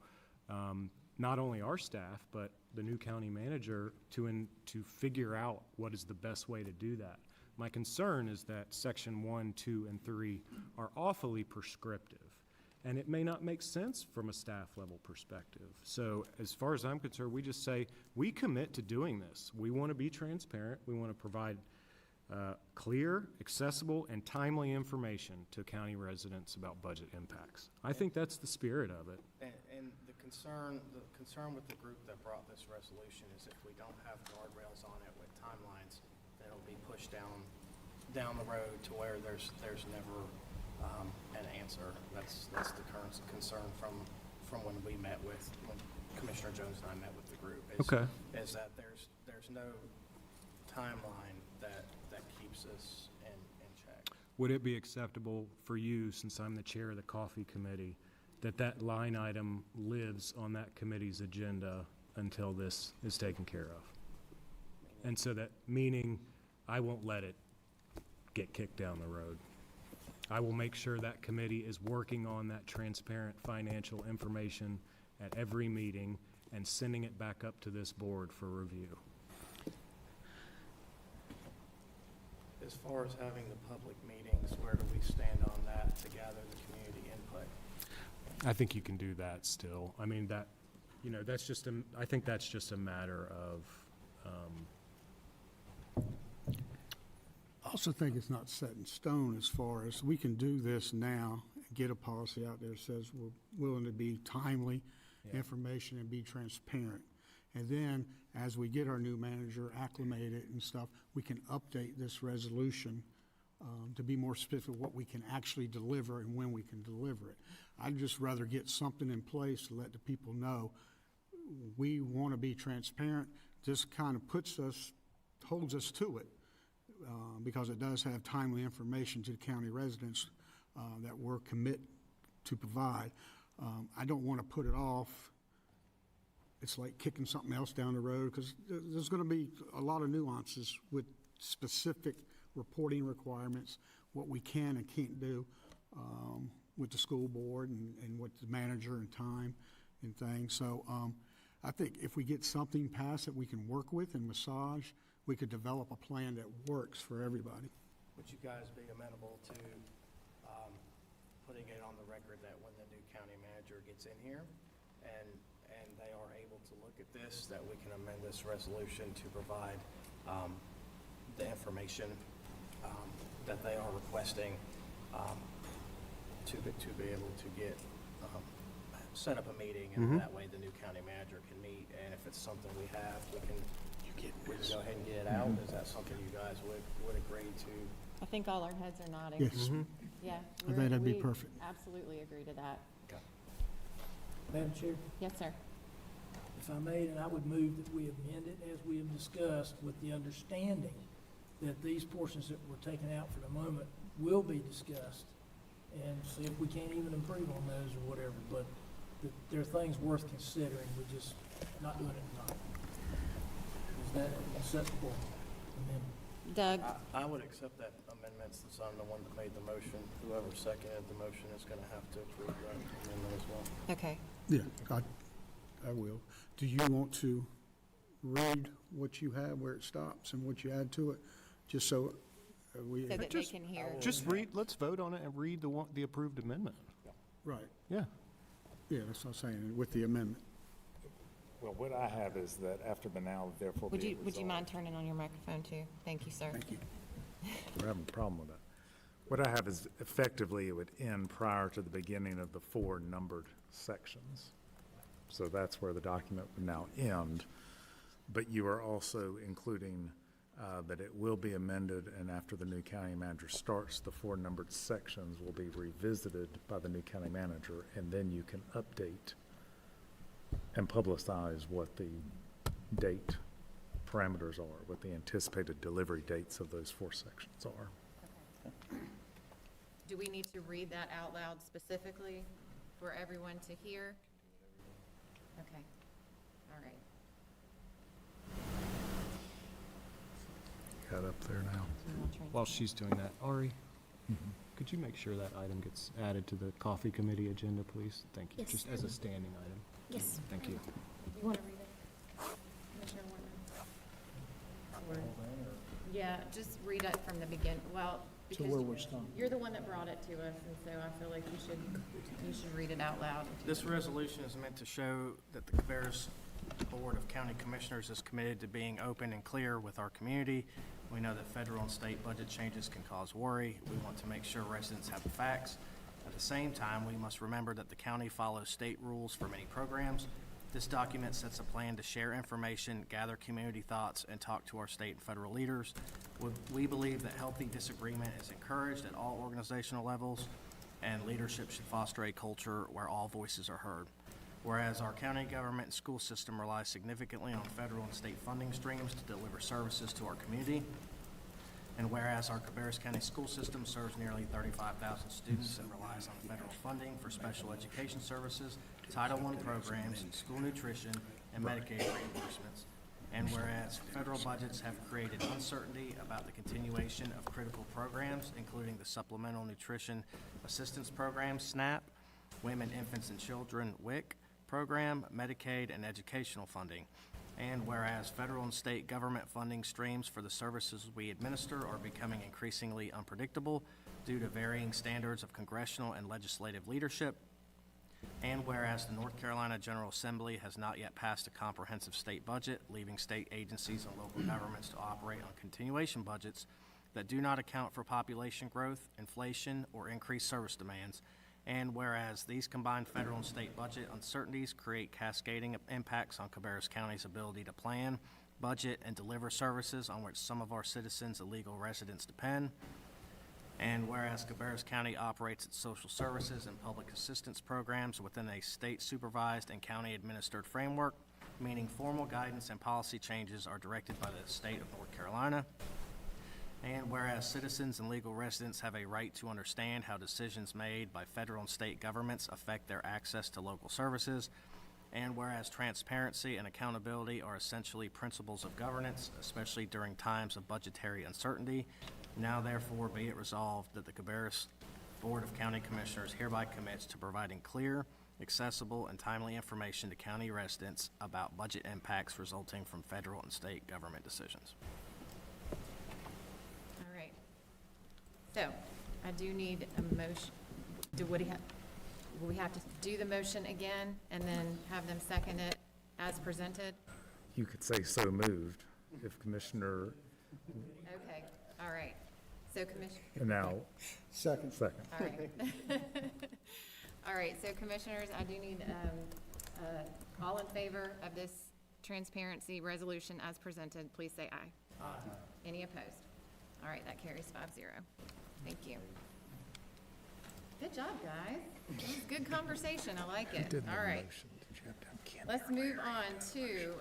not only our staff, but the new county manager to figure out what is the best way to do that. My concern is that section 1, 2, and 3 are awfully prescriptive, and it may not make sense from a staff level perspective. So as far as I'm concerned, we just say, we commit to doing this. We want to be transparent. We want to provide clear, accessible, and timely information to county residents about budget impacts. I think that's the spirit of it. And the concern with the group that brought this resolution is if we don't have guardrails on it with timelines, then it'll be pushed down the road to where there's never an answer. That's the current concern from when Commissioner Jones and I met with the group. Is that there's no timeline that keeps us in check. Would it be acceptable for you, since I'm the chair of the coffee committee, that line item lives on that committee's agenda until this is taken care of? And so that, meaning I won't let it get kicked down the road. I will make sure that committee is working on that transparent financial information at every meeting and sending it back up to this board for review. As far as having the public meetings, where do we stand on that to gather the community input? I think you can do that still. I mean, that's just I think that's just a matter of, I also think it's not set in stone as far as we can do this now, get a policy out there that says we're willing to be timely information and be transparent. And then as we get our new manager acclimated and stuff, we can update this resolution to be more specific what we can actually deliver and when we can deliver it. I'd just rather get something in place to let the people know we want to be transparent. This kind of holds us to it because it does have timely information to the county residents that we're committed to provide. I don't want to put it off. It's like kicking something else down the road because there's going to be a lot of nuances with specific reporting requirements, what we can and can't do with the school board and what the manager and time and things. So I think if we get something passed that we can work with and massage, we could develop a plan that works for everybody. Would you guys be amenable to putting it on the record that when the new county manager gets in here and they are able to look at this, that we can amend this resolution to provide the information that they are requesting to be able to get set up a meeting, and that way the new county manager can meet, and if it's something we have, we can go ahead and get it out. Is that something you guys would agree to? I think all our heads are nodding. Yes. Yeah. I think that'd be we perfect. Absolutely agree to that. Madam Chair, Yes, sir. if I may, then I would move that we amend it as we have discussed with the understanding that these portions that were taken out for the moment will be discussed and see if we can't even improve on those or whatever. But there are things worth considering. We're just not doing it tonight. Is that an acceptable amendment? Doug? I would accept that amendment since I'm the one that made the motion. Whoever seconded the motion is going to have to approve that amendment as well. Okay. Yeah, I will. Do you want to read what you have, where it stops, and what you add to it, just so we... So that they can hear. Just read, let's vote on it and read the approved amendment. Right. Yeah. Yeah, that's what I'm saying, with the amendment. Well, what I have is that after the now, therefore be it Would you mind resolved. turning on your microphone too? Thank you, sir. Thank you. We're having a problem with that. What I have is effectively it would end prior to the beginning of the 4 numbered sections. So that's where the document would now end. But you are also including that it will be amended, and after the new county manager starts, the 4 numbered sections will be revisited by the new county manager, and then you can update and publicize what the date parameters are, what the anticipated delivery dates of those 4 sections are. Do we need to read that out loud specifically for everyone to hear? Okay, all right. Got up there now. While she's doing that, Ari, could you make sure that item gets added to the coffee committee agenda, please? Thank you. Yes. Just as a standing item. Yes. Thank you. You want to read it? Commissioner Warner? Yeah, just read it from the beginning. Well, So because where we're stopping. you're the one that brought it to us, and so I feel like you should read it out loud. This resolution is meant to show that the Cabarrus Board of County Commissioners is committed to being open and clear with our community. We know that federal and state budget changes can cause worry. We want to make sure residents have the facts. At the same time, we must remember that the county follows state rules for many programs. This document sets a plan to share information, gather community thoughts, and talk to our state and federal leaders. We believe that healthy disagreement is encouraged at all organizational levels, and leadership should foster a culture where all voices are heard. Whereas our county government and school system relies significantly on federal and state funding streams to deliver services to our community, and whereas our Cabarrus County school system serves nearly 35,000 students and relies on federal funding for special education services, Title I programs, school nutrition, and Medicaid reimbursements, and whereas federal budgets have created uncertainty about the continuation of critical programs, including the Supplemental Nutrition Assistance Program, SNAP, Women, Infants, and Children, WIC, program, Medicaid, and educational funding. And whereas federal and state government funding streams for the services we administer are becoming increasingly unpredictable due to varying standards of congressional and legislative leadership. And whereas the North Carolina General Assembly has not yet passed a comprehensive state budget, leaving state agencies and local governments to operate on continuation budgets that do not account for population growth, inflation, or increased service demands. And whereas these combined federal and state budget uncertainties create cascading impacts on Cabarrus County's ability to plan, budget, and deliver services on which some of our citizens and legal residents depend. And whereas Cabarrus County operates its social services and public assistance programs within a state-supervised and county-administered framework, meaning formal guidance and policy changes are directed by the state of North Carolina. And whereas citizens and legal residents have a right to understand how decisions made by federal and state governments affect their access to local services, and whereas transparency and accountability are essentially principles of governance, especially during times of budgetary uncertainty, now therefore be it resolved that the Cabarrus Board of County Commissioners hereby commits to providing clear, accessible, and timely information to county residents about budget impacts resulting from federal and state government decisions. All right. So, I do need a motion. Will we have to do the motion again and then have them second it as presented? You could say so moved if Commissioner, Okay, all right. So Commissioner. and now, Second. second. All right. All right, so Commissioners, I do need, all in favor of this transparency resolution as presented, please say aye. Aye. Any opposed? All right, that carries 5-0. Thank you. Good job, guys. That was good conversation, I like it. All right. Let's move on to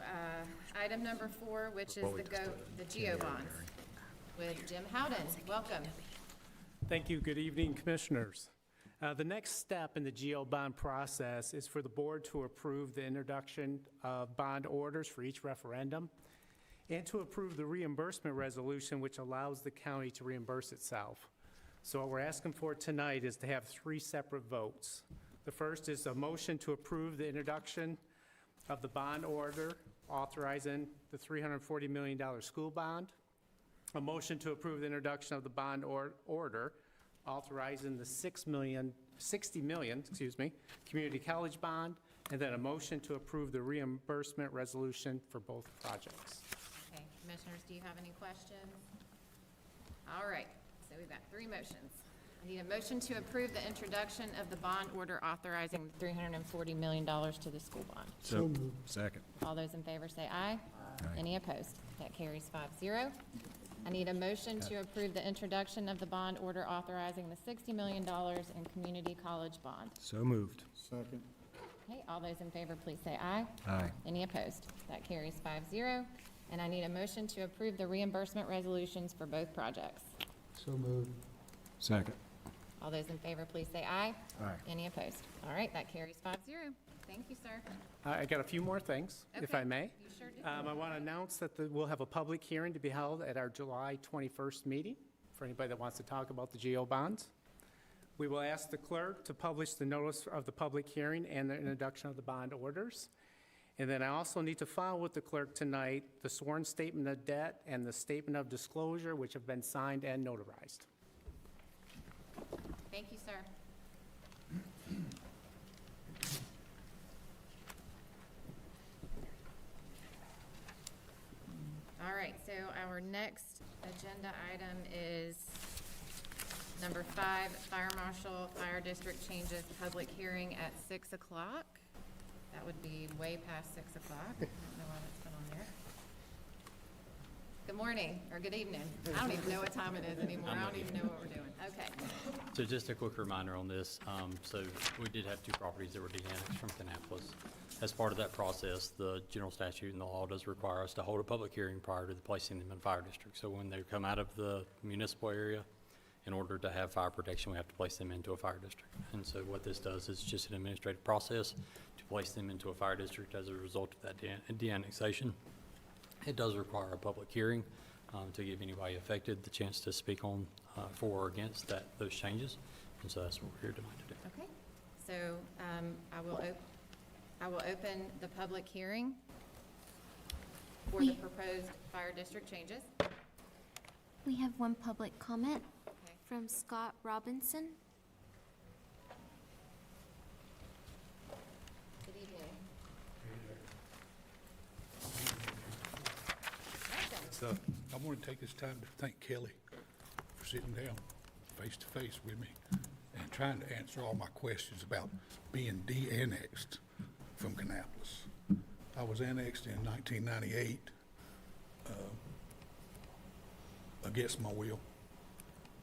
item number 4, which is the GEO bonds with Jim Howden. Welcome. Thank you. Good evening, Commissioners. The next step in the GEO bond process is for the board to approve the introduction of bond orders for each referendum and to approve the reimbursement resolution, which allows the county to reimburse itself. So what we're asking for tonight is to have 3 separate votes. The first is a motion to approve the introduction of the bond order authorizing the $340 million school bond, a motion to approve the introduction of the bond order authorizing the $60 million, community college bond, and then a motion to approve the reimbursement resolution for both projects. Okay, commissioners, do you have any questions? All right, so we've got three motions. I need a motion to approve the introduction of the bond order authorizing $340 million to the school bond. So moved. Second. All those in favor say aye. Any opposed? That carries 5-0. I need a motion to approve the introduction of the bond order authorizing the $60 million in community college bond. So moved. Second. Okay, all those in favor, please say aye. Aye. Any opposed? That carries 5-0. And I need a motion to approve the reimbursement resolutions for both projects. So moved. Second. All those in favor, please say aye. Aye. Any opposed? All right, that carries 5-0. Thank you, sir. I got a few more things, if I may. You sure do. I want to announce that we'll have a public hearing to be held at our July 21st meeting for anybody that wants to talk about the GO bonds. We will ask the clerk to publish the notice of the public hearing and the introduction of the bond orders. And then I also need to file with the clerk tonight the sworn statement of debt and the statement of disclosure, which have been signed and notarized. Thank you, sir. All right, so our next agenda item is number 5, Fire Marshal Fire District changes public hearing at 6 o'clock. That would be way past 6 o'clock. I don't know why that's been on there. Good morning, or good evening. I don't even know what time it is anymore. I don't even know what we're doing. Okay. So just a quick reminder on this. So we did have 2 properties that were de-annexed from Kannapolis. As part of that process, the general statute and the law does require us to hold a public hearing prior to placing them in fire district. So when they come out of the municipal area, in order to have fire protection, we have to place them into a fire district. And so what this does is just an administrative process to place them into a fire district as a result of that de-annexation. It does require a public hearing to give anybody affected the chance to speak on for or against those changes. And so that's what we're here tonight to do. Okay. So I will open the public hearing for the proposed fire district changes. We have one public comment from Scott Robinson. Good evening. So I want to take this time to thank Kelly for sitting down face to face with me and trying to answer all my questions about being de-annexed from Kannapolis. I was annexed in 1998 against my will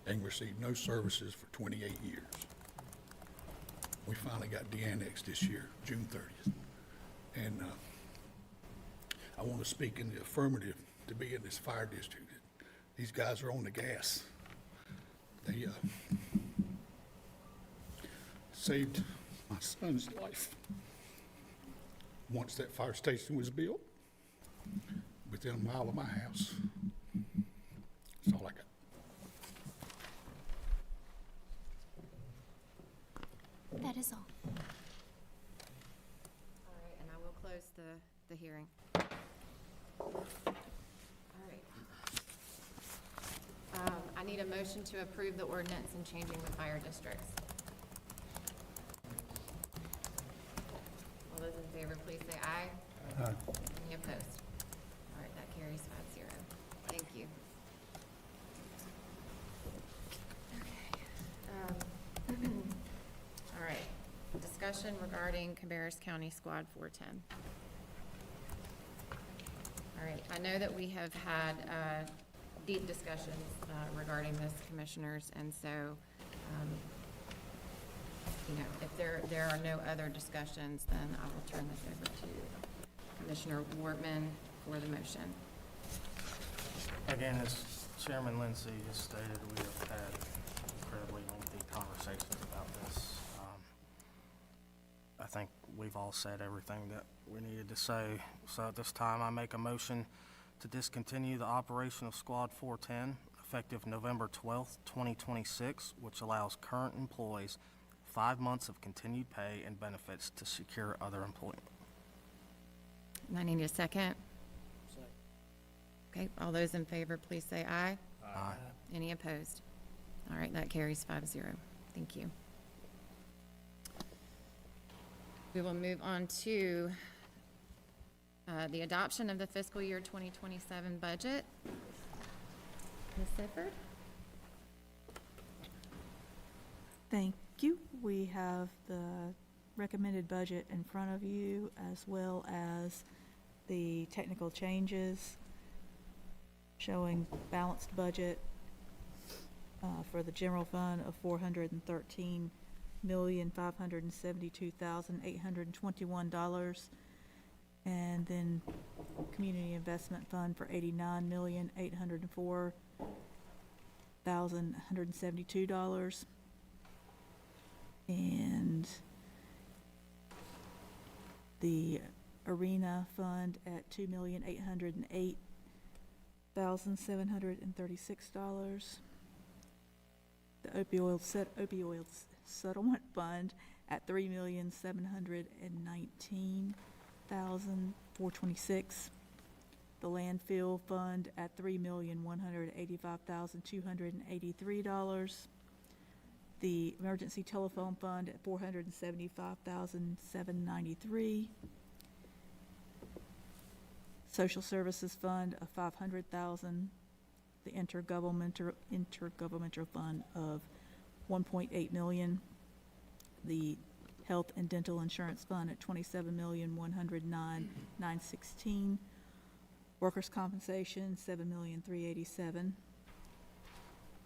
and received no services for 28 years. We finally got de-annexed this year, June 30th. And I want to speak in the affirmative to be in this fire district. These guys are on the gas. They saved my son's life. Once that fire station was built, within a mile of my house. That's all I got. That is all. All right, and I will close the hearing. All right. I need a motion to approve the ordinance and changing the fire districts. All those in favor, please say aye. Aye. Any opposed? All right, that carries 5-0. Thank you. Okay. All right, discussion regarding Cabarrus County Squad 410. All right, I know that we have had deep discussions regarding this, commissioners, and so, if there are no other discussions, then I will turn this over to Commissioner Wortman for the motion. Again, as Chairman Lindsay has stated, we have had incredibly lengthy conversations about this. I think we've all said everything that we needed to say. So at this time, I make a motion to discontinue the operation of Squad 410 effective November 12th, 2026, which allows current employees 5 months of continued pay and benefits to secure other employment. And I need a second. Okay, all those in favor, please say aye. Aye. Any opposed? All right, that carries 5-0. Thank you. We will move on to the adoption of the fiscal year 2027 budget. Ms. Sifford? Thank you. We have the recommended budget in front of you, as well as the technical changes showing balanced budget for the general fund of $413,572,821, and then community investment fund for $89,804,172, and the arena fund at $2,808,736. The opioid settlement fund at $3,719,426. The landfill fund at $3,185,283. The emergency telephone fund at $475,793. Social services fund of $500,000. The intergovernmental fund of $1.8 million. The health and dental insurance fund at $27,109,916. Workers' compensation, $7,387,000.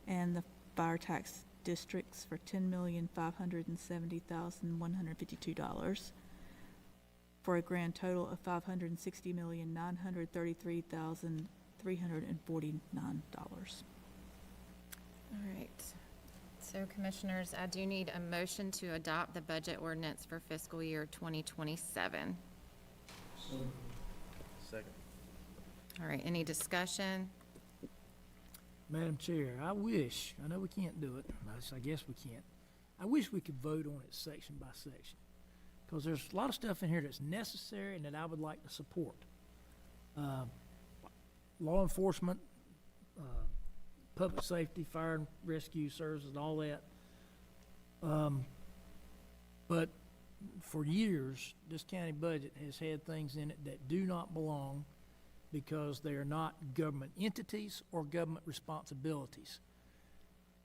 And the fire tax districts for $10,570,152, for a grand total of $560,933,349. All right. So Commissioners, I do need a motion to adopt the budget ordinance for fiscal year 2027. Second. All right, any discussion? Madam Chair, I know we can't do it, I guess we can't. I wish we could vote on it section by section, because there's a lot of stuff in here that's necessary and that I would like to support. Law enforcement, public safety, fire and rescue services, and all that. But for years, this county budget has had things in it that do not belong, because they are not government entities or government responsibilities.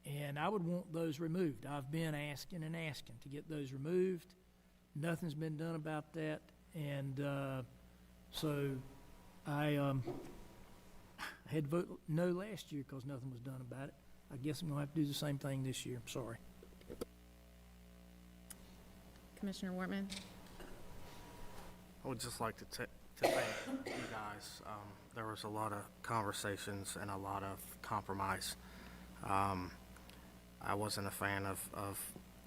And I would want those removed. I've been asking and asking to get those removed. Nothing's been done about that. And so I had to vote no last year because nothing was done about it. I guess I'm going to have to do the same thing this year. I'm sorry. Commissioner Wortman? I would just like to thank you guys. There was a lot of conversations and a lot of compromise. I wasn't a fan of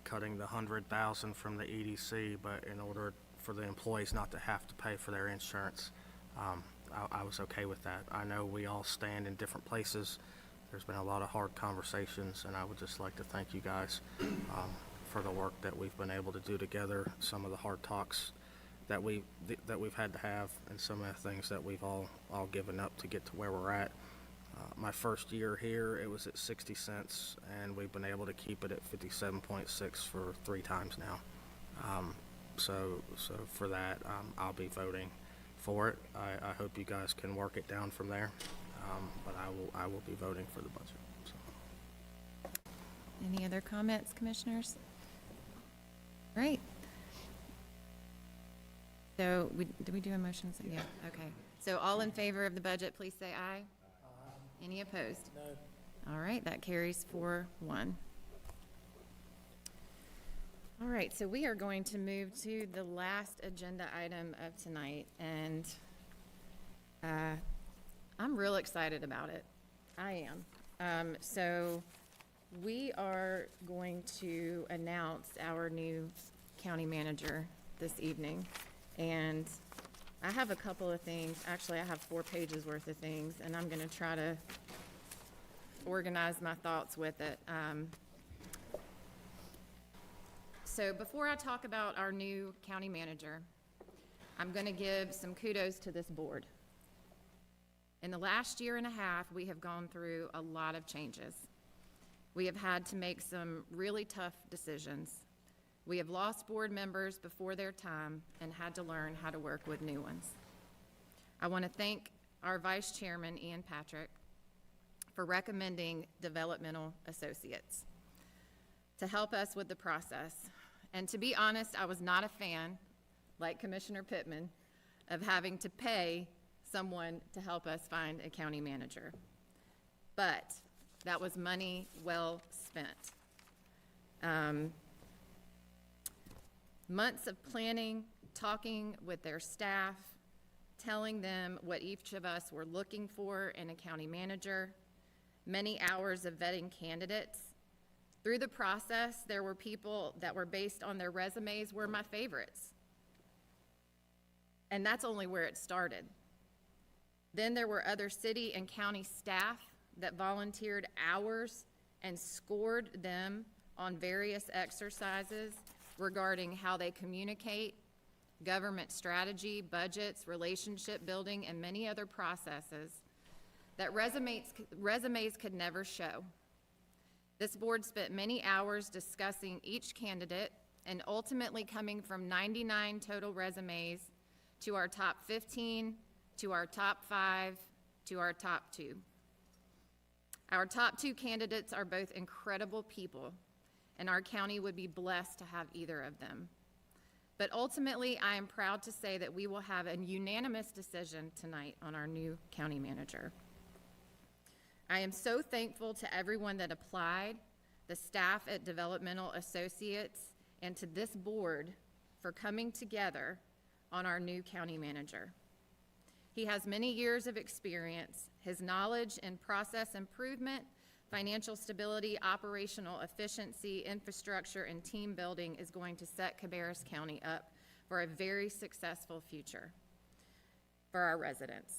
cutting the $100,000 from the EDC, but in order for the employees not to have to pay for their insurance, I was okay with that. I know we all stand in different places. There's been a lot of hard conversations, and I would just like to thank you guys for the work that we've been able to do together, some of the hard talks that we've had to have, and some of the things that we've all given up to get to where we're at. My first year here, it was at 60 cents, and we've been able to keep it at 57.6 for 3 times now. So for that, I'll be voting for it. I hope you guys can work it down from there, but I will be voting for the budget. So. Any other comments, Commissioners? Great. So did we do a motion? Yeah, okay. So all in favor of the budget, please say aye. Any opposed? No. All right, that carries 4-1. All right, so we are going to move to the last agenda item of tonight, and I'm real excited about it. I am. So we are going to announce our new county manager this evening, and I have a couple of things. Actually, I have 4 pages worth of things, and I'm going to try to organize my thoughts with it. So before I talk about our new county manager, I'm going to give some kudos to this board. In the last year and a half, we have gone through a lot of changes. We have had to make some really tough decisions. We have lost board members before their time and had to learn how to work with new ones. I want to thank our Vice Chairman, Ian Patrick, for recommending developmental associates to help us with the process. And to be honest, I was not a fan, like Commissioner Pittman, of having to pay someone to help us find a county manager. But that was money well spent. Months of planning, talking with their staff, telling them what each of us were looking for in a county manager, many hours of vetting candidates. Through the process, there were people that were based on their resumes were my favorites. And that's only where it started. Then there were other city and county staff that volunteered hours and scored them on various exercises regarding how they communicate, government strategy, budgets, relationship building, and many other processes that resumes could never show. This board spent many hours discussing each candidate and ultimately coming from 99 total resumes to our top 15, to our top 5, to our top 2. Our top 2 candidates are both incredible people, and our county would be blessed to have either of them. But ultimately, I am proud to say that we will have a unanimous decision tonight on our new county manager. I am so thankful to everyone that applied, the staff at Developmental Associates, and to this board for coming together on our new county manager. He has many years of experience. His knowledge in process improvement, financial stability, operational efficiency, infrastructure, and team building is going to set Cabarrus County up for a very successful future for our residents.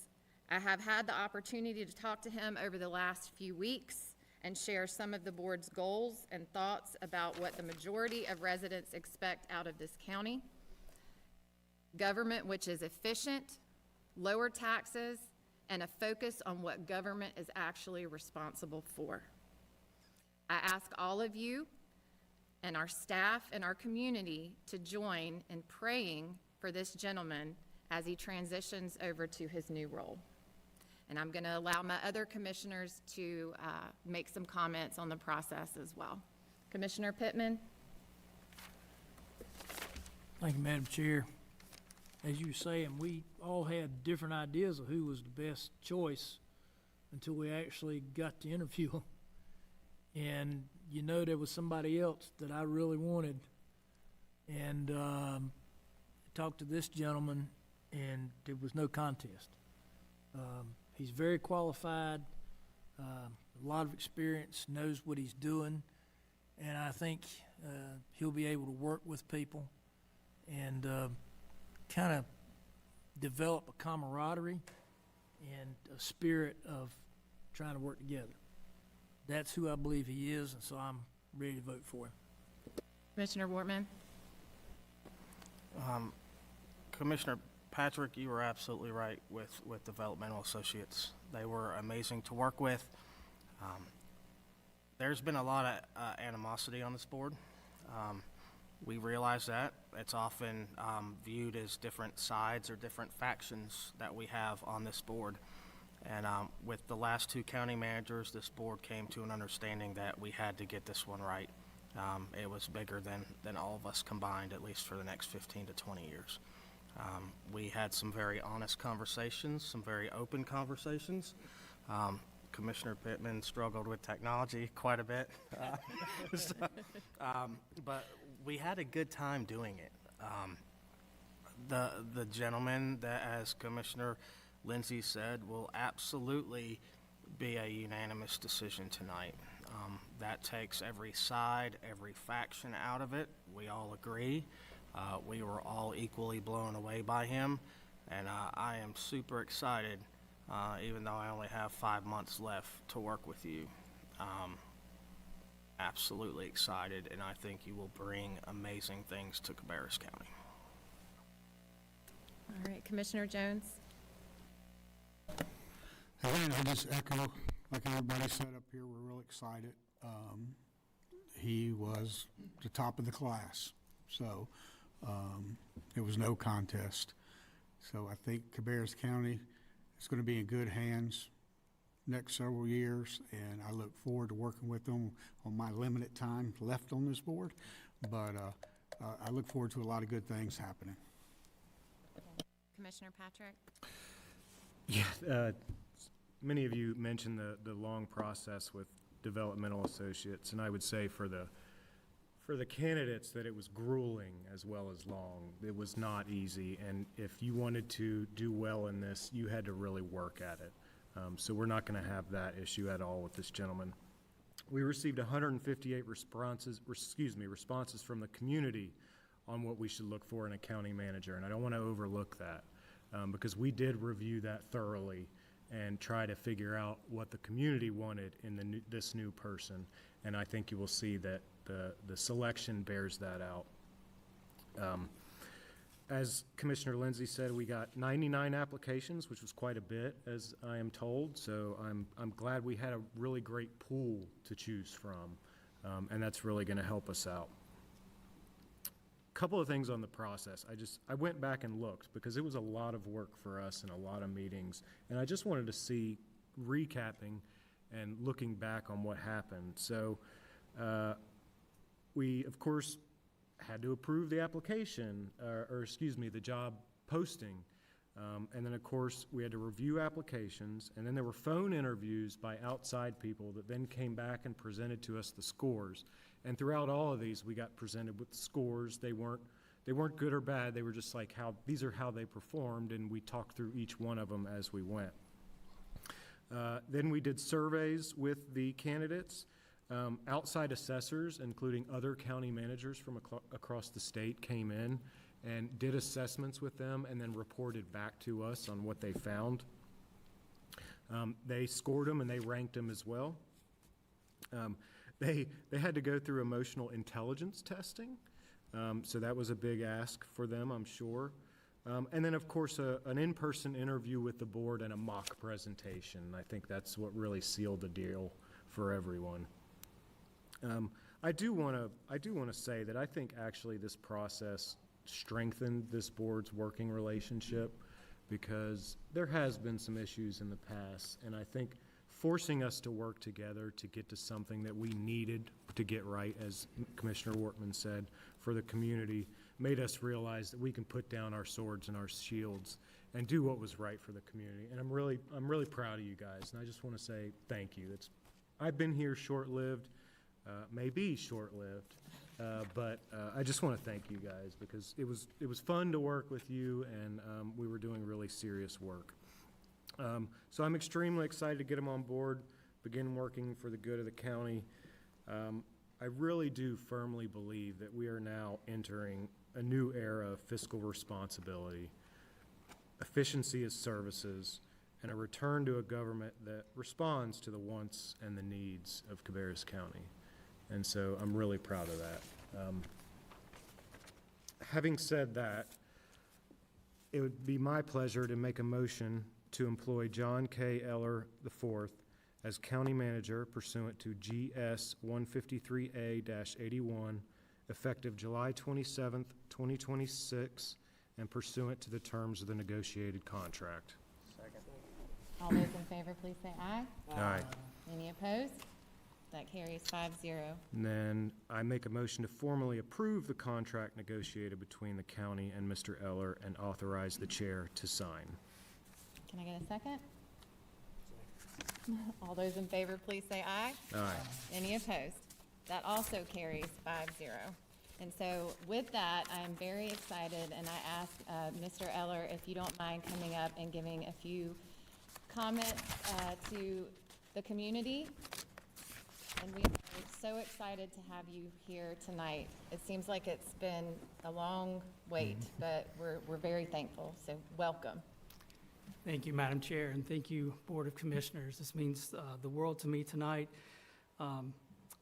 I have had the opportunity to talk to him over the last few weeks and share some of the board's goals and thoughts about what the majority of residents expect out of this county. Government which is efficient, lower taxes, and a focus on what government is actually responsible for. I ask all of you and our staff and our community to join in praying for this gentleman as he transitions over to his new role. And I'm going to allow my other commissioners to make some comments on the process as well. Commissioner Pittman? Thank you, Madam Chair. As you were saying, we all had different ideas of who was the best choice until we actually got to interview him. And you know there was somebody else that I really wanted. And talked to this gentleman, and there was no contest. He's very qualified, a lot of experience, knows what he's doing, and I think he'll be able to work with people and kind of develop a camaraderie and a spirit of trying to work together. That's who I believe he is, and so I'm ready to vote for him. Commissioner Wortman? Commissioner Patrick, you were absolutely right with Developmental Associates. They were amazing to work with. There's been a lot of animosity on this board. We realize that. It's often viewed as different sides or different factions that we have on this board. And with the last 2 county managers, this board came to an understanding that we had to get this one right. It was bigger than all of us combined, at least for the next 15 to 20 years. We had some very honest conversations, some very open conversations. Commissioner Pittman struggled with technology quite a bit. But we had a good time doing it. The gentleman that, as Commissioner Lindsay said, will absolutely be a unanimous decision tonight. That takes every side, every faction out of it. We all agree. We were all equally blown away by him, and I am super excited, even though I only have 5 months left to work with you. Absolutely excited, and I think you will bring amazing things to Cabarrus County. All right, Commissioner Jones? Again, I just echo, like everybody said up here, we're real excited. He was the top of the class, so it was no contest. So I think Cabarrus County is going to be in good hands next several years, and I look forward to working with them on my limited time left on this board. But I look forward to a lot of good things happening. Commissioner Patrick? Yeah, many of you mentioned the long process with developmental associates, and I would say for the candidates that it was grueling as well as long. It was not easy, and if you wanted to do well in this, you had to really work at it. So we're not going to have that issue at all with this gentleman. We received 158 responses from the community on what we should look for in a county manager, and I don't want to overlook that because we did review that thoroughly and try to figure out what the community wanted in this new person, and I think you will see that the selection bears that out. As Commissioner Lindsay said, we got 99 applications, which was quite a bit, as I am told, so I'm glad we had a really great pool to choose from, and that's really going to help us out. Couple of things on the process. I went back and looked because it was a lot of work for us and a lot of meetings, and I just wanted to see, recapping and looking back on what happened. So we, of course, had to approve the application, the job posting. And then, of course, we had to review applications, and then there were phone interviews by outside people that then came back and presented to us the scores. And throughout all of these, we got presented with scores. They weren't good or bad. They were just like these are how they performed, and we talked through each one of them as we went. Then we did surveys with the candidates. Outside assessors, including other county managers from across the state, came in and did assessments with them and then reported back to us on what they found. They scored them and they ranked them as well. They had to go through emotional intelligence testing, so that was a big ask for them, I'm sure. And then, of course, an in-person interview with the board and a mock presentation. I think that's what really sealed the deal for everyone. I do want to say that I think actually this process strengthened this board's working relationship because there has been some issues in the past, and I think forcing us to work together to get to something that we needed to get right, as Commissioner Wortman said, for the community, made us realize that we can put down our swords and our shields and do what was right for the community. And I'm really proud of you guys, and I just want to say thank you. I've been here short-lived. Maybe short-lived, but I just want to thank you guys because it was fun to work with you, and we were doing really serious work. So I'm extremely excited to get them on board, begin working for the good of the county. I really do firmly believe that we are now entering a new era of fiscal responsibility, efficiency of services, and a return to a government that responds to the wants and the needs of Cabarrus County. And so I'm really proud of that. Having said that, it would be my pleasure to make a motion to employ John K. Eller IV as county manager pursuant to GS 153A-81, effective July 27th, 2026, and pursuant to the terms of the negotiated contract. Second. All those in favor, please say aye. Aye. Any opposed? That carries 5-0. And then I make a motion to formally approve the contract negotiated between the county and Mr. Eller and authorize the chair to sign. Can I get a second? All those in favor, please say aye. Aye. Any opposed? That also carries 5-0. And so with that, I am very excited, and I ask Mr. Eller if you don't mind coming up and giving a few comments to the community. And we are so excited to have you here tonight. It seems like it's been a long wait, but we're very thankful, so welcome. Thank you, Madam Chair, and thank you, Board of Commissioners. This means the world to me tonight. I'm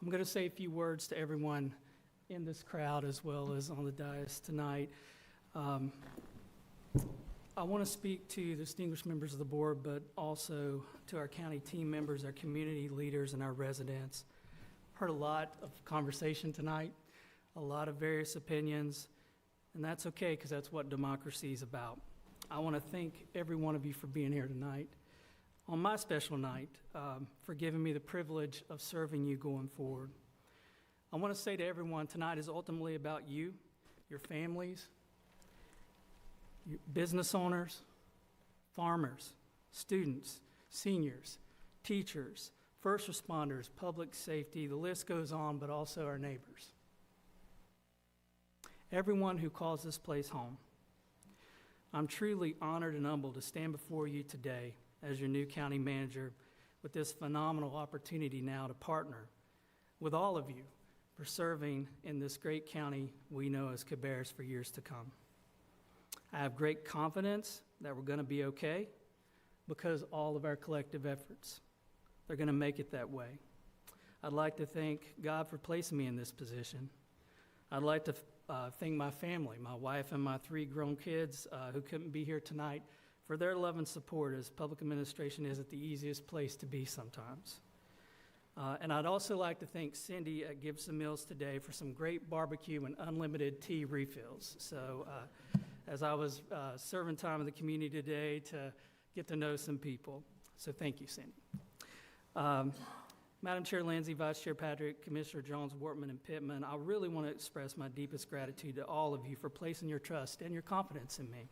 going to say a few words to everyone in this crowd as well as on the dais tonight. I want to speak to the distinguished members of the board, but also to our county team members, our community leaders, and our residents. Heard a lot of conversation tonight, a lot of various opinions, and that's okay, because that's what democracy is about. I want to thank every one of you for being here tonight, on my special night, for giving me the privilege of serving you going forward. I want to say to everyone, tonight is ultimately about you, your families, business owners, farmers, students, seniors, teachers, first responders, public safety, the list goes on, but also our neighbors. Everyone who calls this place home. I'm truly honored and humbled to stand before you today as your new county manager with this phenomenal opportunity now to partner with all of you for serving in this great county we know as Cabarrus for years to come. I have great confidence that we're going to be okay because all of our collective efforts, they're going to make it that way. I'd like to thank God for placing me in this position. I'd like to thank my family, my wife and my 3 grown kids who couldn't be here tonight for their love and support, as public administration isn't the easiest place to be sometimes. And I'd also like to thank Cindy at Gibson Mills today for some great barbecue and unlimited tea refills. So as I was serving time in the community today to get to know some people. So thank you, Cindy. Madam Chair Lindsay, Vice Chair Patrick, Commissioner Jones, Wortman, and Pittman, I really want to express my deepest gratitude to all of you for placing your trust and your confidence in me.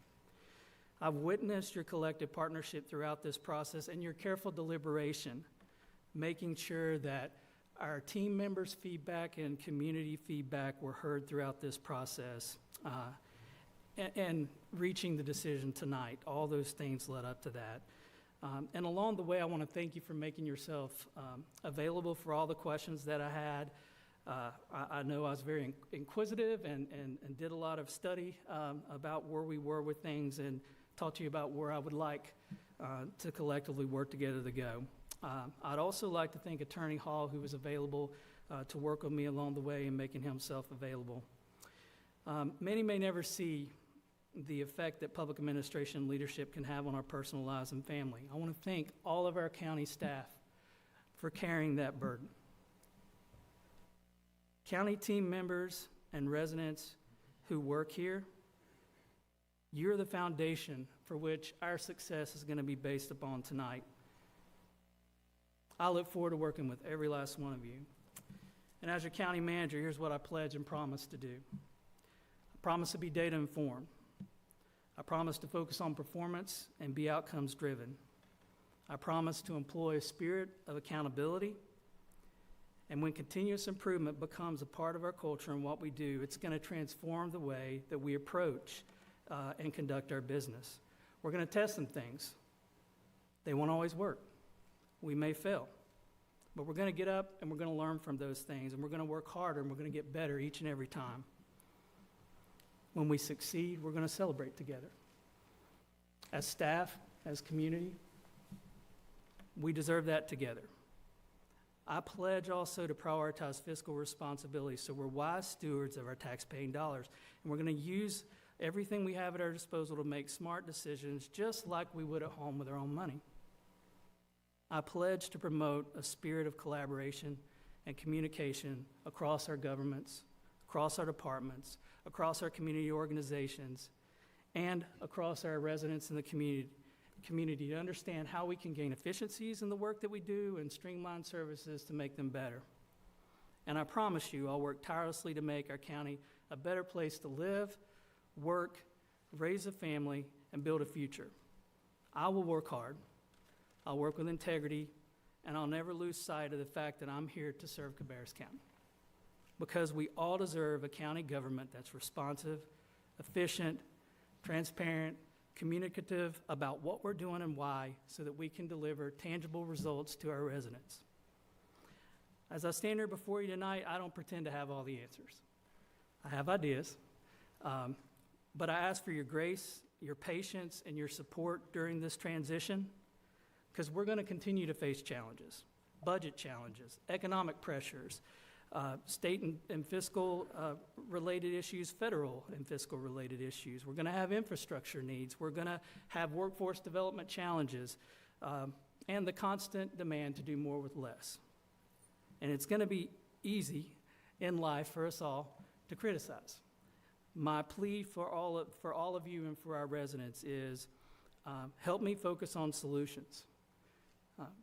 I've witnessed your collective partnership throughout this process and your careful deliberation, making sure that our team members' feedback and community feedback were heard throughout this process, and reaching the decision tonight. All those things led up to that. And along the way, I want to thank you for making yourself available for all the questions that I had. I know I was very inquisitive and did a lot of study about where we were with things and talked to you about where I would like to collectively work together to go. I'd also like to thank Attorney Hall, who was available to work with me along the way and making himself available. Many may never see the effect that public administration leadership can have on our personal lives and family. I want to thank all of our county staff for carrying that burden. County team members and residents who work here, you're the foundation for which our success is going to be based upon tonight. I look forward to working with every last one of you. And as your county manager, here's what I pledge and promise to do. I promise to be data informed. I promise to focus on performance and be outcomes driven. I promise to employ a spirit of accountability. And when continuous improvement becomes a part of our culture and what we do, it's going to transform the way that we approach and conduct our business. We're going to test some things. They won't always work. We may fail. But we're going to get up and we're going to learn from those things, and we're going to work harder and we're going to get better each and every time. When we succeed, we're going to celebrate together. As staff, as community, we deserve that together. I pledge also to prioritize fiscal responsibility so we're wise stewards of our tax-paying dollars. And we're going to use everything we have at our disposal to make smart decisions just like we would at home with our own money. I pledge to promote a spirit of collaboration and communication across our governments, across our departments, across our community organizations, and across our residents in the community to understand how we can gain efficiencies in the work that we do and streamline services to make them better. And I promise you, I'll work tirelessly to make our county a better place to live, work, raise a family, and build a future. I will work hard. I'll work with integrity, and I'll never lose sight of the fact that I'm here to serve Cabarrus County. Because we all deserve a county government that's responsive, efficient, transparent, communicative about what we're doing and why, so that we can deliver tangible results to our residents. As I stand here before you tonight, I don't pretend to have all the answers. I have ideas, but I ask for your grace, your patience, and your support during this transition, because we're going to continue to face challenges, budget challenges, economic pressures, state and fiscal related issues, federal and fiscal related issues. We're going to have infrastructure needs. We're going to have workforce development challenges, and the constant demand to do more with less. And it's going to be easy in life for us all to criticize. My plea for all of you and for our residents is help me focus on solutions.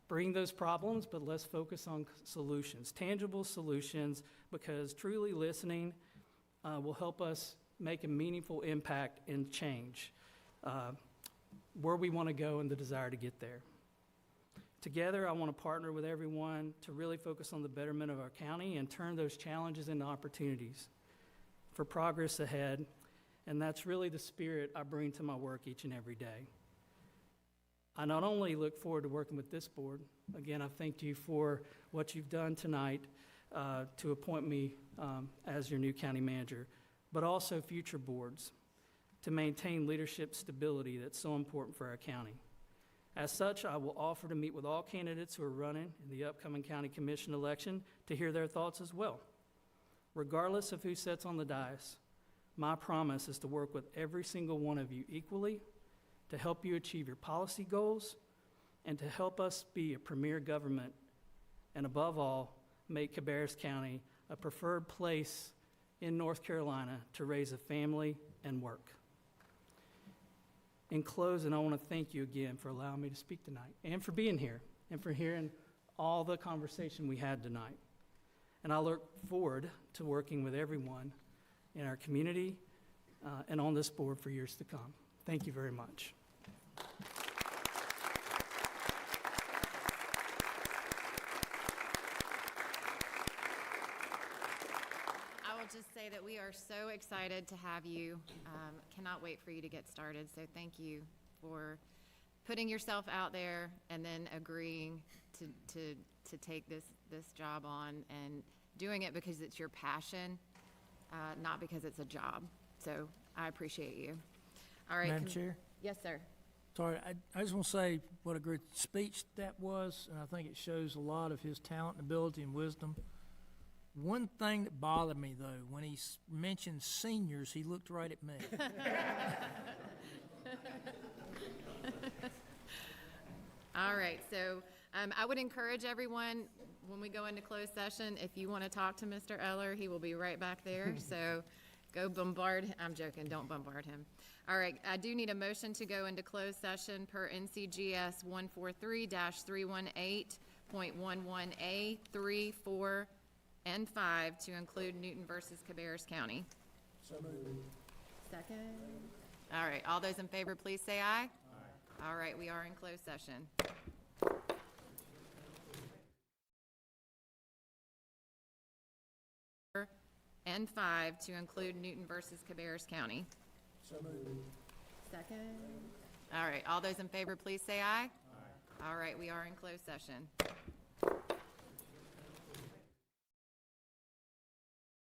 Bring those problems, but let's focus on solutions, tangible solutions, because truly listening will help us make a meaningful impact and change where we want to go and the desire to get there. Together, I want to partner with everyone to really focus on the betterment of our county and turn those challenges into opportunities for progress ahead, and that's really the spirit I bring to my work each and every day. I not only look forward to working with this board, again, I thank you for what you've done tonight to appoint me as your new county manager, but also future boards to maintain leadership stability that's so important for our county. As such, I will offer to meet with all candidates who are running in the upcoming county commission election to hear their thoughts as well. Regardless of who sits on the dais, my promise is to work with every single one of you equally to help you achieve your policy goals and to help us be a premier government, and above all, make Cabarrus County a preferred place in North Carolina to raise a family and work. In closing, I want to thank you again for allowing me to speak tonight and for being here and for hearing all the conversation we had tonight. And I look forward to working with everyone in our community and on this board for years to come. Thank you very much. I will just say that we are so excited to have you. Cannot wait for you to get started. So thank you for putting yourself out there and then agreeing to take this job on and doing it because it's your passion, not because it's a job. So I appreciate you. All right. Madam Chair? Yes, sir. Sorry, I just want to say what a great speech that was, and I think it shows a lot of his talent and ability and wisdom. One thing that bothered me, though, when he mentioned seniors, he looked right at me. All right, so I would encourage everyone, when we go into closed session, if you want to talk to Mr. Eller, he will be right back there. So go bombard him. I'm joking, don't bombard him. All right, I do need a motion to go into closed session per NCGS 143-318.11A 3, 4, and 5 to include Newton versus Cabarrus County. So moved. Second. All right, all those in favor, please say aye. Aye. All right, we are in closed session. And 5 to include Newton versus Cabarrus County. So moved. Second. All right, all those in favor, please say aye. Aye. All right, we are in closed session.